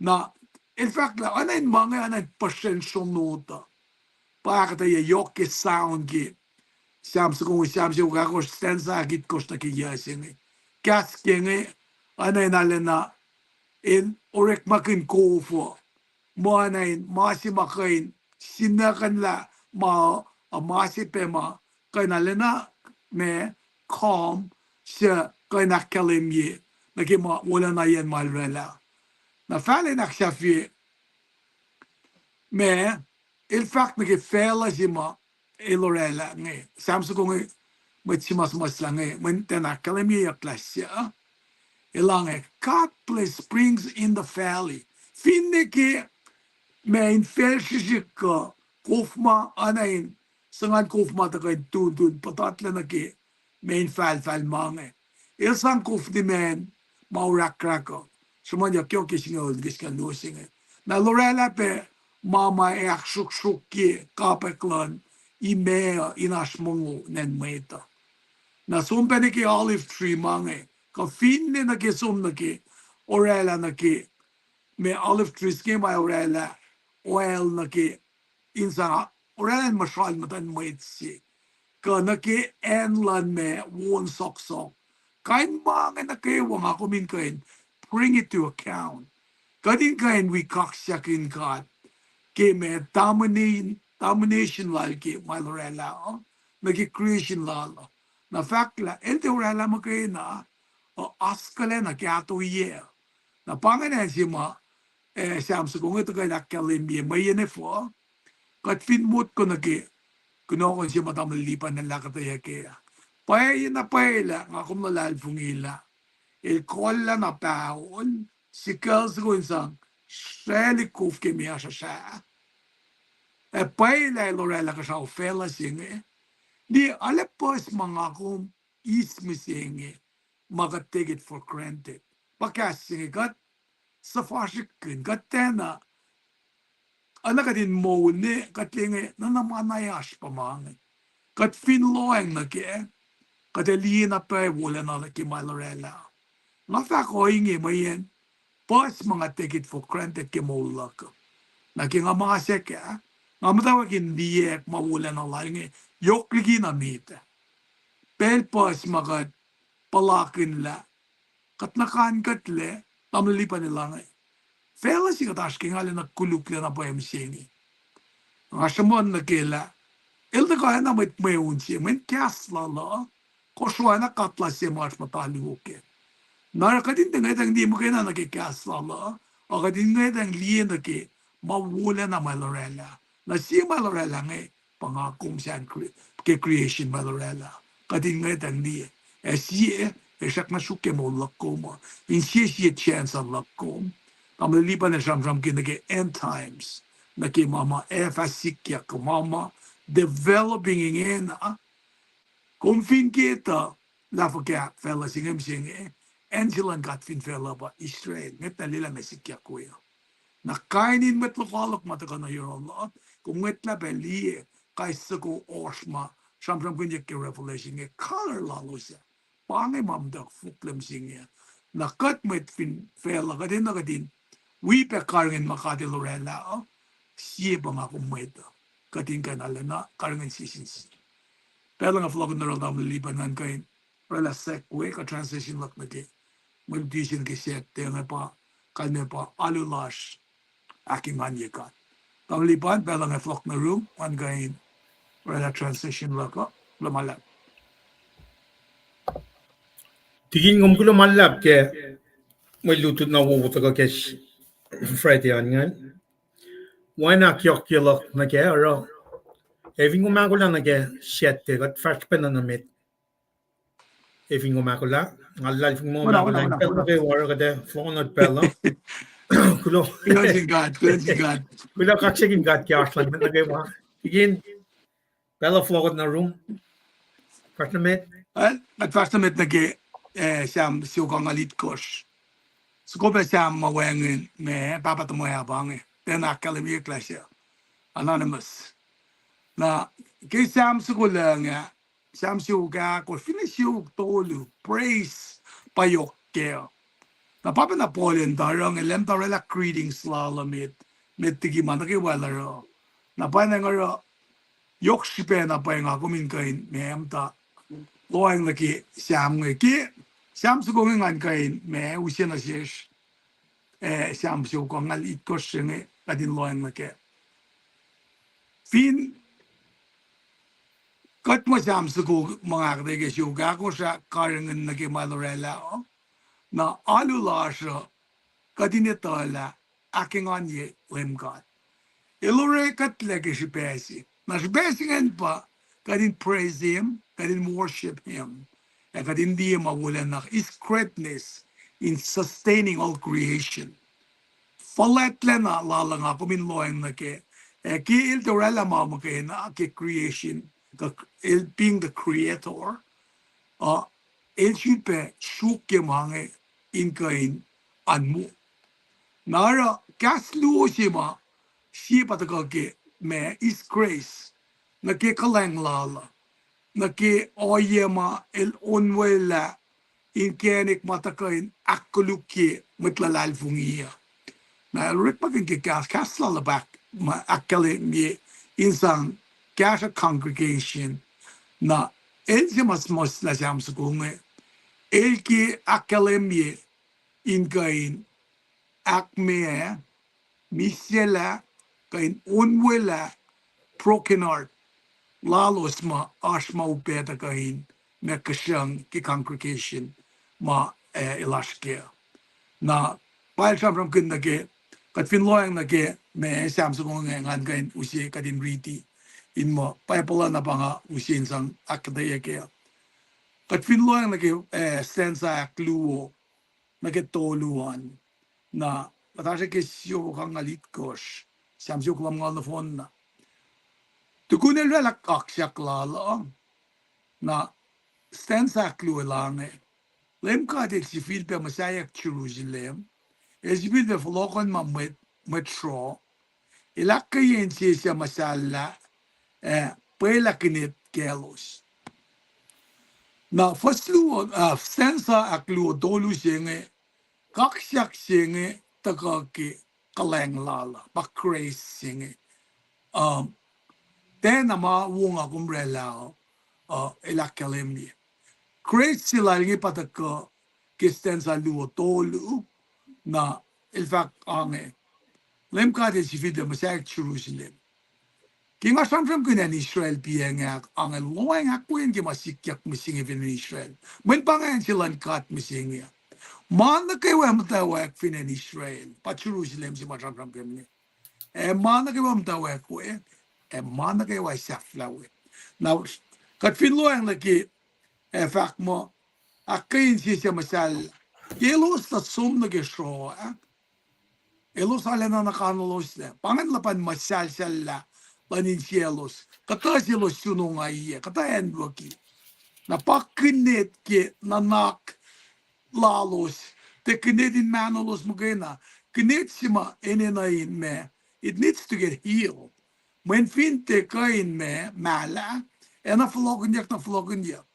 na in fact la anain mange anain pasensyon nota akketeyac sound ki Samse uga ko stensa git kosta ki yasini kaskenge anain alena in orek makin kofo mo anain masi makain sinakan la ma masi pema kain alena me calm se kain akalemye nakima wala na yan malrela na fale nakshafi me il fact na ke fela jima elorela nge samsu ko nge machimas maslange menten akalemye klasya elange cut place springs in the valley finne ke main felsika kofma anain sangan kofma ta kai tudun patatla na ke main fal mange ilsan kof di men maurak sumanya akyohkye singa giskan no singa na lorela pe mama shuk ki kapeklan imea inashmongo nen meta na sumpene ke olive tree mange ka finne na ke sum na ke orela na ke me olive trees ke ma orela oil na ke insa orela mashal matan maitsi ka na ke enlan me won sok kain mange na ke wanga kumin kain bring it to account kadin kain we kaksakin God ke me domination lal ke malorela nagi creation lal na fact la ente orela mo ke na o askale na ke ato ye na pangene sima samse ko ngito kay nakkalimbi may yene fo kat fin mut ko nagi kunokon sima tamalipan na akketeyac pay na payla nga kum nalal fungila el kolla na paol si ko insang sriksrik ke mi asha payla lorela ka sa fela singe di alepos mga kum ismisinge maga take it for granted pagkasinge kat sa fashikin kat tena anak din mo ne katlinge na namanayas pa mange kat finloeng na ke katalina pa wala na ki malorela nga fa ko inge mayen pas mga take it for granted ke mo lak na ki nga mga seke nga matawag hindi mawala na lang yokligi na mita pel pas mga palakin la kat nakan katle tamlipan nila nga fela si katash ki nga na kulukle na po emsingi nga samon na kila ilda kaya na may unsi men kasla la Kosrae na katla si mas mataluke nara kadin ngay tang di mo kaya na nakikasla la o kadin ngay tang liyan na ki mawala na malorela na si malorela ngay pangakong siyan ke creation malorela kadin ngay tang di siya siyak na suke mo lakom in siya chance ang lakom tamalipan na siyam kinagi end times na ki mama fasikya ko mama developing in kung fin kita lafo kaya fella singem singe Angelan kat fin fella ba Israel nget nalila mesikya ko yo na kainin met lokalok mataka na yun Allah kung nget la beli kaisa ko osma siyam kunya ki revelation nge color lalo siya pangay mamdak fuklem singe na kat met fin fella kadin na kadin we pe karingen makati lorela siya ba nga kumweta kadin ka nalana karingen sisinsi pero nga vlog na rin liban nga kain rela sekwe ka transition lak na ki meditation ki sete nga pa kalme pa alulash aking manyekat tam liban pero nga vlog na room nga kain rela transition lak ka lumalap tigin ngom kulo malap ke may lutut na wuwuta ka ke Friday an ngan why na akyohkye lak na ke aro eving umagula na ke sete kat first pen na mit Eving om akollah. Ngalal fing mo akollah. Pel na kayo war kada flonod pel no. Kulo. Cleansing God. Kulo kaksakin gat kya aslan met na kayo wa. Again, pel flonod na room. First na met. At first met nage siam siukang alit kosh. Skope siam mawengin me papa to moya bange. Then academy class anonymous. Na ke siam sukulanga siam siuga ko finish siuk tolu praise payokye. Na papa na Polen darang elem darela greetings lalamit met tigi manake walaro. Na pa na ngaro yok sipe na pa nga kumin kain mem ta loang laki siam ki siam su gong ngan kain me usia na shesh siam su gong al it ko shenge kadin loang laki fin kat mo siam su go mga kade ke siu ga ko sa karang na ke malorela na alu la sha kadin etala aking on ye LEUM GOD ilore kat leke shipesi na shipesi ngan pa kadin praise him kadin worship him and kadin di mawala na his greatness in sustaining all creation falet lena lala nga kumin loeng na ke ki il dorela ma ke na ke creation il being the creator il shipe shuke mange in kain anmu nara kaslu shima shi pataka ke me is grace na ke kalang lala na ke oyema el onwela in kenik matakain akyohkye mutlalal fungiya na rik pakin ke kas lalabak ma akketeyac insang kas congregation na el simas mos la jam sukunge el ki akketeyac in kain akme misela kain onwela broken heart lalos ma asma upeta kain me kasyang ki congregation ma ilashke na pail samram kin na ke kat fin loyang na ke me samsung ngan kain usi kadin riti in mo pacl na panga usin sang akketeyac kat fin loyang na ke sensa kluo na ke toluan na patashe ke sio kang alit kosh samsung klam ngal na phone na tuku nela kaksak lala na stensa kluelane LEUM GOD el sifil pe masaya Jerusalem el sifil pe flokon ma metro el akketeyac siya masala pela kinet kelos na faslu stensa aklu dolu senge kaksak senge takake kaleng lala bakres senge then ama wonga kumbrella el akketeyac Great sila ngi pataka kisten sa luo tolu na il fact ange LEUM GOD el sifil de masaya Jerusalem kinga samsam kunen Israel Paing ange loeng akwen ki masikyak mising in Israel men pangan silan kat mising man na kay wa mutawaek in Israel pa Jerusalem si samsam kunen man na kay wa mutawaek ko man na kay wa saflawe now kat fin loeng laki fact mo akin siya masal elos na sum na gesho elos ala na nakanolos na pangan lapan masal sala panin sielos kata sielos sunong ay kata endoki na pakinet ke nanak lalos te kinetin manolos mo gena kinet sima enenain me it needs to get healed when finte kain me mala ena flogun yak na flogun yak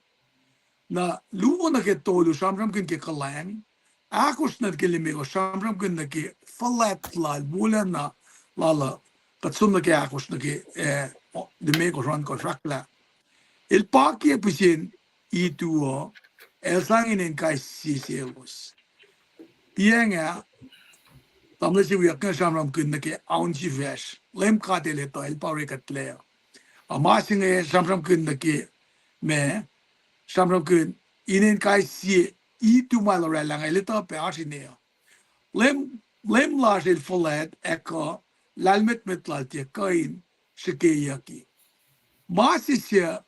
na luo na ke tolu samram kin ke kalang akos na ke limego samram kin na ke falat la wolacna lala katsum na ke akos na ke de mego ran contractla el paki pusin ituo el sangin en kai siselos pienga tamle si wi kan samram kin na ke aunji vesh LEUM GOD le to el pare katle amasin e samram kin na ke me samram kun inen kai si itu malorela ngelita pe asine LEUM la el folet eko lalmet metlalti kain shikeyaki masisia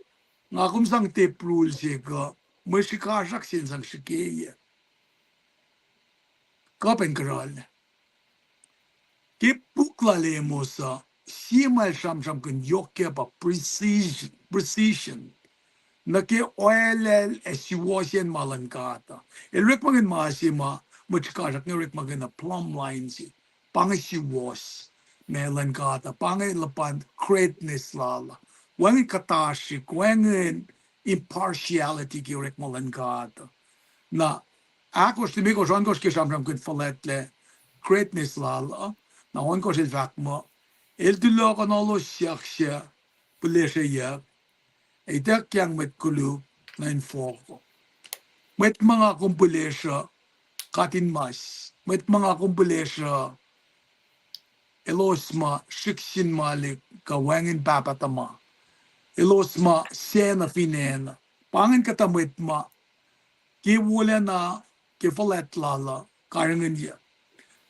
ngagum sang te prul se ko Mashikashak sin sang shike kapen karal ke pukla le mosa simal sham sham kun yokke ba precision na ke oil esiwasien malankata el rekmagin maasima machikashak ne rekmagin na plumb lines pang siwas melankata pang lapan greatness lala wangi katashi wangi impartiality ki rekmalankata na akos timi ko son kos ke samram kun faletle greatness lala na on kos el vakma el dulo kan allo shakhsha buleshe ya ita kyang met kulu na infoko met mga kumpulesha katin mas met mga kumpulesha elosma shikshin malik ka wangin papatama elosma sena finena pangin katamit ma ki wala na ki falet lala karangin ya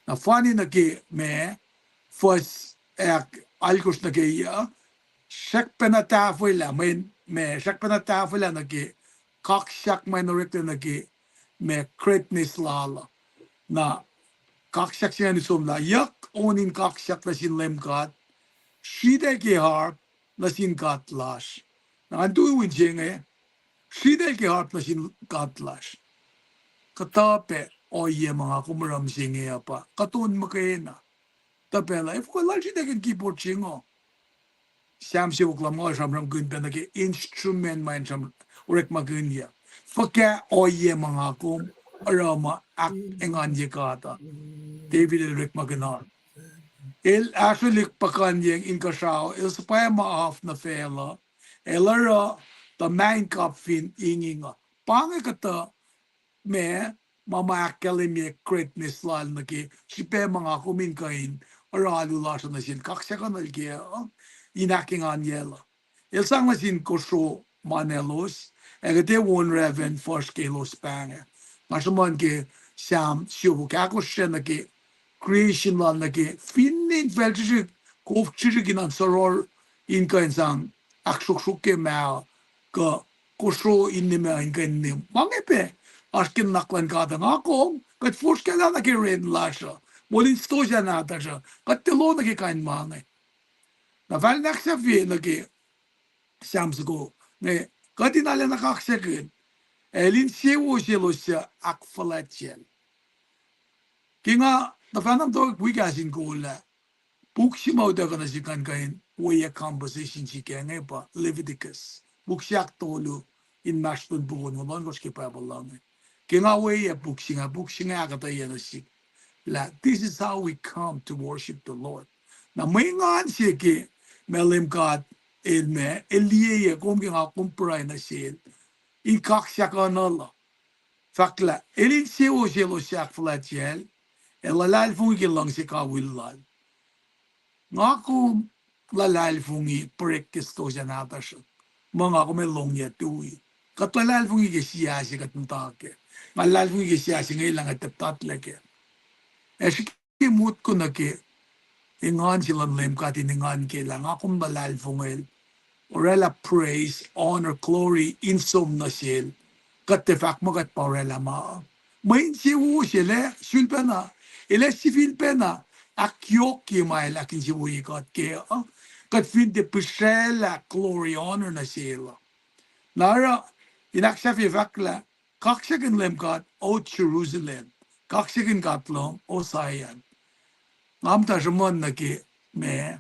na fani na ki me first ek alkos na ki ya shak penatafila me shak penatafila na ki kaksak minority na ki me greatness lala na kaksak siya ni sumla yak onin kaksak na sin LEUM GOD shide ki harp na sin katlash na andu winjenge shide ki harp na sin katlash katape oye mga kumuram singe apa katun makena tapela if ko lal shide ki keyboard chingo Sam si uklam mo samram gun na ki instrument man sam urek magunya faka oye mga kum arama ak engan kata David urek maganar el actually pakan yang inkasao el supaya maaf na fela elara the main cup fin inginga pange kata me mama akademi greatness lal na ki sipe mga kumin kain aralu lasan na sin kaksakan na ki inaking anyela el sang na sin Kosrae manelos egete one reven first kilos pange masaman ki sam siyo kakosya na ki creation lal na ki finnin velchik kofchik inan saror in kain sang akyohkye ma ka Kosrae inni ma in kain nim mangepe askin naklan kada ngakong kat force kala na ki red lasha molin stoja na tasha kat telo na ki kain mange na val naksafi na ki samsgo ne kadinale na kaksakin elin sewo selosya akfalatchel kinga na fanam to KahsInKol buksimo da kana sikan kain way composition sikenge pa Leviticus buksyak tolu in mashpun bugon molon goski pa bolang kinga way buksinga akketeyac na sik la this is how we come to worship the Lord na may ngan sike LEUM GOD elme elie kom kinga kumpray na sil in kaksakanala fakla elin sewo siak flatjel elalal fungi lang si kawilal ngako lalal fungi practice to janata siya mga ko may longya tuwi katlalal fungi ke siyasi katntake malal fungi ke siyasi ngay lang at tatlake eski mut ko na ke ingan silang LEUM GOD iningan ke lang akong malal fungil orela praise honor glory insom na sil katefak mo kat parela ma main siwu sila sulpana ele sifil pena akyohkye mai lakin siwu ikat ke kat fin de pacl glory honor na sila lara inaksafi vakla kaksakin LEUM GOD o Jerusalem kaksakin katlong o sayan ngamta shumon na ki me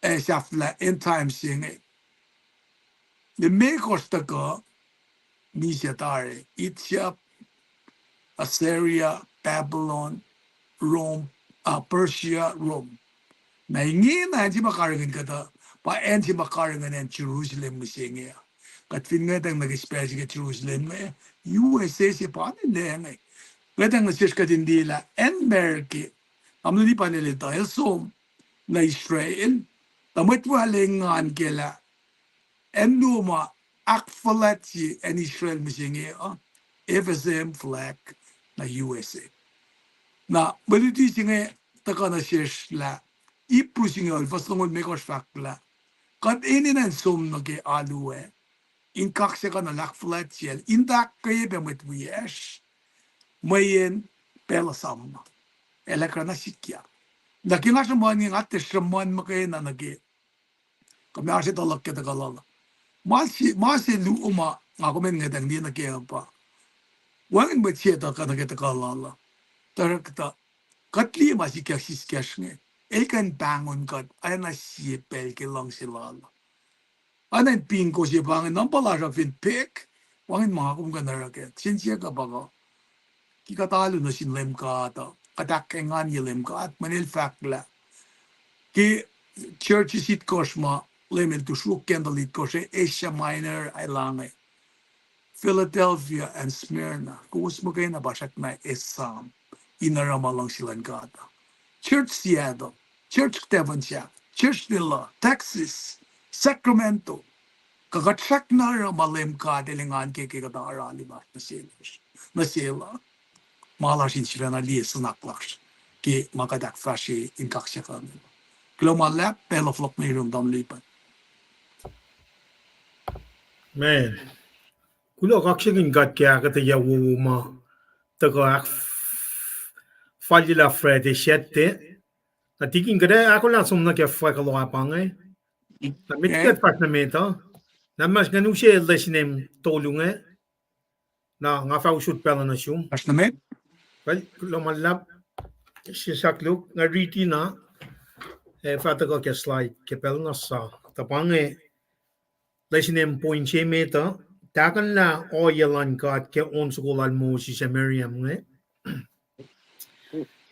safla end time singe the makers taka Misyatare, Ethiopia, Assyria, Babylon, Rome, Persia, Rome. Na ingin na hindi makarangan kata, pa hindi makarangan ng Jerusalem musinga. Kat fin nga tang nag-espesya ka Jerusalem, USA si paano nila. Ngatang nasis ka din nila, and America, amno di pa nila dahil so, na Israel, tamit walingan kila, and luma, akfalatsi en Israel misinge FSM flag na USA. Na baliti singe taka na shesh la ipu singe ol fasongol mekos fakla kat ini na som na ke alue in kaksakan na lakflat siya indak kaya ba met wies mayen pelasam elekana sikya laki nga saman ng ate saman makaya na nagi kami asi talak kita kalala masi luuma nga komen nga dang di na kaya pa wangin ba siya ta kana kita kalala tarakta katli masi kya siskashne elkan bangon kat ay na siya pel ke lang silala anan pinko siya bangin nampala siya fin pek wangin mga kumganaraket siya ka baga kikatalo na sin LEUM GOD katakengan yung LEUM GOD manil fakla ki church sit kosma lemel to shuk kendalit koshe Asia Minor ay langay Philadelphia and Smyrna kus mo kayo na basak na esam inarama lang sila GOD Church Seattle Church Tevansya Church nila Texas Sacramento kakatsak na rama LEUM GOD ilingan kikita arali ba na sila Malasin sila na liye sanaklaks ki makadak fashi in kaksakan. Lulap peloflok Miriam damlipan. Man, kulo kaksakin kat kaya akketeyac wuma tako ak fajila frede shette. Na tiking kada akollah sumna kaya fakalo apangay. Na mitkat partnamento. Na mas ganushe lesinem tolunga. Na nga fa usut pala na siyum. Asnamet? Well, lulap sisakluk nga riti na fata ko kaya slide kepel nga sa tapange lesinem point meta takan la oyalan kat ke on sukulal mo si Miriam nga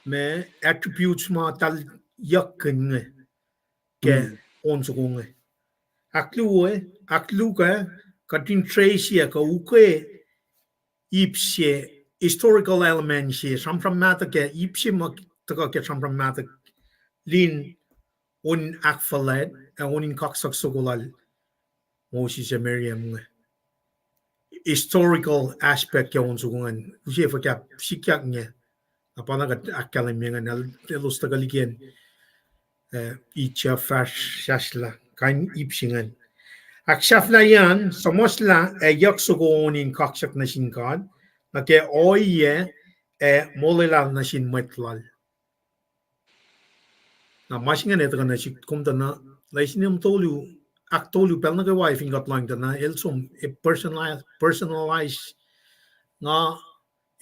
me attributes ma tal yakin nga ke on sukul nga aklu ka katin trace ka uke ipse historical elements samsam mata ke ipse mak taka ke samsam mata lin un akfalet unin kaksak sukulal mo si Miriam historical aspect ke on sukungan usia fa kap sikyak nya apa na akalam yang na telus tagaligen icha fash shashla kain ipsingan akshafla yan samosla yak sukunin kaksak na sinkan na ke oye molelal na sin metlal na masingan ito na si kumta na laisinam tolu aktolu pel na ke wife ingat lang na elsum personalized nga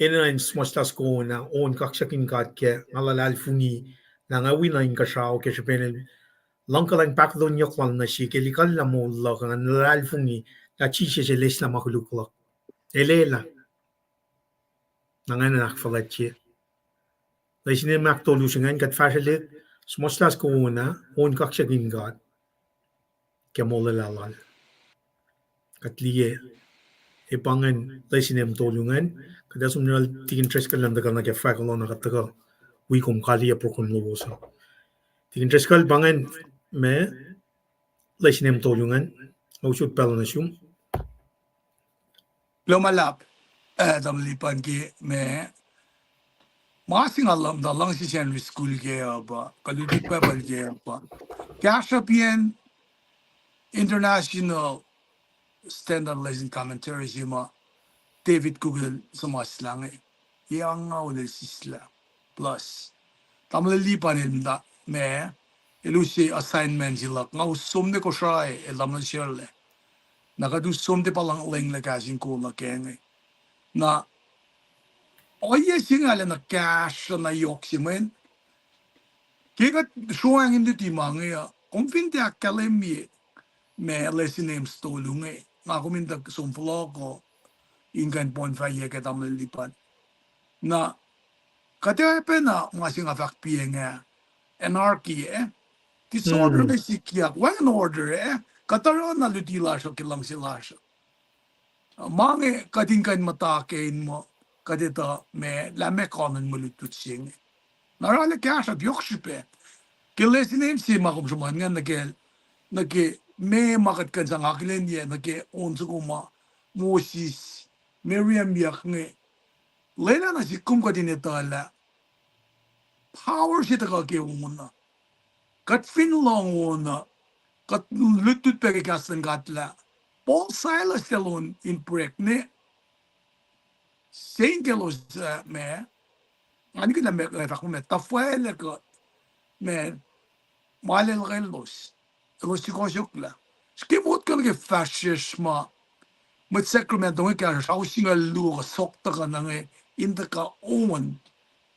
inain smastas ko na on kaksakin ke ngalalal funi na nga winain ka siya o ke siya penel lang ka lang pakdo nyok lang na siya kelikal na mo lang nga nalalal funi na chi siya les na makuluklak elela na nga nakfalat siya laisin na maktolu siya nga kat fashilit smastas ko na on kaksakin ke mo lalal kat liye ipangan laisin tolungan kada sumnal tikin tres kal nanda na ke fakalo na kataka wikum kali apokon lowos tikin tres kal bangan me laisin tolungan ausut pelanasum Lumalap damlipan ki me masing alam dalang si Henry School kaya ba kaludit pa bal kaya ba Kashapian International Standard Lesson Commentaries yung David Google sa mas lang yang nga ulit sisla plus tamlalipan nila me ilusi assignment sila nga usum de Kosrae elam na siyale nakadusum de palang leng na KahsInKol na kenge na oye singala na cash na yoksi men kaya suwang hindi timang ya kumfinte akademi me lesson names tolunge nga kuminta sumplo ko ingan pon faya ke tamlalipan na katepe na masing afak pienga anarchy disorder na sikyak one order kataron na lutila siya kilang sila siya mange kadingkan matakein mo kadita me lame kanon mo lutut sing narala kaya siya biyoksyupe kilesin si makum suman nga nage me makat kan sa ngakilen niya nage onso kuma Moses Miriam yak nge Lena na si kum kadinetala power siya takake una kat finlong una kat lutut peke kasten gatla Paul Silas alone in break ne Saint Gelos me ani kina me ka me tafuel ko me malel gelos los sikosukla skimot kan ge fascisma met sacramento ka shausinga lu sokta kanange inda ka on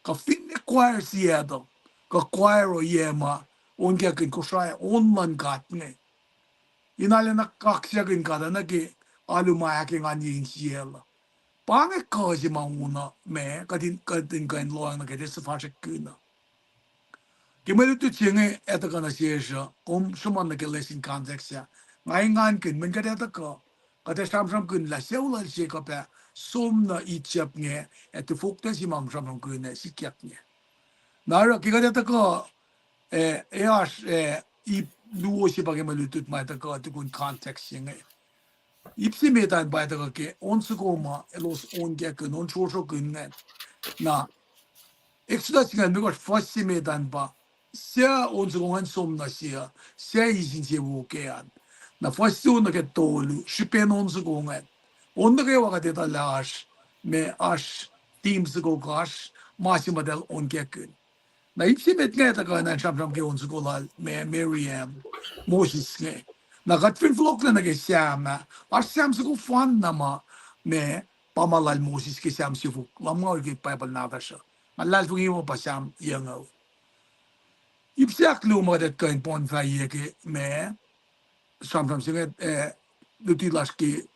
ka finne choir siado ka choir o yema on ka kin Kosrae on man gatne inale na kaksakin kada na ki alumaya ki ngani siela pange kasi mauna me kadin kain loang na kete sifac kuna kimelu tu chinge eta kana siesha kom suman na ke lesson context ya ngai ngan kin men kete ta ko kate sam kun la seula se ka pa som na ichap nge et fokta si mam sam kun ne sikyak nge nara ki kate ta ko as I luo si pa ke melu tu mai ta ko tu kun context nge ipsi metan ba ta ke on su ko ma elos on ge kun on cho kun ne na extra singa 누가 first metan ba sia on su ko som na sia i sin se wo ke an na first on ke tolu shipen on su ko ngan on de wa ga de ta las me as teams go gas ma model on ge kun na ipsi met ge ta ka na cham ke on su ko la me Miriam Moses nge na gat fin flok na ke siama as siam su ko fan na ma me pamalal Moses ke siam su la mo ke bible na ta sha malal fu mo pa siam yango ipsiak lu mo det kain pon fa ye ke me sam singe lutilas ke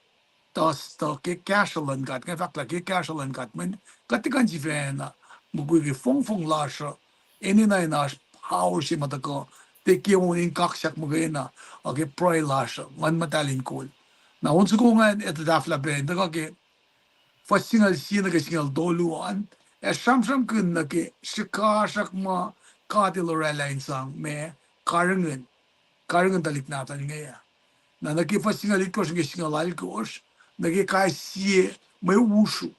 tas to ke casualan gat ke fakla ke casualan gat men gat kan ji fena mo ku ke fong la sha eni na na how shi ma ta ko te ke on in kaksak mo ge na o ke proi la sha man matalin kol na on su ko ngan et da fla be da ke fa singal sina ke singal dolu an sam kun na ke shikasak ma ka de lorela insang me karangen dalik na ta nge ya na na ke fa singal ko singal al ko na ke ka si me ushu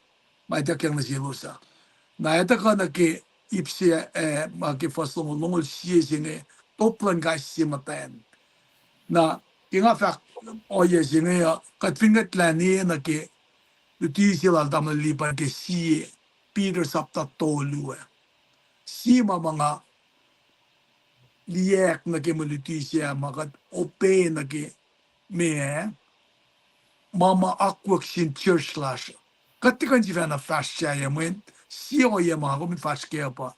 mai ta ke na si losa na eta ka na ke ipsi ma ke fa so long si singe toplan ga si matan na kinga fa o ye singe ya ka finget la ni na ke ti si la dam li pa ke si Peter sapta tolu si ma mga liek na ke mulitisia magat ope na ke me mama akketeyac church lash katikan jiva na fascia ya men si o ye ma ko mi fascia pa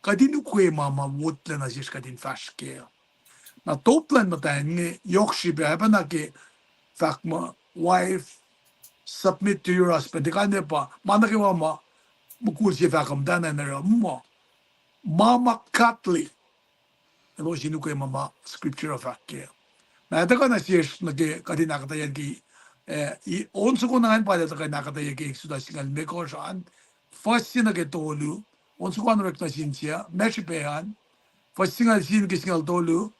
kadinu kwe mama wolacna na sis kadin fascia na toplan mata nge yokshi be ba na ke fakma wife submit to your husband kan pa mana ke mama mukul si fakam dana na mo mama Catholic lo si nuke mama scripture of akketeyac na ito ka na siya na kadin akketeyac ki I on su ko na pa ta ka akketeyac ki suda singal me ko saan first sin na ke tolu on su ko na rekna sin siya mesh pehan first singal sin ki singal tolu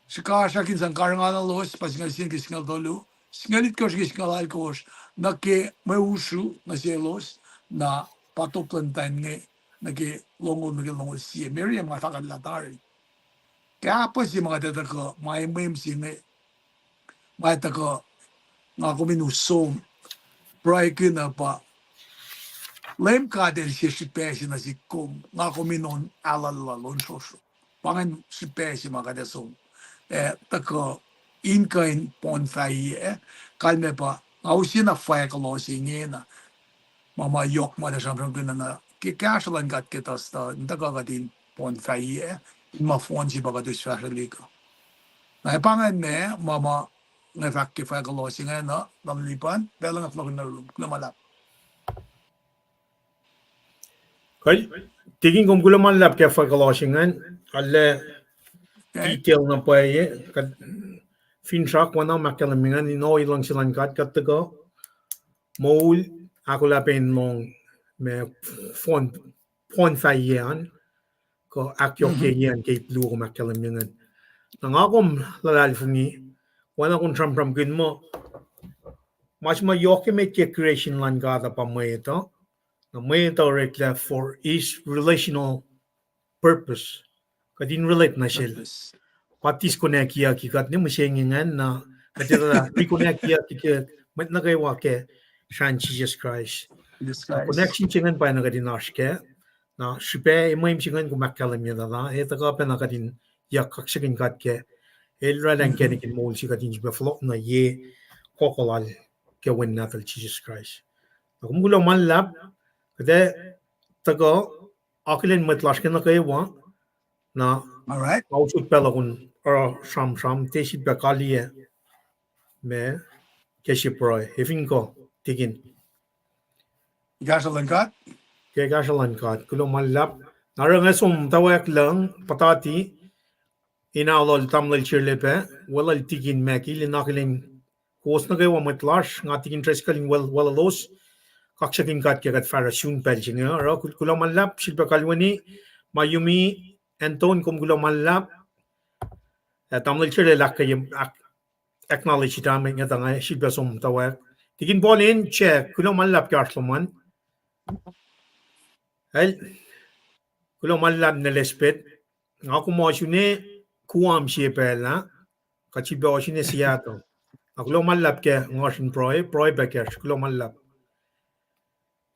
shika kin san karangana los pa singal sin ki singal tolu singalit ko ki singal al ko na ke me usu na siya los na patoplantan nge na ke longo siya Miriam ma fakad latari kaya pa si mga tata ko, may singe, may taka nga kuminusom, pray ko na pa, LEUM GOD siya si pesi na si kum, nga kuminon alalalon soso. Pangan si pesi mga kadasom, taka inkain pon fayi, kalme pa, nga usi na faya kalo singe na, mama yok mo na siyang na, kikasyalan kat kita sa, taka katin pon fayi, ma fon si baga dus fashion ko na pangan me mama na fakki fa ko singa na lamlipan bela na flog na lumalap Kay tiging kung gulaman lap kaya fagalosingan alle detail na pa ye kad finshak wana makalamingan ino ilang silang kat katago mol ako lapin mong me fon fayan ko akyohkye yan kay blue ko makalamingan nangakom lalalifungi wana kung tram kin mo mas mayoke me kya creation lan gada pa mo ito na may rekla for is relational purpose kadin relate na siya patis ko na kiya kikat ni masyengingan na Matira reconnect ya ki met na kay wake shan Jesus Christ. This Na guys. connection chingan pa na kadin ke na shipe mo im chingan ku makalam ya na eta ka pa na kadin ya kaksakin kat ke elra lang ke ni mol si kadin ba flop na ye kokolal ke wen natal Jesus Christ. Na kumulo man lab kada tago akilin matlash ke na kay wa na All right. ausut pelakun or sham te si bakaliye me Keshiproy, Hefinko, Tigin, Gasoline Kegashalan kat, Kulomalap, Narangasum Tawak Lang, Patati, Inalol Tamil Chirlepe, Well Tigin Maki, Linakilin, Kosnaga Matlash, Natikin Trescaling well los, Kaksakin kat Kagat Farasun Pelching, Kulomalap, Shilpakalwani, Mayumi, Anton Kumgulomalap, Tamil Chile Lakayim acknowledge it, I'm at the Shilpasum Tawak. Tigin Bolin, check, Kulomalap Garsloman. Ay, kulo malab na lespet. Ako mo sine kuam siya pela. Kachiba sine siyato. Ako lo malab ke ngoshin proy bekers kulo malab.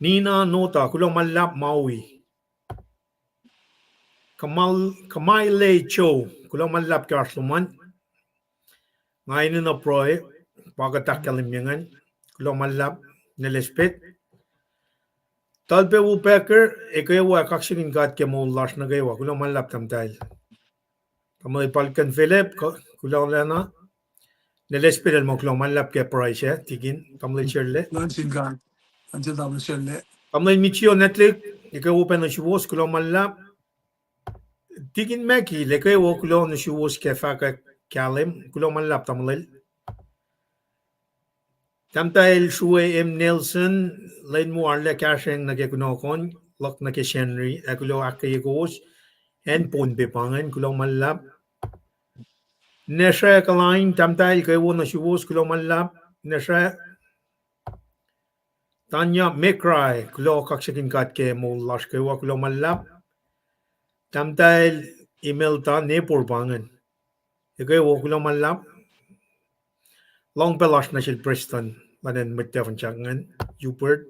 Nina nota kulo malab maui. Kamay lay cho kulo malab ke arsluman. Ngayon na proy pagkatakalim yangan kulo malab na lespet. Talpe wo peker ikayawa kaksakin kat ke mo lash na gayawa kulo malab tamtayl. Kamay palkan Philip kulawlana nelespedal mo malap ke price tigin kamay chirle Lunch in God. Until Double Shirley. kamay michio netlik ikaw open na shuvos malap tigin meki lekay wo kulo na shuvos ke faka kalim malap tamlil tamtail Srui Nelson lain mo arle kasheng na ke Kunokon lok na ke Shenry akulo akketeyac and pon bepangan malap Nesha kalain tamtail kay wo na shuvos malap Nesha Tanya Mekrai kulo kaksakin kat ke mo lash ke wa kulo malap tamtail email ta nepor bangan ke wo kulo malap long belash na sil Preston manen mettevan changan Upert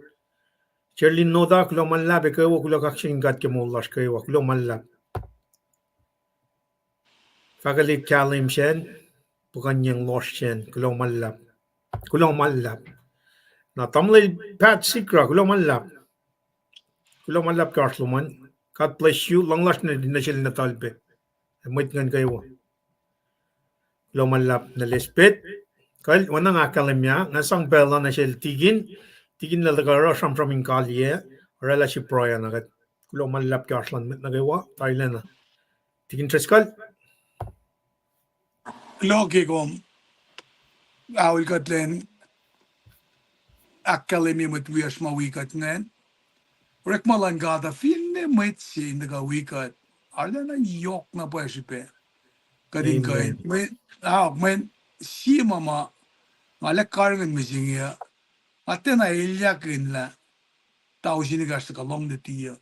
Cherlin noda kulo malap ke wo kulo kaksakin kat ke mo lash ke wa kulo malap Fakali kalim shen bukan yang lost shen kulo malap na tamlil pat sikra kulo malap karsluman God bless you long lash na sil na talbe Amit ngan kayo. Lumalap na lespet. Kal wana nga kalimya nga sang bella na siya tigin na lagara siyam from kalye rela si proya na kat. Lumalap ka aslan mit na gawa Thailand na. Tigin treskal. Loki kom. Awil katlen. Akkalemi met wiers ma wikat ngen. Rekmalan gada finne met si in the wikat. Arda na yok na po sipe. Kadin kain. Men si mama ngale karngan misingia. Ate na ilyakin la. Tao sinigas ka long de tia.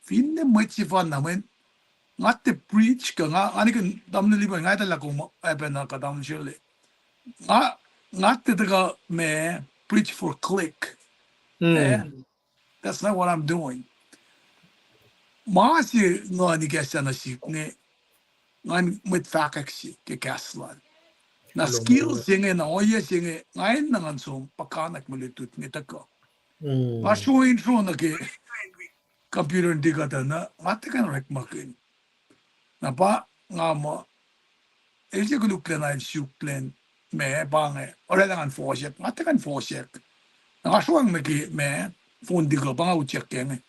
Finne met si fan na men. Ngate preach ka nga ani kan damne liba nga tala ko epen na ka dam shirle. Ngate taga me preach for click. That's not what I'm doing. Maasi no ni kesa na si ne ngan met fakaksi ke kaslan. Na skills singe na oye singe ngayon na ngan sum pakanak mulitut ni tako. Pasuin so na ke computer di kata na mati kan rek makin. Na pa nga mo elje kuluklen na suklen me bange ore lang an fosek mati kan fosek. Na kasuang me phone di ko banga uchek kenge.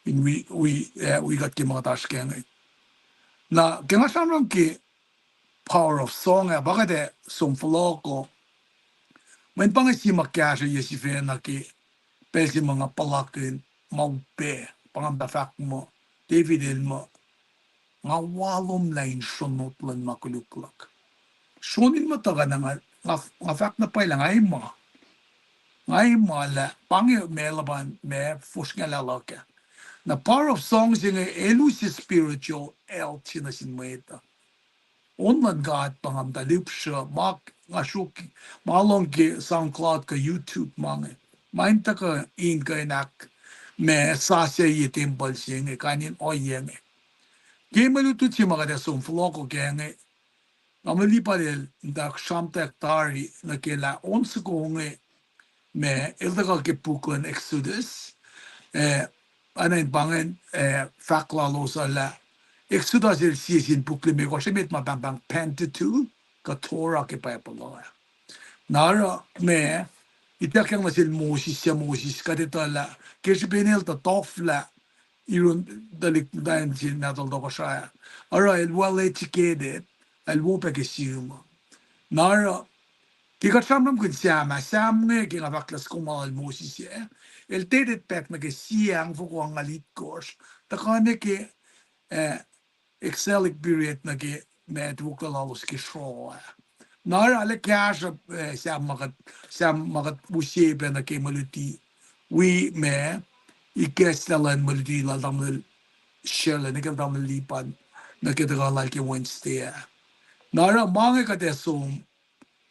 We got ke mga task kenge. Na kaya samang ki power of song bakit sum flow ko when pang si makyasya yesife na ki pesi mga palakin maupe pangamba fact mo David mo nga walom line sunot lan makuluklak sunin mo taga nga fact na pala ngay mo la pangi melaban me fus nga lalaka na power of songs yung elusive spiritual el chinasin mo ito online God pangam da lipsha mak ngasuk malong ke SoundCloud ka YouTube mange main ta ka inge nak me sa se yi temple singe kanin oyenge ke malu tu chi maga da som floko genge amali parel da shamta tari na ke la ons ko nge me elda ke puklen exodus anen bangen fakla losala exodus el sisin pukle me ko shemet ma bang Pentateuch ka Torah ke pacl nara me itakang na sil Moses ka detala ke benel ta tofla irun dalik dan sin nadal do Kosrae ara el well educated el wope ke siuma nara ki ka samram kun siama samnge ki nga baklas kumal Moses el tedet pek na ke siang fu ko ngalit course ta kane ke excelic period na ke me tuklalos ke shroa nara ale kasha sam magat busebe na ke maluti we me ikestalan maluti la damel shela ne ke damel lipan na ke daga la ke Wednesday nara mange ka te som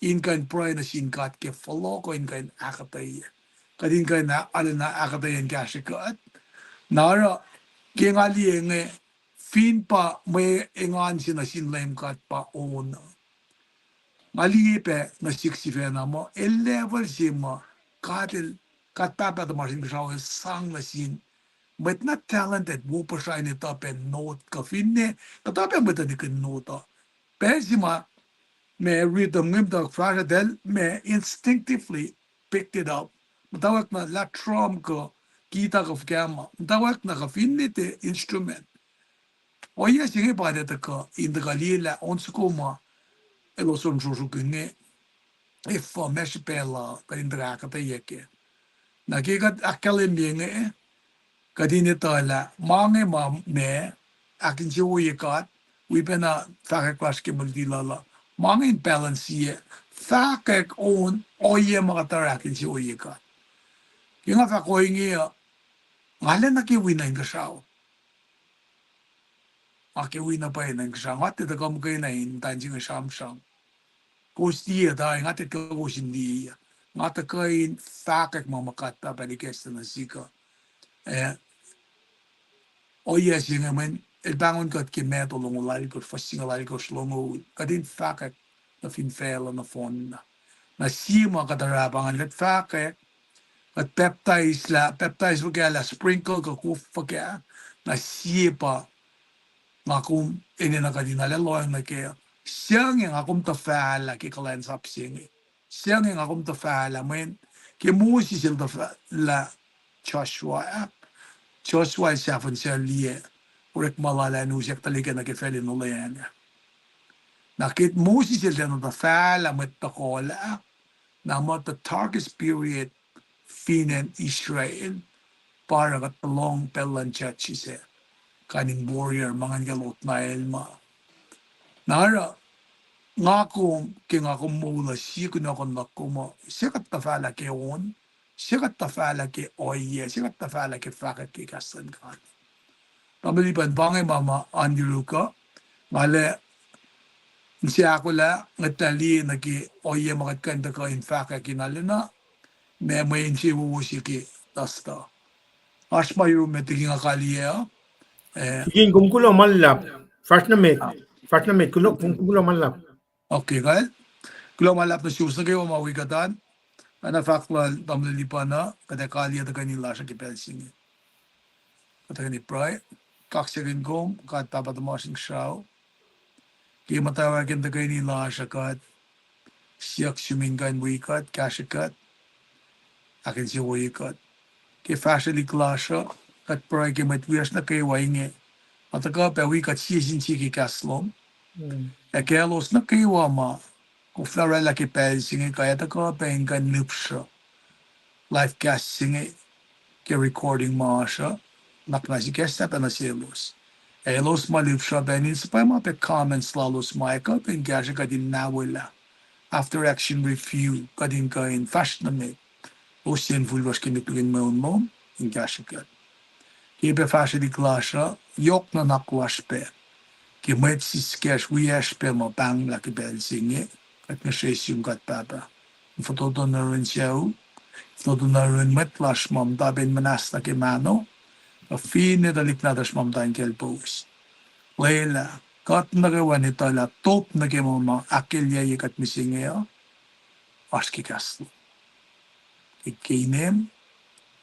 in kan pray na sin kat ke follow ko in kan akketeyac kadin kan na alena akketeyac kashikat nara ke ngali nge fin pa me engan sin na sin LEUM God pa oana ngali pe na 60 na mo el level si mo katel katapa da masin shaw sang na sin but not talented wo pa siya ni top and note ka finne katapa mo ta ni kan note pesima me rhythm ngim da frage del me instinctively picked it up mutawek na la trom ko kita ko gamma mutawek na ka finne te instrument o ya singe pa de ka in de galila on skoma elo son jojo gune e fo mesh pela ka in de akketeyac na ke ka akketeyac ka din ta la mange ma me akin si wo ye ka we bena fare klas ke multi la mange in balance ye fake on oye mga tarakin si wo ye ka yung nga fa ko inge ngale na ke wina inga sao ake wina pa ina inga sao ngate da kam kay na in tanjing sam sam kosti da ngate ko sindi ngate kay fake mamakata telecast na sika oye singa men el bangon kat ke meto long lali ko fasinga lali ko slomo kadin fake na fin fail na phone na sima katarabangan let fake at peptides mo kaya la sprinkle ko kufa kaya na sipa ngakum ini na kadina laloy na kaya siyang yung akum ta fala ki kulacnsap siyang yung akum ta fala men ki musi sil ta la Joshua siya fan siya liye urek malala nusyak talaga na kifeli nulayan nakit musi sil ta ta fala met ta kola na mo the darkest period finen Israel para katalong pelan chachise kaning warrior mga galot na elma nara ngako ke ngako mula si Kunokon nakuma sikat tafala ke on sikat tafala ke oye sikat tafala ke fakat ke KahsInKol pamilipan bangay mama andiluka male siya ako la ngatali nagi oye makat kanda ka in fakat kinalina me may insi wuwusiki tasta asma yung metiging akaliya Tigin kumkulo malap. First na met kumkulo malap. okay kaya kilo malap na shoes na kayo mawigatan ana fakla damlilipa na kada kaliya da kanila sa kipelsing kada ni pray KahsInKol kad tapat masing shaw ki matawakin da kanila sa kad siyak sumingan wikat kashikat akin si wikat ki fashionly klasha kat pray ki matwias na kayo wainge ataka pa wikat sisin ki kaslom kelos na kayo ma kung florella ki pelsing kaya taka Paing kan lupsa live casting ki recording mo siya naknasi kesta pa na silos elos malupsa benin sa pa mga pe comments lalos maika penggasya ka din nawala after action review ka din ka in fashionable o sinful was kinitugin mo inggasya ka kibe fashion di klasya yok na nakwas pe ki mwet sis cash wiash pe mo Paing la ki bel singe kat nga shes yung kat papa foto na rin siya foto na rin met lash mom da ben manas na ki mano a fine dalik na das mom da kel pos Leila kat na gawan ito la top na ki mo akketeyac kat misinge aski kaslo ikinem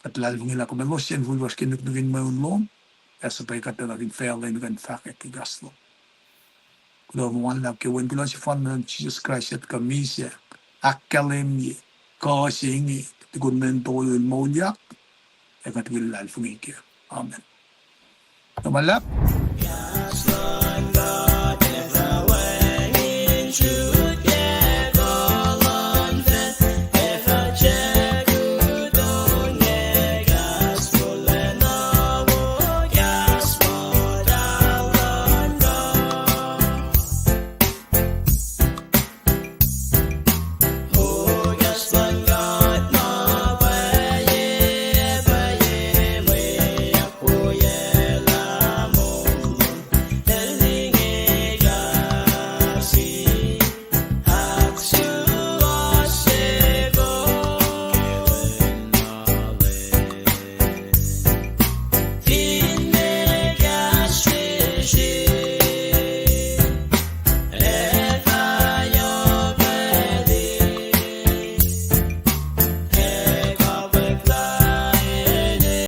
at lalo nila ko melos yan vulwas kinuknugin mo yung lom esa pa ikat na rin fail and gan fakit ki gaslo kulo mo lang ki wen kulo si fan ng Jesus Christ at kamisya akketeyac KahsInKol tikun mento yung molyak ekat will lal fungikya amen tumalap